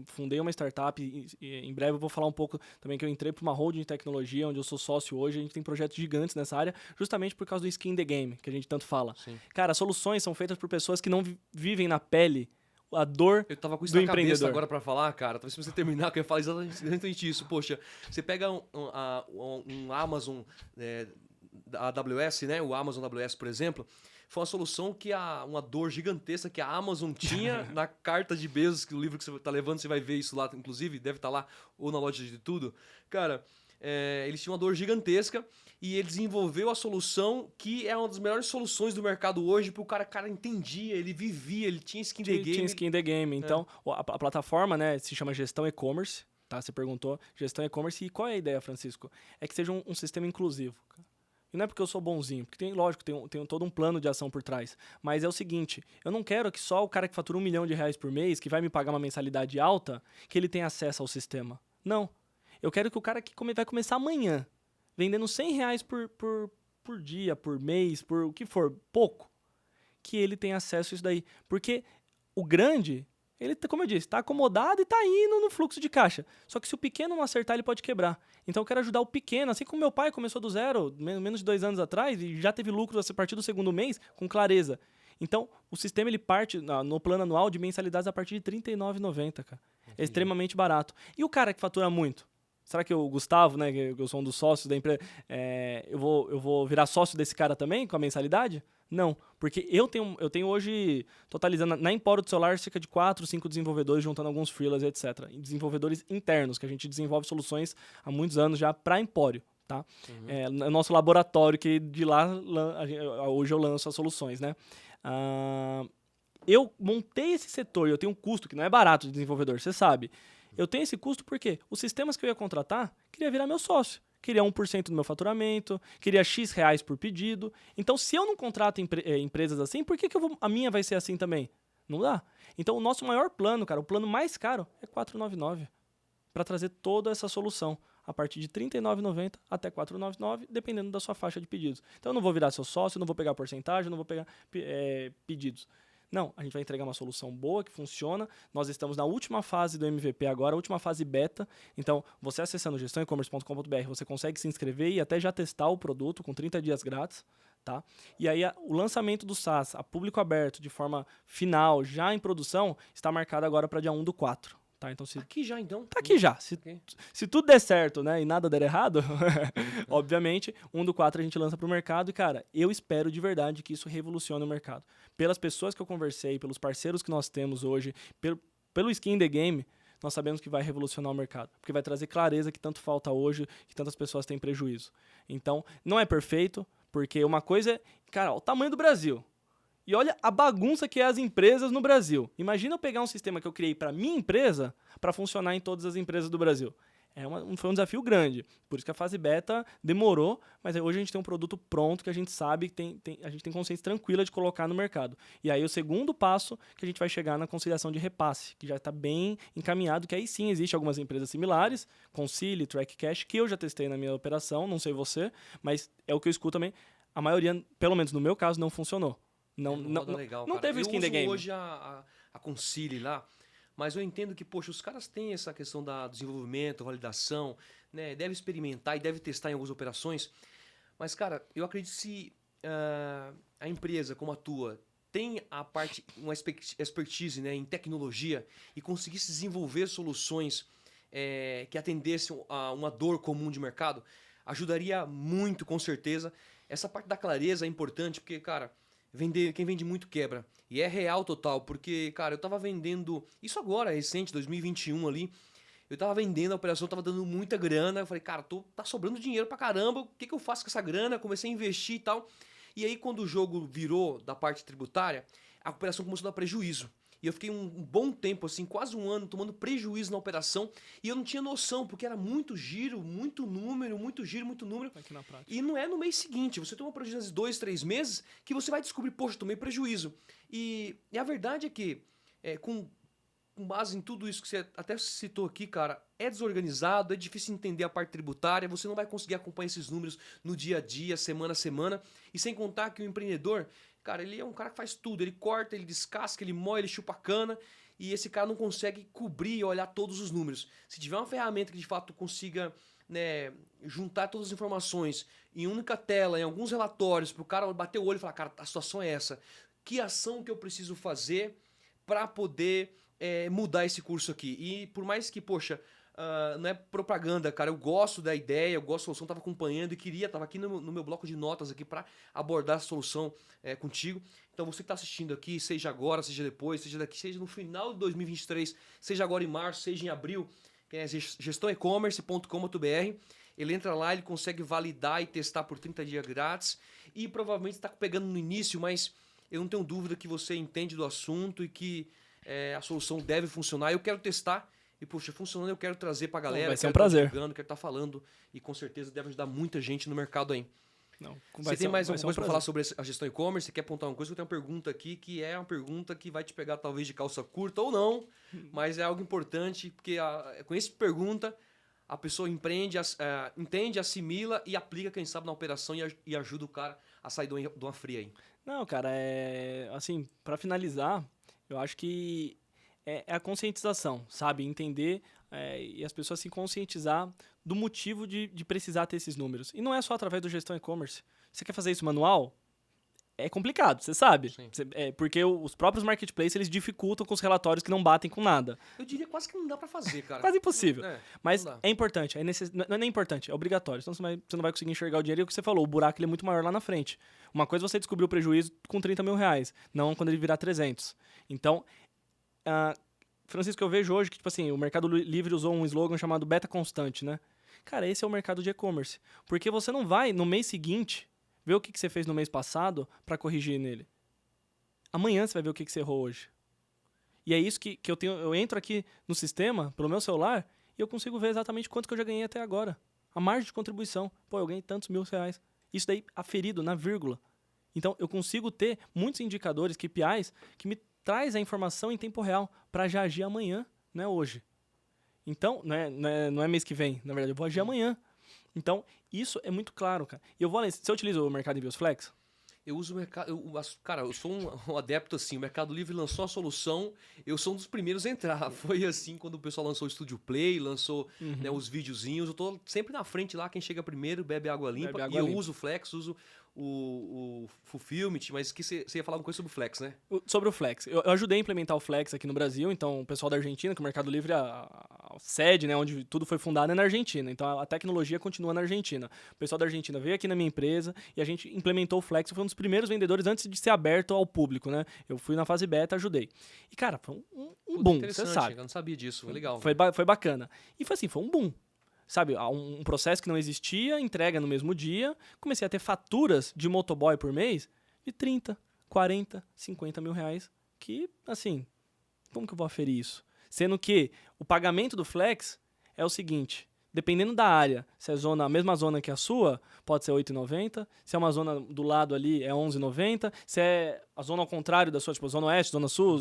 Fundei uma startup e em breve eu vou falar um pouco também que eu entrei para uma holding de tecnologia, onde eu sou sócio hoje. A gente tem projetos gigantes nessa área, justamente por causa do skin in the game, que a gente tanto fala. Sim. Cara, as soluções são feitas por pessoas que não vivem na pele a dor eu tava com isso do na empreendedor. Cabeça agora pra falar, cara. Talvez se você terminar, que eu ia falar exatamente isso. Poxa, você pega um Amazon da AWS, né? O Amazon AWS, por exemplo, foi uma solução que uma dor gigantesca que a Amazon tinha na carta de Bezos, que o livro que você tá levando, você vai ver isso lá, inclusive, deve estar lá, ou na loja de tudo. Cara, eles tinham uma dor gigantesca e ele desenvolveu a solução que é uma das melhores soluções do mercado hoje, porque o cara entendia, ele vivia, ele tinha skin in the game. Tinha skin in the game. Então, a plataforma, né, se chama Gestão E-Commerce, tá? Você perguntou, Gestão E-Commerce. E qual é a ideia, Francisco? É que seja um sistema inclusivo. E não é porque eu sou bonzinho, porque tem todo um plano de ação por trás. Mas é o seguinte, eu não quero que só o cara que fatura R$1 milhão por mês, que vai me pagar uma mensalidade alta, que ele tenha acesso ao sistema. Não. Eu quero que o cara que vai começar amanhã, vendendo R$100 por dia, por mês, por o que for, pouco, que ele tenha acesso a isso daí. Porque o grande, ele, como eu disse, está acomodado e está indo no fluxo de caixa. Só que se o pequeno não acertar, ele pode quebrar. Então eu quero ajudar o pequeno, assim como meu pai começou do zero, menos de 2 anos atrás, e já teve lucro a partir do segundo mês, com clareza. Então, o sistema ele parte no plano anual de mensalidades a partir de R$ 39,90, cara. É extremamente barato. E o cara que fatura muito? Será que o Gustavo, né, que eu sou um dos sócios da empresa, eu vou virar sócio desse cara também com a mensalidade? Não, porque eu tenho hoje, totalizando na Empório do Celular, cerca de 4, 5 desenvolvedores, juntando alguns freelas, etc. Desenvolvedores internos, que a gente desenvolve soluções há muitos anos já para Empório. Tá? Uhum. É o nosso laboratório, que de lá hoje eu lanço as soluções. Né? Eu montei esse setor e eu tenho um custo que não é barato de desenvolvedor, você sabe. Eu tenho esse custo porque os sistemas que eu ia contratar, queria virar meu sócio. Queria 1% do meu faturamento, queria X reais por pedido. Então, se eu não contrato empresas assim, por que a minha vai ser assim também? Não dá. Então, o nosso maior plano, cara, o plano mais caro é R$ 499 para trazer toda essa solução. A partir de R$ 39,90 até R$ 499, dependendo da sua faixa de pedidos. Então, eu não vou virar seu sócio, não vou pegar porcentagem, não vou pegar pedidos. Não, a gente vai entregar uma solução boa, que funciona. Nós estamos na última fase do MVP agora, a última fase beta. Então, você acessando gestãoecommerce.com.br, você consegue se inscrever e até já testar o produto com 30 dias grátis. Tá? E aí, o lançamento do SaaS a público aberto, de forma final, já em produção, está marcado agora para dia 1/4. Tá, então se... Aqui já, então. Tá aqui já. Ok. Se tudo der certo, né, e nada der errado, obviamente, 1/4 a gente lança pro mercado e, cara, eu espero de verdade que isso revolucione o mercado. Pelas pessoas que eu conversei, pelos parceiros que nós temos hoje, pelo Skin in the Game, nós sabemos que vai revolucionar o mercado, porque vai trazer clareza que tanto falta hoje, que tantas pessoas têm prejuízo. Então, não é perfeito, porque uma coisa é, cara, o tamanho do Brasil. E olha a bagunça que é as empresas no Brasil. Imagina eu pegar um sistema que eu criei para minha empresa para funcionar em todas as empresas do Brasil. Foi um desafio grande. Por isso que a fase beta demorou, mas hoje a gente tem um produto pronto que a gente sabe que a gente tem consciência tranquila de colocar no mercado. E aí o segundo passo que a gente vai chegar na conciliação de repasse, que já está bem encaminhado, que aí sim existe algumas empresas similares, Concili, Track Cash, que eu já testei na minha operação, não sei você, mas é o que eu escuto também. A maioria, pelo menos no meu caso, não funcionou. Não Legal, não teve o Skin in the Game. Eu uso hoje a Concili lá, mas eu entendo que, poxa, os caras têm essa questão da desenvolvimento, validação, né? Deve experimentar e deve testar em algumas operações. Mas, cara, eu acredito que se a empresa como a tua tem uma expertise, né, em tecnologia e conseguisse desenvolver soluções que atendessem a uma dor comum de mercado, ajudaria muito, com certeza. Essa parte da clareza é importante, porque, cara, quem vende muito quebra. E é real total, porque, cara, eu tava vendendo... Isso agora, recente, 2021 ali. Eu tava vendendo, a operação tava dando muita grana. Eu falei, cara, tá sobrando dinheiro pra caramba. O que eu faço com essa grana? Comecei a investir e tal. E aí, quando o jogo virou da parte tributária, a operação começou a dar prejuízo. E eu fiquei um bom tempo, assim, quase um ano, tomando prejuízo na operação. E eu não tinha noção, porque era muito giro, muito número, muito giro, muito número. Aqui na prática. E não é no mês seguinte. Você toma prejuízo de 2, 3 meses que você vai descobrir, poxa, tomei prejuízo. E a verdade é que, com base em tudo isso que você até citou aqui, cara, é desorganizado, é difícil entender a parte tributária, você não vai conseguir acompanhar esses números no dia a dia, semana a semana. E sem contar que o empreendedor... Cara, ele é um cara que faz tudo. Ele corta, ele descasca, ele moe, ele chupa a cana. E esse cara não consegue cobrir e olhar todos os números. Se tiver uma ferramenta que de fato consiga, né, juntar todas as informações em única tela, em alguns relatórios, para o cara bater o olho e falar, cara, a situação é essa. Que ação que eu preciso fazer para poder mudar esse curso aqui? E por mais que, poxa... não é propaganda, cara. Eu gosto da ideia, eu gosto da solução, tava acompanhando e tava aqui no meu bloco de notas aqui para abordar a solução contigo. Então você que tá assistindo aqui, seja agora, seja depois, seja daqui, seja no final de 2023, seja agora em março, seja em abril, que é gestãoecommerce.com.br. Ele entra lá, ele consegue validar e testar por 30 dias grátis e provavelmente está pegando no início, mas eu não tenho dúvida que você entende do assunto e que a solução deve funcionar. Eu quero testar. E, poxa, funcionando, eu quero trazer pra galera. Vai ser um prazer. Quero estar falando. E com certeza deve ajudar muita gente no mercado aí. Não, você tem mais alguma coisa pra falar sobre a gestão e-commerce? Você quer apontar uma coisa? Eu tenho uma pergunta aqui que é uma pergunta que vai te pegar talvez de calça curta ou não. Mas é algo importante, porque com essa pergunta a pessoa entende, assimila e aplica, quem sabe, na operação e ajuda o cara a sair de uma fria aí. Não, cara, assim, pra finalizar, eu acho que é a conscientização, sabe? Entender e as pessoas se conscientizar do motivo de precisar ter esses números. E não é só através do gestão e-commerce. Você quer fazer isso manual? É complicado, você sabe. Porque os próprios marketplaces, eles dificultam com os relatórios que não batem com nada. Eu diria quase que não dá pra fazer, cara. Quase impossível. Mas é importante, não é nem importante, é obrigatório. Senão você não vai conseguir enxergar o dinheiro. E o que você falou, o buraco ele é muito maior lá na frente. Uma coisa é você descobrir o prejuízo com 30 mil reais, não quando ele virar 300. Então... Francisco, eu vejo hoje que, tipo assim, o Mercado Livre usou um slogan chamado beta constante, né? Cara, esse é o mercado de e-commerce. Porque você não vai, no mês seguinte, ver o que você fez no mês passado para corrigir nele. Amanhã você vai ver o que você errou hoje. E é isso que eu tenho. Eu entro aqui no sistema, pelo meu celular, e eu consigo ver exatamente quanto que eu já ganhei até agora. A margem de contribuição. Pô, eu ganhei tantos R$1.000. Isso daí aferido na vírgula. Então, eu consigo ter muitos indicadores, KPIs, que me traz a informação em tempo real para já agir amanhã, não é hoje. Então, não é mês que vem, na verdade, eu vou agir amanhã. Então, isso é muito claro, cara. E eu vou além. Você utiliza o Mercado Envios Flex? Eu uso o mercado... Cara, eu sou um adepto assim. O Mercado Livre lançou a solução, eu sou um dos primeiros a entrar. Foi assim quando o pessoal lançou o Studio Play, lançou os videozinhos. Eu tô sempre na frente lá, quem chega primeiro bebe água limpa. Eu uso o Flex, uso o Fulfillment, mas que você ia falar uma coisa sobre o Flex, né? Sobre o Flex. Eu ajudei a implementar o Flex aqui no Brasil, então o pessoal da Argentina, que o Mercado Livre, a sede, né, onde tudo foi fundado é na Argentina, então a tecnologia continua na Argentina. O pessoal da Argentina veio aqui na minha empresa e a gente implementou o Flex, eu fui um dos primeiros vendedores antes de ser aberto ao público, né? Eu fui na fase beta, ajudei. E, cara, foi um boom, você sabe. Eu não sabia disso, foi legal. Foi bacana. E foi assim, foi um boom. Sabe, um processo que não existia, entrega no mesmo dia. Comecei a ter faturas de motoboy por mês de 30, 40, 50 mil reais. Que, assim, como que eu vou aferir isso? Sendo que o pagamento do Flex é o seguinte, dependendo da área, se é a mesma zona que a sua, pode ser 8,90. Se é uma zona do lado ali, é 11,90. Se é a zona ao contrário da sua, tipo, zona oeste, zona sul,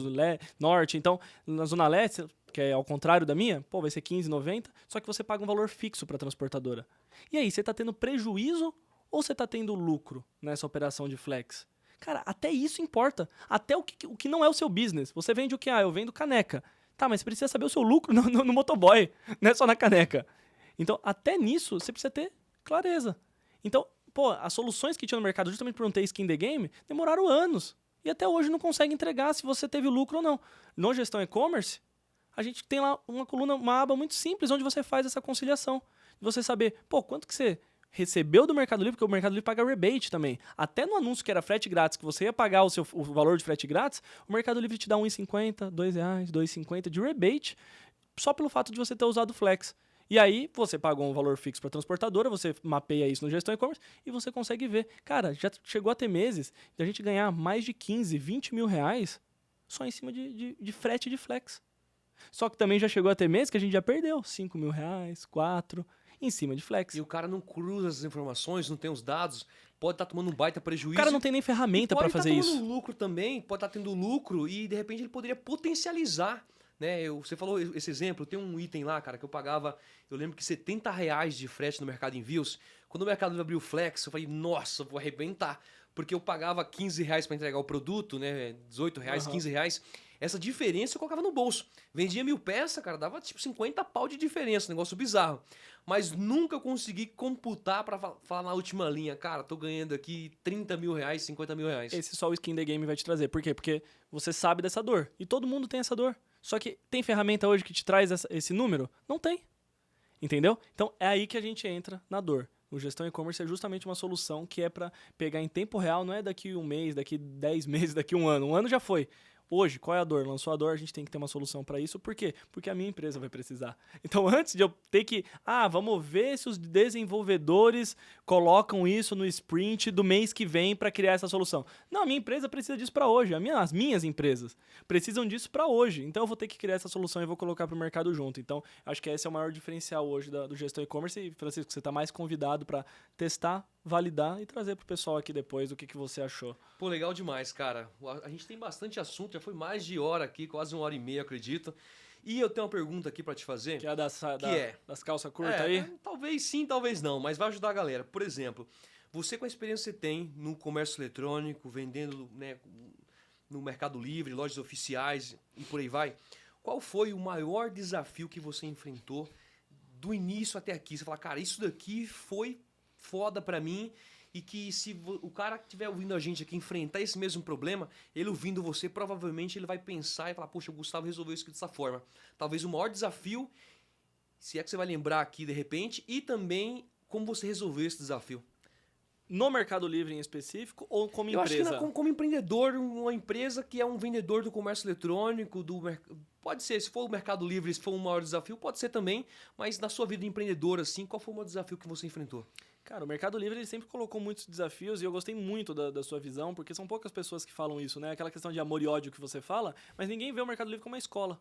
norte. Então, na zona leste, que é ao contrário da minha, vai ser 15,90, só que você paga um valor fixo para a transportadora. E aí, você está tendo prejuízo ou você está tendo lucro nessa operação de Flex? Cara, até isso importa. Até o que não é o seu business. Você vende o que? Eu vendo caneca. Tá, mas você precisa saber o seu lucro no motoboy, não é só na caneca. Então, até nisso, você precisa ter clareza. Então, as soluções que tinha no mercado, justamente por não ter skin the game, demoraram anos. E até hoje não consegue entregar se você teve lucro ou não. No Gestão E-Commerce, a gente tem lá uma coluna, uma aba muito simples, onde você faz essa conciliação. De você saber, quanto que você recebeu do Mercado Livre, porque o Mercado Livre paga rebate também. Até no anúncio que era frete grátis, que você ia pagar o valor de frete grátis, o Mercado Livre te dá R$1,50, R$2, R$2,50 de rebate, só pelo fato de você ter usado o Flex. E aí, você pagou um valor fixo para a transportadora, você mapeia isso no Gestão E-Commerce e você consegue ver. Cara, já chegou a ter meses de a gente ganhar mais de 15, 20 mil reais só em cima de frete de Flex. Só que também já chegou a ter meses que a gente já perdeu 5 mil reais, 4, em cima de Flex. E o cara não cruza as informações, não tem os dados, pode estar tomando um baita prejuízo. O cara não tem nem ferramenta para fazer isso. Pode estar tomando lucro também, pode estar tendo lucro e de repente ele poderia potencializar. Né? Você falou esse exemplo, tem um item lá, cara, que eu pagava, eu lembro que R$70 de frete no Mercado Envios. Quando o Mercado Livre abriu o Flex, eu falei, nossa, vou arrebentar. Porque eu pagava R$15 para entregar o produto, né? R$18, R$15. Essa diferença eu colocava no bolso. Vendia 1.000 peças, cara, dava tipo 50 pau de diferença, negócio bizarro. Mas nunca consegui computar para falar na última linha, cara, tô ganhando aqui 30 mil reais, 50 mil reais. Esse só o Skin the Game vai te trazer. Por quê? Porque você sabe dessa dor. E todo mundo tem essa dor. Só que tem ferramenta hoje que te traz esse número? Não tem. Entendeu? Então é aí que a gente entra na dor. O Gestão E-Commerce é justamente uma solução que é para pegar em tempo real, não é daqui 1 mês, daqui 10 meses, daqui 1 ano. 1 ano já foi. Hoje, qual é a dor? Lançou a dor, a gente tem que ter uma solução para isso. Por quê? Porque a minha empresa vai precisar. Então, antes de eu ter que... vamos ver se os desenvolvedores colocam isso no sprint do mês que vem para criar essa solução. Não, a minha empresa precisa disso para hoje. As minhas empresas precisam disso para hoje. Então, eu vou ter que criar essa solução e vou colocar para o mercado junto. Então, acho que esse é o maior diferencial hoje do Gestão E-Commerce. E, Francisco, você está mais convidado para testar, validar e trazer pro pessoal aqui depois o que você achou. Pô, legal demais, cara. A gente tem bastante assunto, já foi mais de hora aqui, quase 1h30, acredito. E eu tenho uma pergunta aqui pra te fazer. Que é das calças curtas aí? Talvez sim, talvez não, mas vai ajudar a galera. Por exemplo, você com a experiência que você tem no comércio eletrônico, vendendo, né, no Mercado Livre, lojas oficiais e por aí vai, qual foi o maior desafio que você enfrentou do início até aqui? Você fala, cara, isso daqui foi foda pra mim e que se o cara que estiver ouvindo a gente aqui enfrentar esse mesmo problema, ele ouvindo você, provavelmente ele vai pensar e falar, poxa, o Gustavo resolveu isso dessa forma. Talvez o maior desafio, se é que você vai lembrar aqui de repente, e também como você resolveu esse desafio. No Mercado Livre em específico ou como empresa? Eu acho que como empreendedor, uma empresa que é um vendedor do comércio eletrônico, pode ser, se for o Mercado Livre, se for um maior desafio, pode ser também, mas na sua vida de empreendedor, assim, qual foi o maior desafio que você enfrentou? Cara, o Mercado Livre ele sempre colocou muitos desafios e eu gostei muito da sua visão, porque são poucas pessoas que falam isso, né? Aquela questão de amor e ódio que você fala, mas ninguém vê o Mercado Livre como uma escola.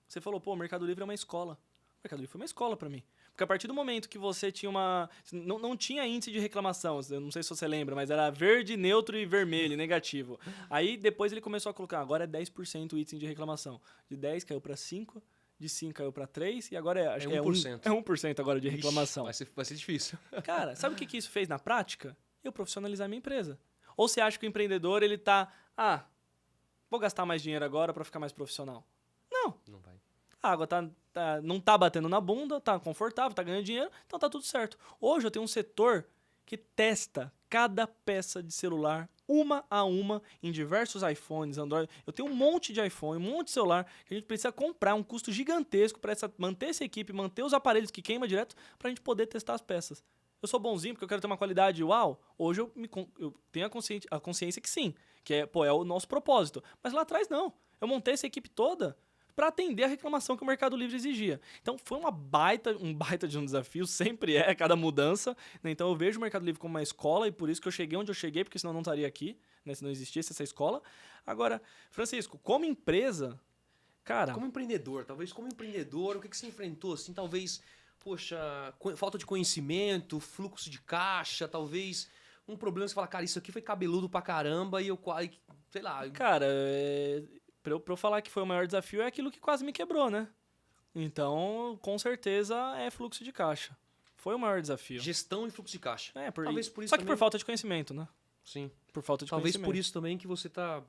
Você falou, o Mercado Livre é uma escola. O Mercado Livre foi uma escola pra mim. Porque a partir do momento que você tinha não tinha índice de reclamação, eu não sei se você lembra, mas era verde, neutro e vermelho, negativo. Aí depois ele começou a colocar, agora é 10% o índice de reclamação. De 10 caiu pra 5, de 5 caiu pra 3 e agora acho que é 1%. É 1% agora de reclamação. Ixi, vai ser difícil. Cara, sabe o que isso fez na prática? Eu profissionalizar minha empresa. Ou você acha que o empreendedor, ele tá... vou gastar mais dinheiro agora pra ficar mais profissional. Não. Não vai. A água não tá batendo na bunda, tá confortável, tá ganhando dinheiro, então tá tudo certo. Hoje eu tenho um setor que testa cada peça de celular, uma a uma, em diversos iPhones, Android. Eu tenho um monte de iPhone, um monte de celular que a gente precisa comprar, um custo gigantesco para manter essa equipe, manter os aparelhos que queima direto, para a gente poder testar as peças. Eu sou bonzinho porque eu quero ter uma qualidade uau. Hoje eu tenho a consciência que sim, que é o nosso propósito. Mas lá atrás não. Eu montei essa equipe toda para atender a reclamação que o Mercado Livre exigia. Então foi um baita de um desafio, sempre é, cada mudança. Né? Então eu vejo o Mercado Livre como uma escola e por isso que eu cheguei onde eu cheguei, porque senão eu não estaria aqui, né? Se não existisse essa escola. Agora, Francisco, como empresa, cara... Como empreendedor, o que você enfrentou? Assim, talvez, poxa, falta de conhecimento, fluxo de caixa, talvez um problema que você fala, cara, isso aqui foi cabeludo pra caramba e eu quase, sei lá... Cara, pra eu falar que foi o maior desafio é aquilo que quase me quebrou, né? Então, com certeza, é fluxo de caixa. Foi o maior desafio. Gestão e fluxo de caixa. Talvez por isso só que também... por falta de conhecimento, né? Sim. Por falta de Talvez conhecimento. por isso também que você está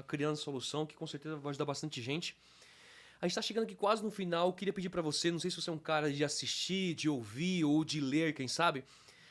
criando solução, que com certeza vai ajudar bastante gente. A gente está chegando aqui quase no final. Eu queria pedir para você, não sei se você é um cara de assistir, de ouvir ou de ler, quem sabe.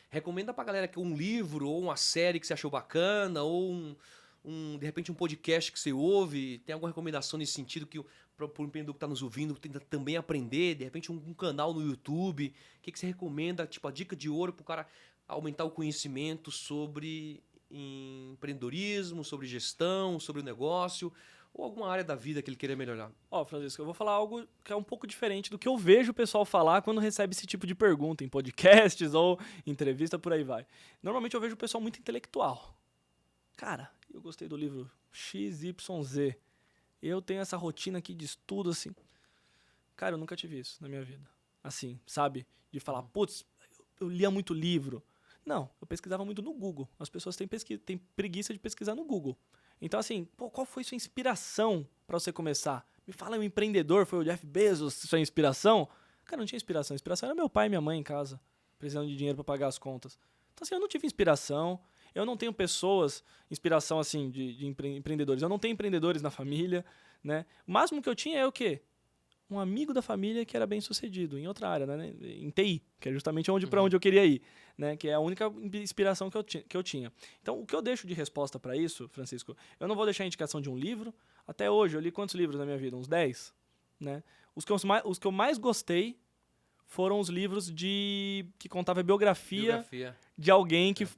Recomenda pra galera um livro ou uma série que você achou bacana ou de repente um podcast que você ouve. Tem alguma recomendação nesse sentido que para o empreendedor que está nos ouvindo tenta também aprender? De repente um canal no YouTube. O que você recomenda? Tipo, a dica de ouro para o cara aumentar o conhecimento sobre empreendedorismo, sobre gestão, sobre o negócio ou alguma área da vida que ele queira melhorar. Francisco, eu vou falar algo que é um pouco diferente do que eu vejo o pessoal falar quando recebe esse tipo de pergunta em podcasts ou entrevista, por aí vai. Normalmente eu vejo o pessoal muito intelectual. Cara, eu gostei do livro XYZ. Eu tenho essa rotina aqui de estudo, assim. Cara, eu nunca tive isso na minha vida. Assim, sabe? De falar, putz, eu lia muito livro. Não, eu pesquisava muito no Google. As pessoas têm preguiça de pesquisar no Google. Então, assim, qual foi sua inspiração para você começar? Me fala, um empreendedor, foi o Jeff Bezos, sua inspiração? Cara, não tinha inspiração. A inspiração era meu pai e minha mãe em casa, precisando de dinheiro para pagar as contas. Então, assim, eu não tive inspiração. Eu não tenho inspiração, assim, de empreendedores. Eu não tenho empreendedores na família, né? O máximo que eu tinha é o quê? Um amigo da família que era bem sucedido em outra área, né? Em TI, que é justamente para onde eu queria ir, né? Que é a única inspiração que eu tinha. Então, o que eu deixo de resposta para isso, Francisco, eu não vou deixar a indicação de um livro. Até hoje, eu li quantos livros na minha vida? Uns 10, né? Os que eu mais gostei foram os livros que contavam a biografia de alguém que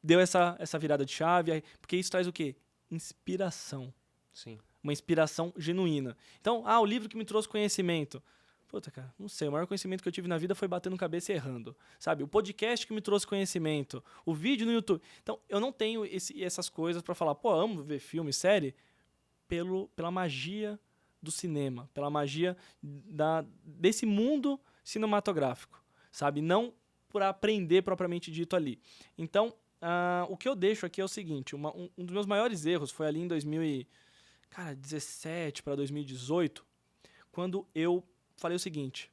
deu essa virada de chave, porque isso traz o quê? Inspiração. Sim. Uma inspiração genuína. Então, o livro que me trouxe conhecimento. Puta, cara, não sei, o maior conhecimento que eu tive na vida foi batendo cabeça e errando, sabe? O podcast que me trouxe conhecimento, o vídeo no YouTube. Então, eu não tenho essas coisas pra falar, amo ver filme, série, pela magia do cinema, pela magia desse mundo cinematográfico, sabe? Não por aprender propriamente dito ali. Então, o que eu deixo aqui é o seguinte, um dos meus maiores erros foi ali em 2017 para 2018, quando eu falei o seguinte,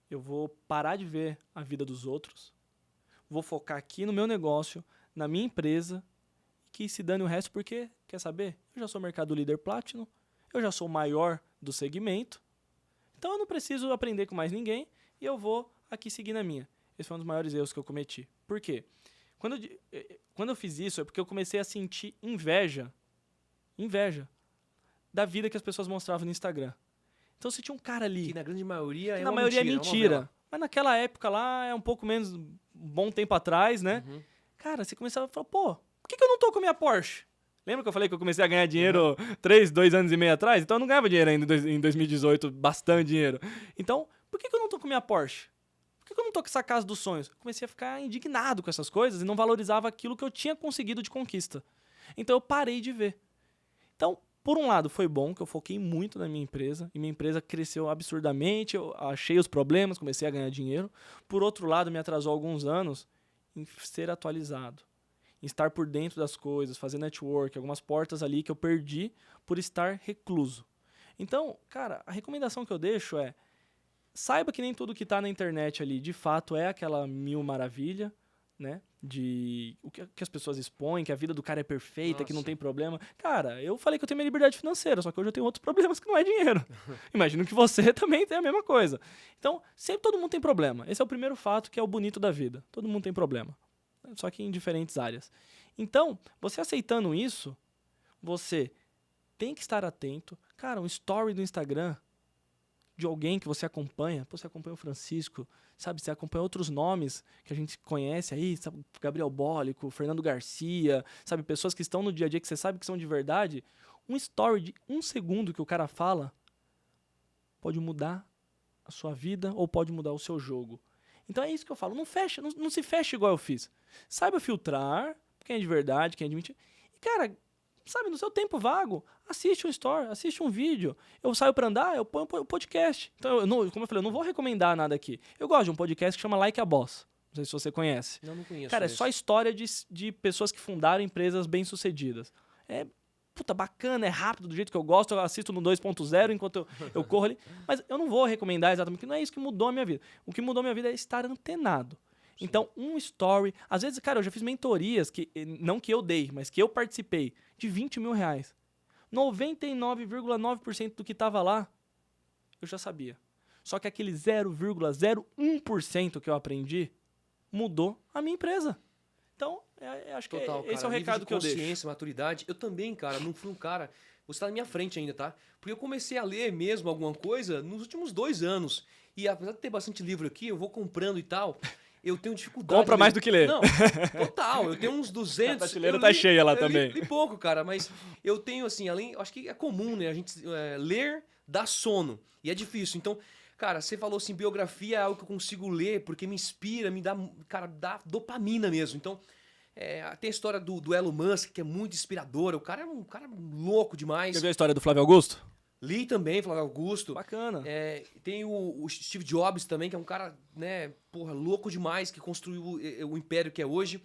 eu vou parar de ver a vida dos outros, vou focar aqui no meu negócio, na minha empresa, que se dane o resto, porque, quer saber? Eu já sou Mercado Líder Platinum, eu já sou o maior do segmento, então eu não preciso aprender com mais ninguém e eu vou aqui seguir na minha. Esse foi um dos maiores erros que eu cometi. Por quê? Quando eu fiz isso é porque eu comecei a sentir inveja da vida que as pessoas mostravam no Instagram. Então você tinha um cara ali... Que na grande maioria é uma uma maioria mentira. É mentira. Mas naquela época lá, é um pouco menos... Um bom tempo atrás, né? Uhum. Cara, você começava a falar, por que eu não tô com a minha Porsche? Lembra que eu falei que eu comecei a ganhar dinheiro 2 anos e meio atrás? Então eu não ganhava dinheiro ainda em 2018, bastante dinheiro. Então, por que eu não tô com a minha Porsche? Por que eu não tô com essa casa dos sonhos? Eu comecei a ficar indignado com essas coisas e não valorizava aquilo que eu tinha conseguido de conquista. Então eu parei de ver. Então, por um lado, foi bom que eu foquei muito na minha empresa e minha empresa cresceu absurdamente, eu achei os problemas, comecei a ganhar dinheiro. Por outro lado, me atrasou alguns anos em ser atualizado, em estar por dentro das coisas, fazer network, algumas portas ali que eu perdi por estar recluso. Então, cara, a recomendação que eu deixo é saiba que nem tudo que está na internet ali, de fato, é aquela mil maravilha, né? De o que as pessoas expõem, que a vida do cara é perfeita, Nossa. Que não tem problema. Cara, eu falei que eu tenho minha liberdade financeira, só que hoje eu tenho outros problemas que não é dinheiro. Imagino que você também tem a mesma coisa. Então, sempre todo mundo tem problema. Esse é o primeiro fato que é o bonito da vida. Todo mundo tem problema. só que em diferentes áreas. Então, você aceitando isso, você tem que estar atento. Cara, um story do Instagram de alguém que você acompanha, pô, você acompanha o Francisco, sabe, você acompanha outros nomes que a gente conhece aí, sabe, Gabriel Bólico, Fernando Garcia, sabe, pessoas que estão no dia a dia que você sabe que são de verdade. Um story de 1 segundo que o cara fala pode mudar a sua vida ou pode mudar o seu jogo. Então é isso que eu falo, não fecha, não se fecha igual eu fiz. Saiba filtrar quem é de verdade, quem é de mentira. E, cara, sabe, no seu tempo vago, assiste um story, assiste um vídeo. Eu saio pra andar, eu ponho um podcast. Então, como eu falei, eu não vou recomendar nada aqui. Eu gosto de um podcast que chama Like a Boss. Não sei se você conhece. Não conheço. Cara, é só história de pessoas que fundaram empresas bem-sucedidas. É, puta, bacana, é rápido, do jeito que eu gosto. Eu assisto no 2.0 enquanto eu corro ali. Mas eu não vou recomendar exatamente, porque não é isso que mudou a minha vida. O que mudou a minha vida é estar antenado. Então, um story... Às vezes, cara, eu já fiz mentorias, não que eu dei, mas que eu participei, de R$20 mil. 99,9% do que estava lá, eu já sabia. Só que aquele 0,01% que eu aprendi mudou a minha empresa. Então, acho que Total, esse é o recado que eu deixo. Consciência, maturidade. Eu também, cara, não fui um cara... Você tá na minha frente ainda, tá? Porque eu comecei a ler mesmo alguma coisa nos últimos 2 anos. E apesar de ter bastante livro aqui, eu vou comprando e tal... Eu tenho dificuldade... Compra mais do que ler. Não, total. Eu tenho uns 200... A prateleira tá cheia lá também. Eu li pouco, cara, mas eu tenho, assim, além... Acho que é comum, né? A gente ler dá sono. E é difícil. Então, cara, você falou assim, biografia é algo que eu consigo ler porque me inspira, me dá... Cara, dá dopamina mesmo. Então, tem a história do Elon Musk, que é muito inspiradora. O cara é um cara louco demais. Você viu a história do Flávio Augusto? Li também, Flávio Augusto. Bacana. Tem o Steve Jobs também, que é um cara, né, porra, louco demais, que construiu o império que é hoje.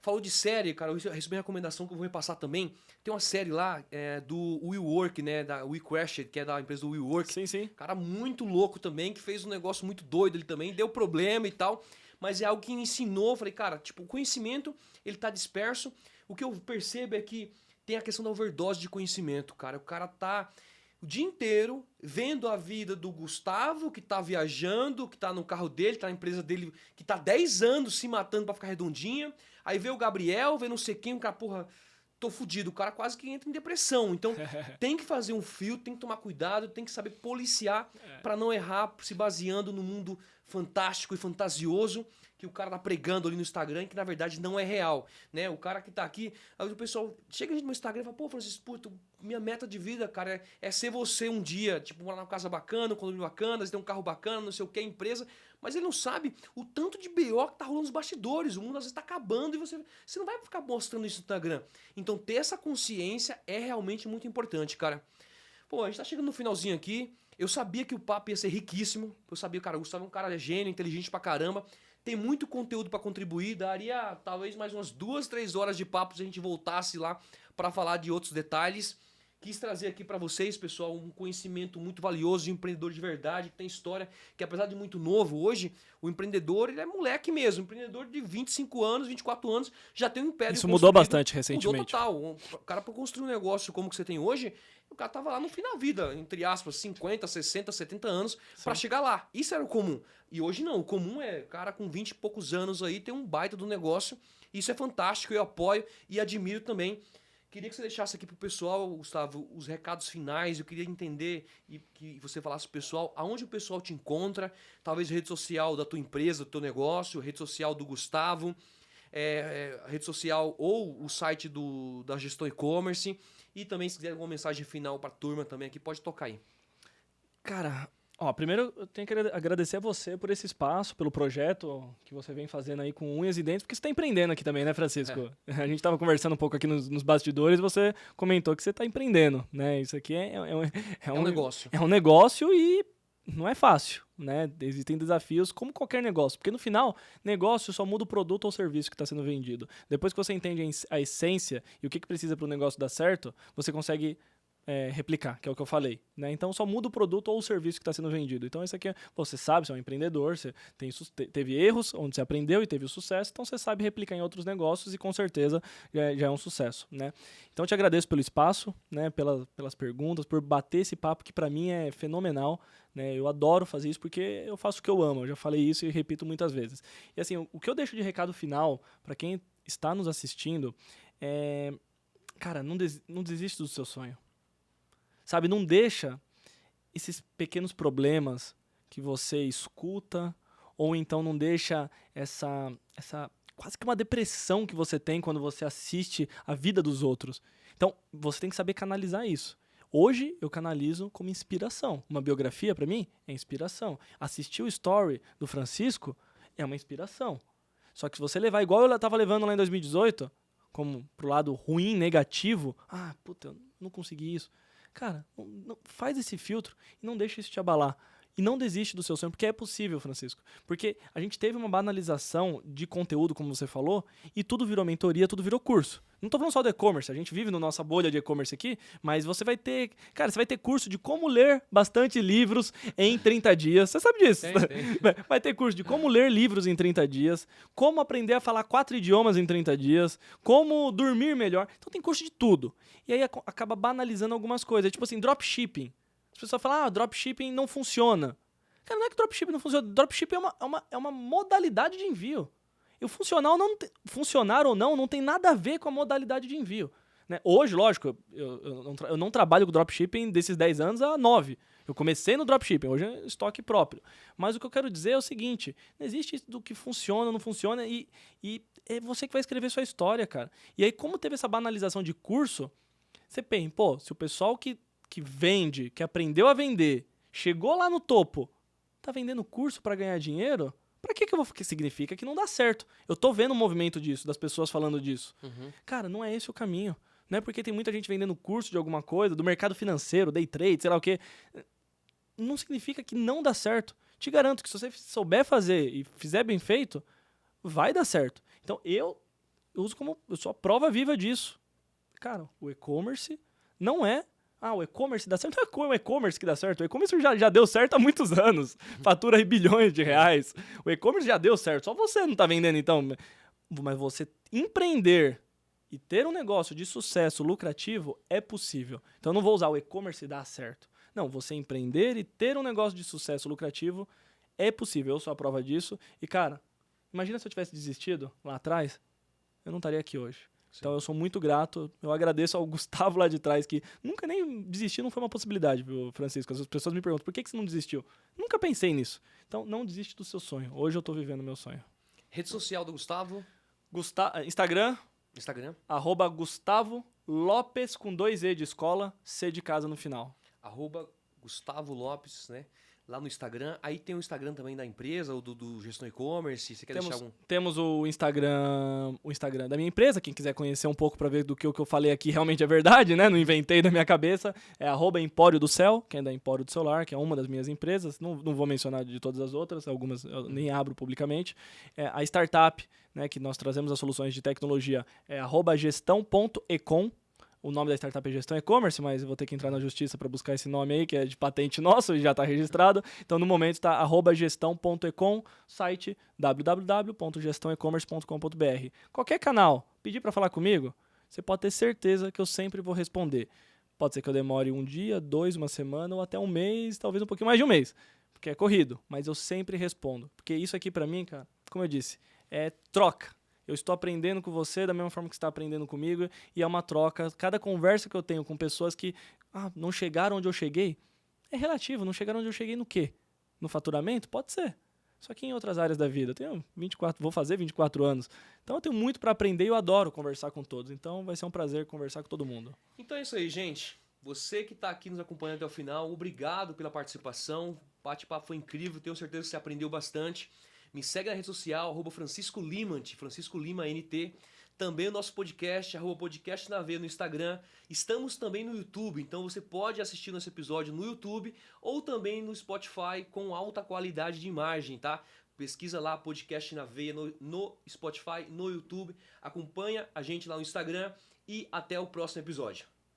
Falou de série, cara, eu recebi uma recomendação que eu vou repassar também. Tem uma série lá do WeWork, né, da WeCrashed, que é da empresa do WeWork. Sim, sim. Cara muito louco também, que fez um negócio muito doido ali também, deu problema e tal. Mas é algo que me ensinou, falei, cara, tipo, o conhecimento, ele tá disperso. O que eu percebo é que tem a questão da overdose de conhecimento, cara. O cara tá... o dia inteiro vendo a vida do Gustavo, que tá viajando, que tá no carro dele, tá na empresa dele, que tá 10 anos se matando pra ficar redondinha. Aí vê o Gabriel, vê não sei quem, o cara, porra, tô fudido. O cara quase que entra em depressão. Então, tem que fazer um filtro, tem que tomar cuidado, tem que saber policiar pra não errar, se baseando no mundo fantástico e fantasioso que o cara tá pregando ali no Instagram, que na verdade não é real, né? O cara que tá aqui, aí o pessoal chega no meu Instagram e fala, pô, Francisco, puto, minha meta de vida, cara, é ser você um dia, tipo, morar numa casa bacana, um condomínio bacana, você tem um carro bacana, não sei o que, empresa, mas ele não sabe o tanto de BO que tá rolando nos bastidores, o mundo às vezes tá acabando e você não vai ficar mostrando isso no Instagram. Então ter essa consciência é realmente muito importante, cara. Pô, a gente tá chegando no finalzinho aqui, eu sabia que o papo ia ser riquíssimo, eu sabia, cara, o Gustavo é um cara gênio, inteligente pra caramba, tem muito conteúdo para contribuir, daria talvez mais umas 2, 3 horas de papo se a gente voltasse lá para falar de outros detalhes. Quis trazer aqui para vocês, pessoal, um conhecimento muito valioso de um empreendedor de verdade, que tem história, que apesar de muito novo, hoje, o empreendedor, ele é moleque mesmo, um empreendedor de 25 anos, 24 anos, já tem um império Isso mudou bastante recentemente. Mudou total. O cara, para construir um negócio como que você tem hoje, o cara tava lá no fim da vida, entre aspas, 50, 60, 70 anos, para chegar lá. Isso era o comum. E hoje não, o comum é cara com 20 e poucos anos aí, tem um baita do negócio. Isso é fantástico, eu apoio e admiro também. Queria que você deixasse aqui pro pessoal, Gustavo, os recados finais. Eu queria entender e que você falasse pro pessoal aonde o pessoal te encontra, talvez rede social da tua empresa, do teu negócio, rede social do Gustavo, rede social ou o site da Gestão E-Commerce. E também, se quiser alguma mensagem final para a turma também aqui, pode tocar aí. Cara, primeiro eu tenho que agradecer a você por esse espaço, pelo projeto que você vem fazendo aí com unhas e dentes, porque você está empreendendo aqui também, né, Francisco? A gente estava conversando um pouco aqui nos bastidores e você comentou que você está empreendendo, né? Isso aqui é um negócio. É um negócio e não é fácil, né? Existem desafios como qualquer negócio, porque no final, negócio só muda o produto ou serviço que está sendo vendido. Depois que você entende a essência e o que precisa para o negócio dar certo, você consegue replicar, que é o que eu falei, né? Então só muda o produto ou o serviço que está sendo vendido. Então isso aqui, você sabe, você é um empreendedor, você teve erros onde você aprendeu e teve o sucesso, então você sabe replicar em outros negócios e com certeza já é um sucesso, né? Então eu te agradeço pelo espaço, né? Pelas perguntas, por bater esse papo que para mim é fenomenal, né? Eu adoro fazer isso porque eu faço o que eu amo, eu já falei isso e repito muitas vezes. E assim, o que eu deixo de recado final para quem está nos assistindo é, cara, não desiste do seu sonho. Sabe, não deixa esses pequenos problemas que você escuta, ou então não deixa essa quase que uma depressão que você tem quando você assiste a vida dos outros. Então, você tem que saber canalizar isso. Hoje, eu canalizo como inspiração. Uma biografia, para mim, é inspiração. Assistir o story do Francisco é uma inspiração. Só que se você levar igual eu estava levando lá em 2018, como pro lado ruim, negativo, puta, eu não consegui isso. Cara, faz esse filtro e não deixa isso te abalar. E não desiste do seu sonho, porque é possível, Francisco. Porque a gente teve uma banalização de conteúdo, como você falou, e tudo virou mentoria, tudo virou curso. Não tô falando só do e-commerce, a gente vive na nossa bolha de e-commerce aqui, mas você vai ter curso de como ler bastante livros em 30 dias. Você sabe disso? Tem. Vai ter curso de como ler livros em 30 dias, como aprender a falar 4 idiomas em 30 dias, como dormir melhor. Então tem curso de tudo. E aí acaba banalizando algumas coisas. Tipo assim, dropshipping. As pessoas falam, dropshipping não funciona. Cara, não é que dropshipping não funciona. Dropshipping é uma modalidade de envio. E o funcionar ou não tem nada a ver com a modalidade de envio. Né? Hoje, lógico, eu não trabalho com dropshipping desses 10 anos a 9. Eu comecei no dropshipping, hoje é estoque próprio. Mas o que eu quero dizer é o seguinte, não existe isso do que funciona ou não funciona e é você que vai escrever sua história, cara. E aí, como teve essa banalização de curso, você pensa, se o pessoal que vende, que aprendeu a vender, chegou lá no topo, tá vendendo curso para ganhar dinheiro? Pra que eu vou... Que significa que não dá certo. Eu tô vendo um movimento disso, das pessoas falando disso. Uhum. Cara, não é esse o caminho. Não é porque tem muita gente vendendo curso de alguma coisa, do mercado financeiro, day trade, sei lá o quê. Não significa que não dá certo. Te garanto que se você souber fazer e fizer bem feito, vai dar certo. Então eu sou a prova viva disso. Cara, o e-commerce não é... o e-commerce dá certo. Não é o e-commerce que dá certo. O e-commerce já deu certo há muitos anos. Fatura aí bilhões de reais. O e-commerce já deu certo. Só você não tá vendendo, então. Mas você empreender e ter um negócio de sucesso lucrativo é possível. Então eu não vou usar o e-commerce e dar certo. Não, você empreender e ter um negócio de sucesso lucrativo é possível. Eu sou a prova disso. E, cara, imagina se eu tivesse desistido lá atrás, eu não estaria aqui hoje. Sim. Então eu sou muito grato, eu agradeço ao Gustavo lá de trás, que nunca nem desistir não foi uma possibilidade, viu, Francisco? As pessoas me perguntam, por que você não desistiu? Nunca pensei nisso. Então não desiste do seu sonho. Hoje eu tô vivendo o meu sonho. Rede social do Gustavo? Instagram. @Gustavo Lopes com 2 E de escola, C de casa no final. @Gustavo Lopes, né? Lá no Instagram. Aí tem o Instagram também da empresa, ou do Gestão E-Commerce. Você quer deixar algum? Temos o Instagram da minha empresa. Quem quiser conhecer um pouco para ver do que eu falei aqui realmente é verdade, né? Não inventei da minha cabeça. É @Empório do Céu, que é da Empório do Celular, que é uma das minhas empresas. Não vou mencionar de todas as outras, algumas eu nem abro publicamente. A startup, né, que nós trazemos as soluções de tecnologia, é @gestão.ecom. O nome da startup é Gestão E-Commerce, mas eu vou ter que entrar na justiça para buscar esse nome aí, que é de patente nosso e já está registrado. Então, no momento, está @gestão.ecom, site www.gestãoecommerce.com.br. Qualquer canal, pedir para falar comigo, você pode ter certeza que eu sempre vou responder. Pode ser que eu demore 1 dia, 2, uma semana ou até 1 mês, talvez um pouquinho mais de 1 mês, porque é corrido, mas eu sempre respondo. Porque isso aqui, para mim, cara, como eu disse, é troca. Eu estou aprendendo com você da mesma forma que você está aprendendo comigo e é uma troca. Cada conversa que eu tenho com pessoas que não chegaram onde eu cheguei, é relativo. Não chegaram onde eu cheguei no quê? No faturamento? Pode ser. Só que em outras áreas da vida. Eu tenho vou fazer 24 anos. Então eu tenho muito para aprender e eu adoro conversar com todos. Então vai ser um prazer conversar com todo mundo. Então é isso aí, gente. Você que está aqui nos acompanhando até o final, obrigado pela participação. O bate-papo foi incrível, tenho certeza que você aprendeu bastante. Me segue na rede social, @Francisco Limant, Francisco Lima NT. Também o nosso podcast, @Podcast na Veia no Instagram. Estamos também no YouTube, então você pode assistir nosso episódio no YouTube ou também no Spotify com alta qualidade de imagem, tá? Pesquisa lá Podcast na Veia no Spotify, no YouTube. Acompanha a gente lá no Instagram e até o próximo episódio.